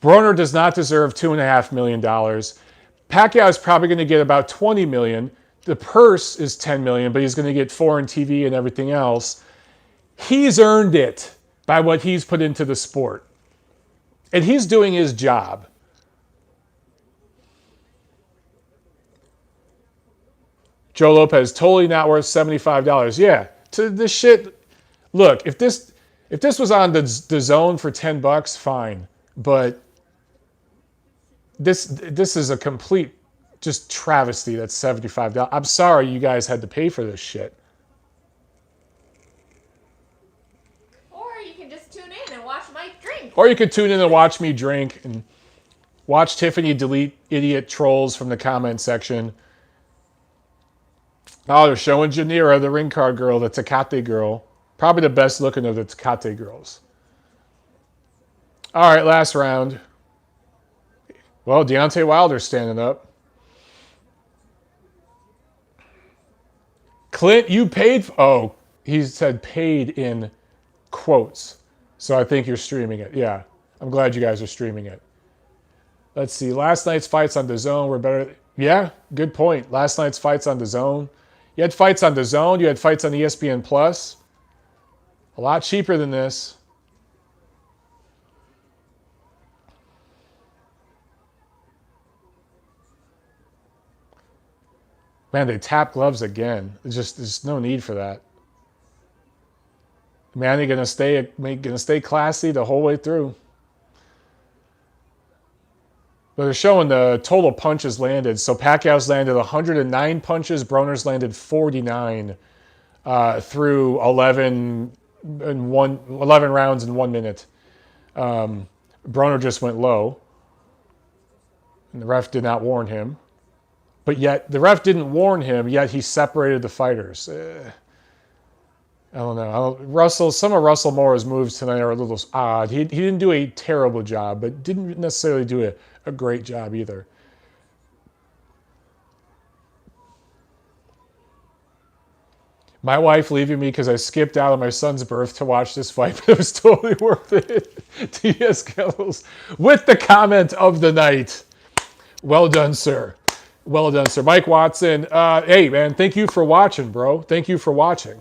Broner does not deserve $2.5 million. Pacquiao is probably going to get about $20 million. The purse is $10 million, but he's going to get foreign TV and everything else. He's earned it by what he's put into the sport. And he's doing his job. Joe Lopez, totally not worth $75. Yeah, to this shit. Look, if this was on the zone for $10, fine. But this is a complete just travesty. That's $75. I'm sorry you guys had to pay for this shit. Or you can just tune in and watch Mike drink. Or you could tune in and watch me drink and watch Tiffany delete idiot trolls from the comment section. Oh, they're showing Janira, the ring card girl, the Tecate girl. Probably the best looking of the Tecate girls. All right, last round. Well, Deontay Wilder's standing up. Clint, you paid... Oh, he said paid in quotes. So I think you're streaming it. Yeah, I'm glad you guys are streaming it. Let's see. Last night's fights on DAZN were better... Yeah, good point. Last night's fights on DAZN. You had fights on DAZN. You had fights on ESPN Plus. A lot cheaper than this. Man, they tap gloves again. There's no need for that. Manny gonna stay classy the whole way through. But they're showing the total punches landed. So Pacquiao's landed 109 punches. Broner's landed 49 through 11 11 rounds in 1 minute. Broner just went low, and the ref did not warn him. But yet, the ref didn't warn him, yet he separated the fighters. I don't know. Some of Russell Moore's moves tonight are a little odd. He didn't do a terrible job, but didn't necessarily do a great job either. My wife leaving me because I skipped out on my son's birth to watch this fight, but it was totally worth it. T.S. Kettles with the comment of the night. Well done, sir. Well done, sir. Mike Watson. Hey, man, thank you for watching, bro. Thank you for watching.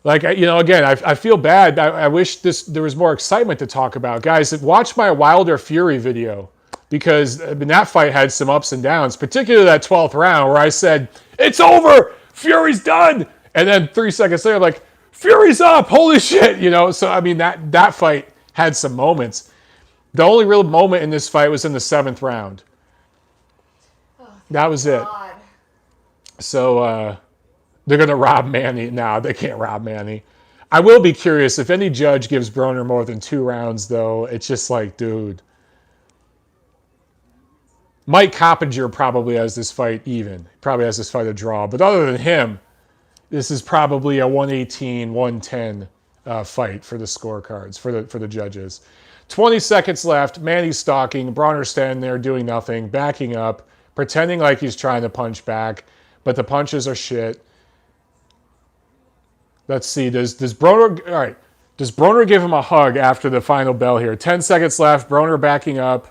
Like, again, I feel bad. I wish there was more excitement to talk about. Guys, watch my Wilder Fury video, because that fight had some ups and downs, particularly that 12th round where I said, it's over! Fury's done! And then 3 seconds later, I'm like, Fury's up! Holy shit! So, I mean, that fight had some moments. The only real moment in this fight was in the 7th round. That was it. So, they're going to rob Manny. No, they can't rob Manny. I will be curious if any judge gives Broner more than 2 rounds, though. It's just like, dude. Mike Coppinger probably has this fight even. Probably has this fight a draw. But other than him, this is probably a 118, 110 fight for the scorecards, for the judges. 20 seconds left. Manny's stalking. Broner standing there doing nothing, backing up, pretending like he's trying to punch back, but the punches are shit. Let's see. Does Broner? All right. Does Broner give him a hug after the final bell here? 10 seconds left. Broner backing up.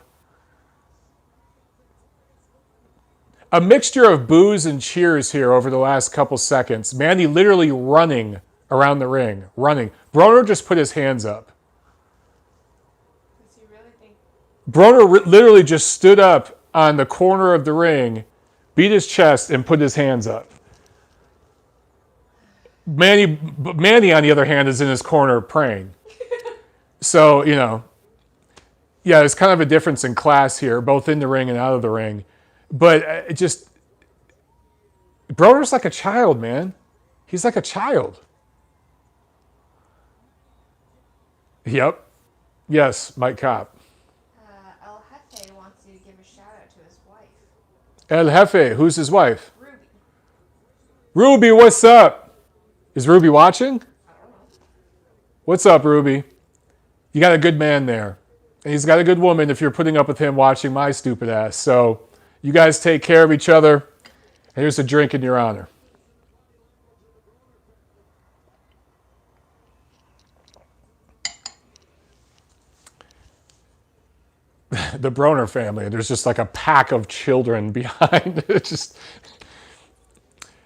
A mixture of boos and cheers here over the last couple seconds. Manny literally running around the ring, running. Broner just put his hands up. Does he really think? Broner literally just stood up on the corner of the ring, beat his chest, and put his hands up. Manny, on the other hand, is in his corner praying. So, yeah, there's kind of a difference in class here, both in the ring and out of the ring. But Broner's like a child, man. He's like a child. Yep. Yes, Mike Kopp. El Jefe wants you to give a shout out to his wife. El Jefe, who's his wife? Ruby. Ruby, what's up? Is Ruby watching? I don't know. What's up, Ruby? You got a good man there. And he's got a good woman if you're putting up with him watching my stupid ass. So you guys take care of each other. And here's a drink in your honor. The Broner family. There's just like a pack of children behind. It's just...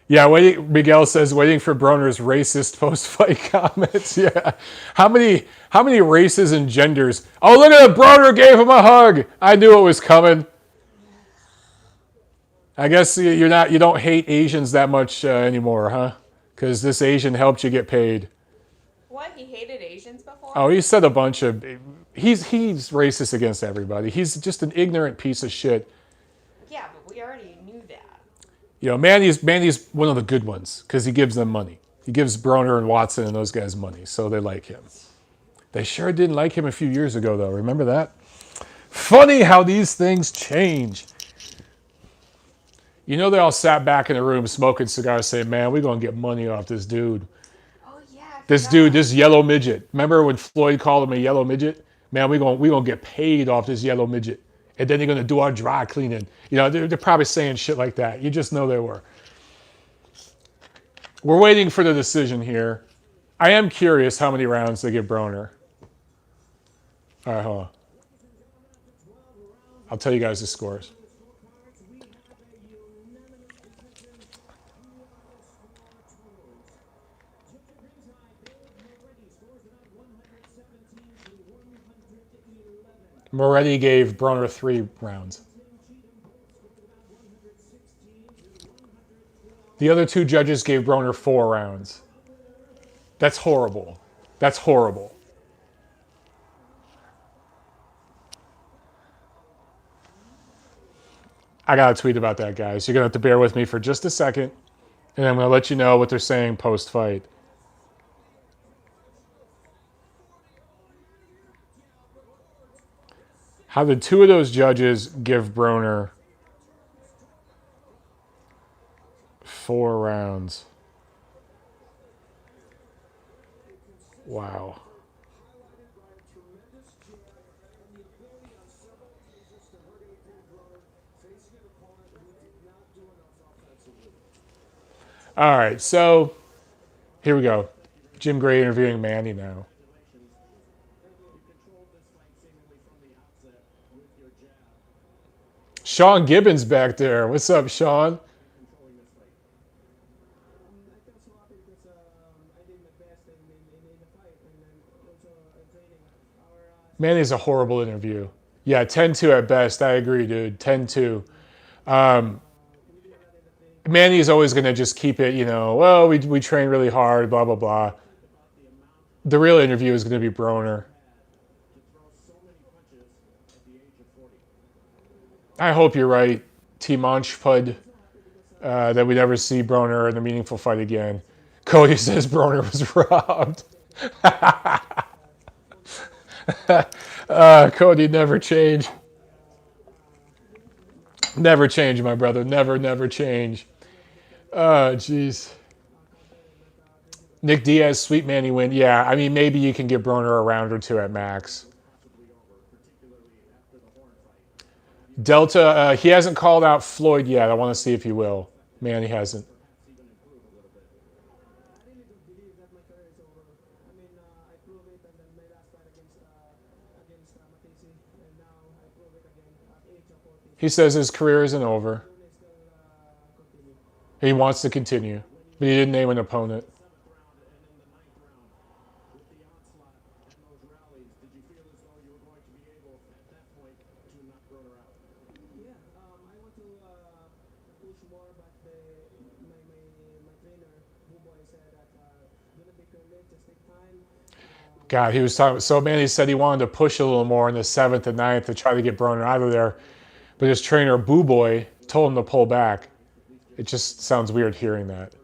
Yeah, Miguel says, waiting for Broner's racist post-fight comments. Yeah. How many races and genders? Oh, look at it. Broner gave him a hug. I knew it was coming. I guess you don't hate Asians that much anymore, huh? Because this Asian helped you get paid. What? He hated Asians before? Oh, he said a bunch of... He's racist against everybody. He's just an ignorant piece of shit. Yeah, but we already knew that. Manny's one of the good ones because he gives them money. He gives Broner and Watson and those guys money, so they like him. They sure didn't like him a few years ago, though. Remember that? Funny how these things change. They all sat back in the room smoking cigars saying, man, we're going to get money off this dude. Oh, yeah. This dude, this yellow midget. Remember when Floyd called him a yellow midget? Man, we're gonna get paid off this yellow midget. And then they're going to do our dry cleaning. They're probably saying shit like that. You just know they were. We're waiting for the decision here. I am curious how many rounds they give Broner. All right, hold on. I'll tell you guys the scores. Moretti gave Broner 3 rounds. The other 2 judges gave Broner 4 rounds. That's horrible. That's horrible. I got to tweet about that, guys. You're going to have to bear with me for just a second, and I'm going to let you know what they're saying post-fight. How did two of those judges give Broner 4 rounds? Wow. All right, so here we go. Jim Gray interviewing Manny now. Sean Gibbons back there. What's up, Sean? Manny's a horrible interview. Yeah, 10-2 at best. I agree, dude. 10-2. Manny's always going to just keep it, well, we train really hard, blah, blah, blah. The real interview is going to be Broner. I hope you're right, T. Monchpud, that we never see Broner in a meaningful fight again. Cody says Broner was robbed. Cody, never change. Never change, my brother. Never, never change. Jeez. Nick Diaz, sweet Manny win. Yeah, I mean, maybe you can give Broner a round or two at max. Delta, he hasn't called out Floyd yet. I want to see if he will. Manny hasn't. He says his career isn't over. He wants to continue, but he didn't name an opponent. God, he was talking. So Manny said he wanted to push a little more in the 7th and 9th to try to get Broner out of there, but his trainer Boo Boy told him to pull back. It just sounds weird hearing that.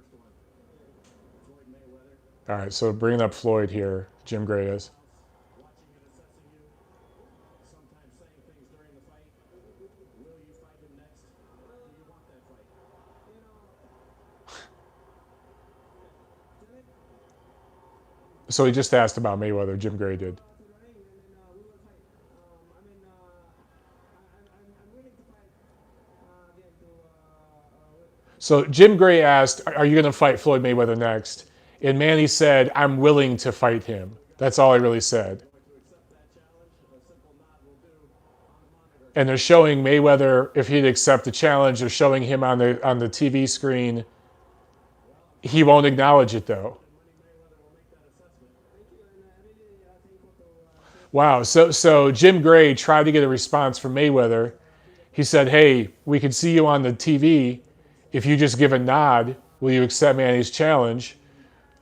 All right, so bringing up Floyd here, Jim Gray is. So he just asked about Mayweather, Jim Gray did. So Jim Gray asked, are you going to fight Floyd Mayweather next? And Manny said, I'm willing to fight him. That's all he really said. And they're showing Mayweather, if he'd accept the challenge, they're showing him on the TV screen. He won't acknowledge it, though. Wow. So Jim Gray tried to get a response from Mayweather. He said, hey, we can see you on the TV. If you just give a nod, will you accept Manny's challenge?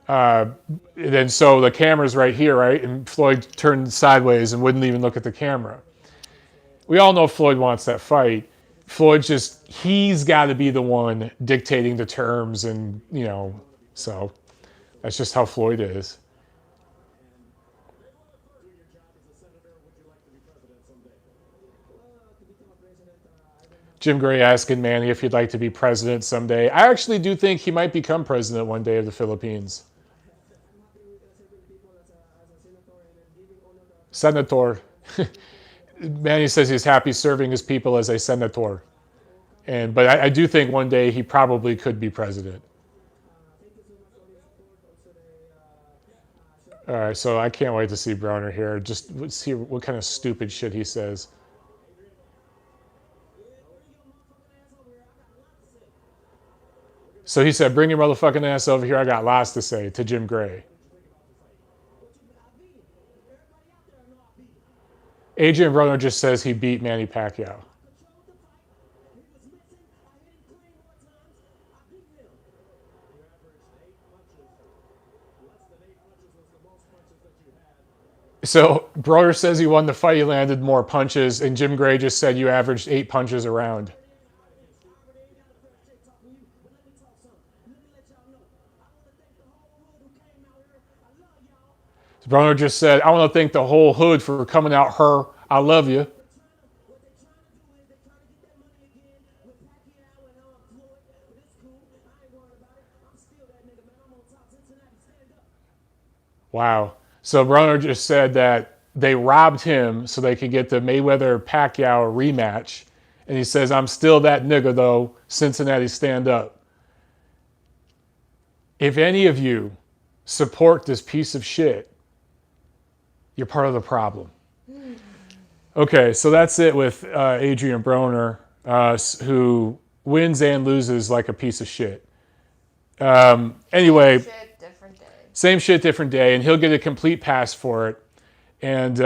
Then so the camera's right here, right? And Floyd turned sideways and wouldn't even look at the camera. We all know Floyd wants that fight. He's got to be the one dictating the terms and, so that's just how Floyd is. Jim Gray asking Manny if he'd like to be president someday. I actually do think he might become president one day of the Philippines. Senator. Manny says he's happy serving his people as a senator. But I do think one day he probably could be president. All right, so I can't wait to see Broner here. Just let's see what kind of stupid shit he says. So he said, bring your motherfucking ass over here. I got lots to say to Jim Gray. Adrien Broner just says he beat Manny Pacquiao. So Broner says he won the fight. He landed more punches. And Jim Gray just said you averaged 8 punches a round. Broner just said, I want to thank the whole hood for coming out her. I love you. Wow. So Broner just said that they robbed him so they could get the Mayweather-Pacquiao rematch. And he says, I'm still that nigga, though. Cincinnati, stand up. If any of you support this piece of shit, you're part of the problem. Okay, so that's it with Adrien Broner, who wins and loses like a piece of shit. Anyway, Shit, different day. same shit, different day, and he'll get a complete pass for it. And,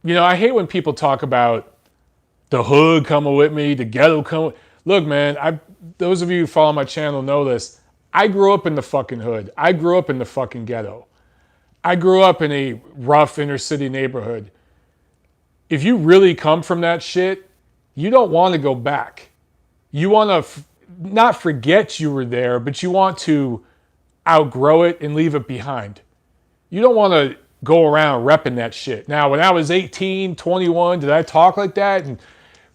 I hate when people talk about the hood coming with me, the ghetto coming. Look, man, those of you who follow my channel know this. I grew up in the fucking hood. I grew up in the fucking ghetto. I grew up in a rough inner city neighborhood. If you really come from that shit, you don't want to go back. You want to not forget you were there, but you want to outgrow it and leave it behind. You don't want to go around repping that shit. Now, when I was 18, 21, did I talk like that and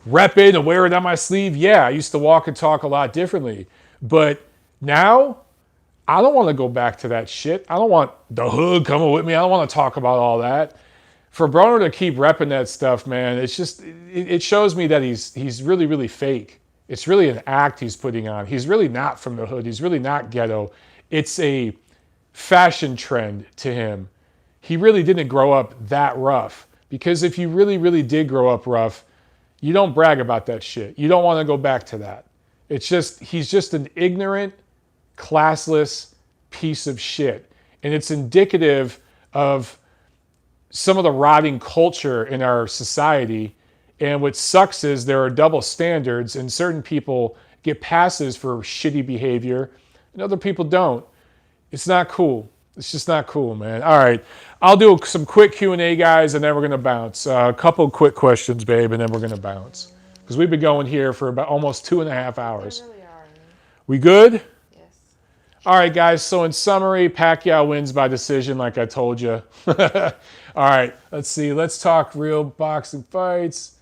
rep it and wear it on my sleeve? Yeah, I used to walk and talk a lot differently. But now, I don't want to go back to that shit. I don't want the hood coming with me. I don't want to talk about all that. For Broner to keep repping that stuff, man, it's just, it shows me that he's really, really fake. It's really an act he's putting on. He's really not from the hood. He's really not ghetto. It's a fashion trend to him. He really didn't grow up that rough. Because if you really, really did grow up rough, you don't brag about that shit. You don't want to go back to that. It's just, he's just an ignorant, classless piece of shit. And it's indicative of some of the rotting culture in our society. And what sucks is there are double standards, and certain people get passes for shitty behavior and other people don't. It's not cool. It's just not cool, man. All right. I'll do some quick Q&A, guys, and then we're going to bounce. A couple quick questions, babe, and then we're going to bounce. Because we've been going here for about almost 2.5 hours. They really are. We good? Yes. All right, guys. So in summary, Pacquiao wins by decision, like I told you. All right. Let's see. Let's talk real boxing fights.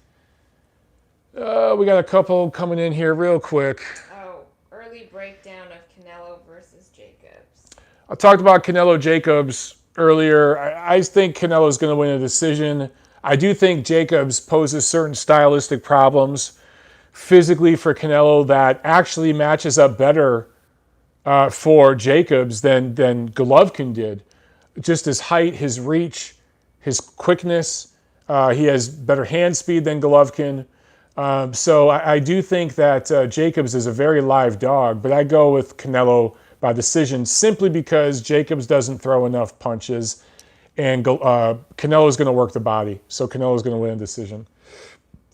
We got a couple coming in here real quick. Oh, early breakdown of Canelo versus Jacobs. I talked about Canelo Jacobs earlier. I think Canelo's going to win a decision. I do think Jacobs poses certain stylistic problems physically for Canelo that actually matches up better for Jacobs than Golovkin did. Just his height, his reach, his quickness. He has better hand speed than Golovkin. So I do think that Jacobs is a very live dog, but I go with Canelo by decision simply because Jacobs doesn't throw enough punches and Canelo's going to work the body. So Canelo's going to win a decision.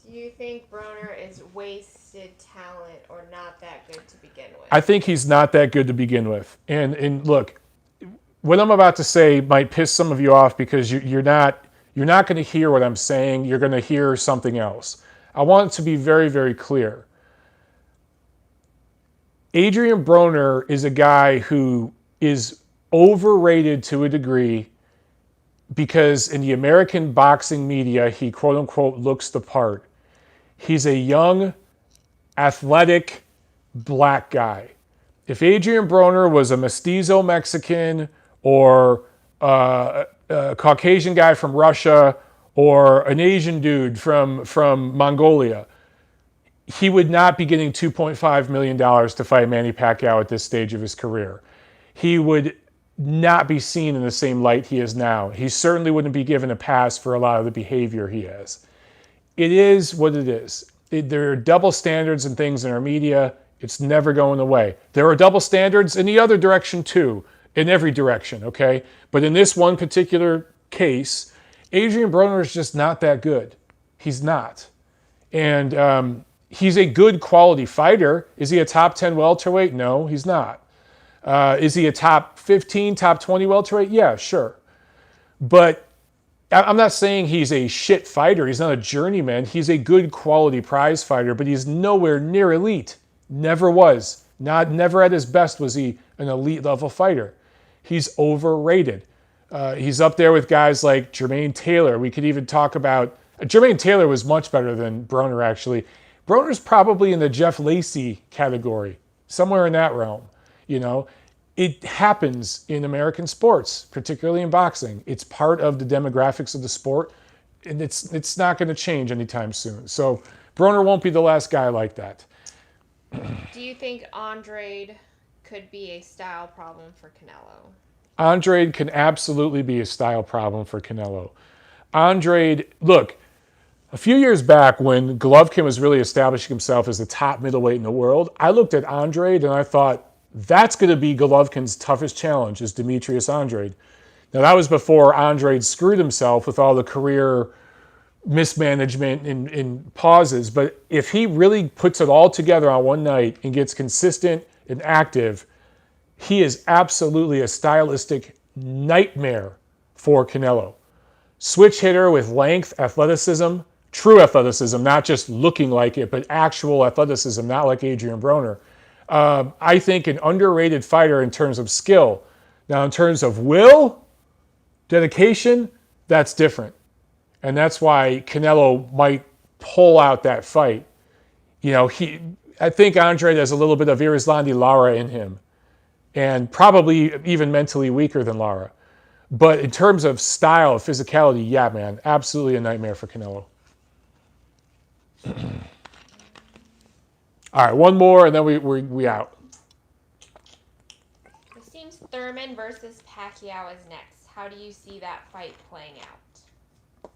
Do you think Broner is wasted talent or not that good to begin with? I think he's not that good to begin with. And look, what I'm about to say might piss some of you off because you're not going to hear what I'm saying. You're going to hear something else. I want it to be very, very clear. Adrien Broner is a guy who is overrated to a degree because in the American boxing media, he quote unquote looks the part. He's a young, athletic, black guy. If Adrien Broner was a mestizo Mexican or a Caucasian guy from Russia or an Asian dude from Mongolia, he would not be getting $2.5 million to fight Manny Pacquiao at this stage of his career. He would not be seen in the same light he is now. He certainly wouldn't be given a pass for a lot of the behavior he has. It is what it is. There are double standards and things in our media. It's never going away. There are double standards in the other direction too, in every direction, okay? But in this one particular case, Adrien Broner is just not that good. He's not. And he's a good quality fighter. Is he a top 10 welterweight? No, he's not. Is he a top 15, top 20 welterweight? Yeah, sure. But I'm not saying he's a shit fighter. He's not a journeyman. He's a good quality prize fighter, but he's nowhere near elite. Never was. Never at his best was he an elite level fighter. He's overrated. He's up there with guys like Jermaine Taylor. We could even talk about... Jermaine Taylor was much better than Broner, actually. Broner's probably in the Jeff Lacey category, somewhere in that realm. You know, It happens in American sports, particularly in boxing. It's part of the demographics of the sport, and it's not going to change anytime soon. So Broner won't be the last guy like that. Do you think Andrade could be a style problem for Canelo? Andrade can absolutely be a style problem for Canelo. Andrade, look, a few years back when Golovkin was really establishing himself as the top middleweight in the world, I looked at Andrade and I thought, that's going to be Golovkin's toughest challenge, is Demetrius Andrade. Now, that was before Andrade screwed himself with all the career mismanagement and pauses. But if he really puts it all together on one night and gets consistent and active, he is absolutely a stylistic nightmare for Canelo. Switch hitter with length, athleticism, true athleticism, not just looking like it, but actual athleticism, not like Adrien Broner. I think an underrated fighter in terms of skill. Now, in terms of will, dedication, that's different. And that's why Canelo might pull out that fight. You know, I think Andrade has a little bit of Irizlandi Lara in him, and probably even mentally weaker than Lara. But in terms of style, physicality, yeah, man, absolutely a nightmare for Canelo. All right, one more, and then we out. It seems Thurman versus Pacquiao is next. How do you see that fight playing out?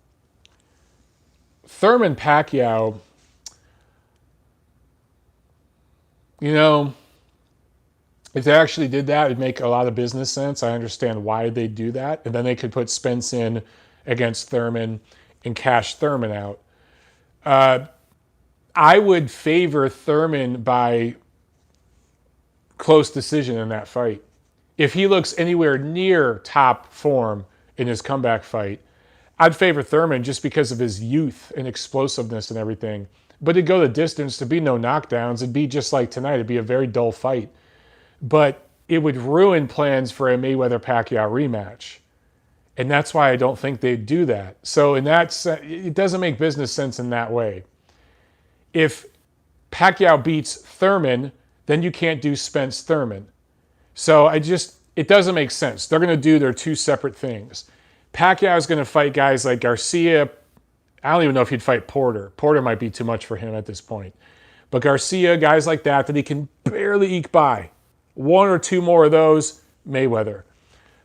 Thurman Pacquiao, you know, if they actually did that, it'd make a lot of business sense. I understand why they do that. And then they could put Spence in against Thurman and cash Thurman out. I would favor Thurman by close decision in that fight. If he looks anywhere near top form in his comeback fight, I'd favor Thurman just because of his youth and explosiveness and everything. But it'd go the distance. To be no knockdowns. It'd be just like tonight. It'd be a very dull fight. But it would ruin plans for a Mayweather-Pacquiao rematch. And that's why I don't think they'd do that. So in that sense, it doesn't make business sense in that way. If Pacquiao beats Thurman, then you can't do Spence Thurman. So it doesn't make sense. They're going to do their two separate things. Pacquiao is going to fight guys like Garcia. I don't even know if he'd fight Porter. Porter might be too much for him at this point. But Garcia, guys like that he can barely eke by. One or two more of those, Mayweather.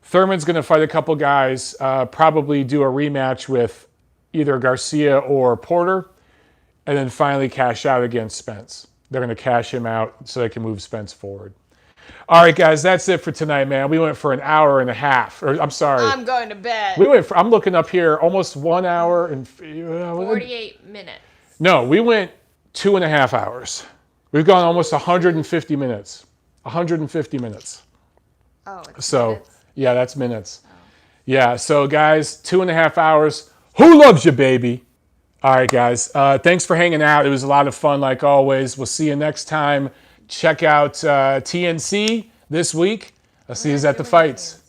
Thurman's going to fight a couple guys, probably do a rematch with either Garcia or Porter, and then finally cash out against Spence. They're going to cash him out so they can move Spence forward. All right, guys, that's it for tonight, man. We went for an hour and a half. Or I'm sorry. I'm going to bed. I'm looking up here, almost 1 hour and 48 minutes. No, we went 2.5 hours. We've gone almost 150 minutes. 150 minutes. Oh, it's so minutes. Yeah, that's minutes. Oh. Yeah, so guys, 2.5 hours. Who loves you, baby? All right, guys. Thanks for hanging out. It was a lot of fun, like always. We'll see you next time. Check out TNC this week. I'll see you at the fights.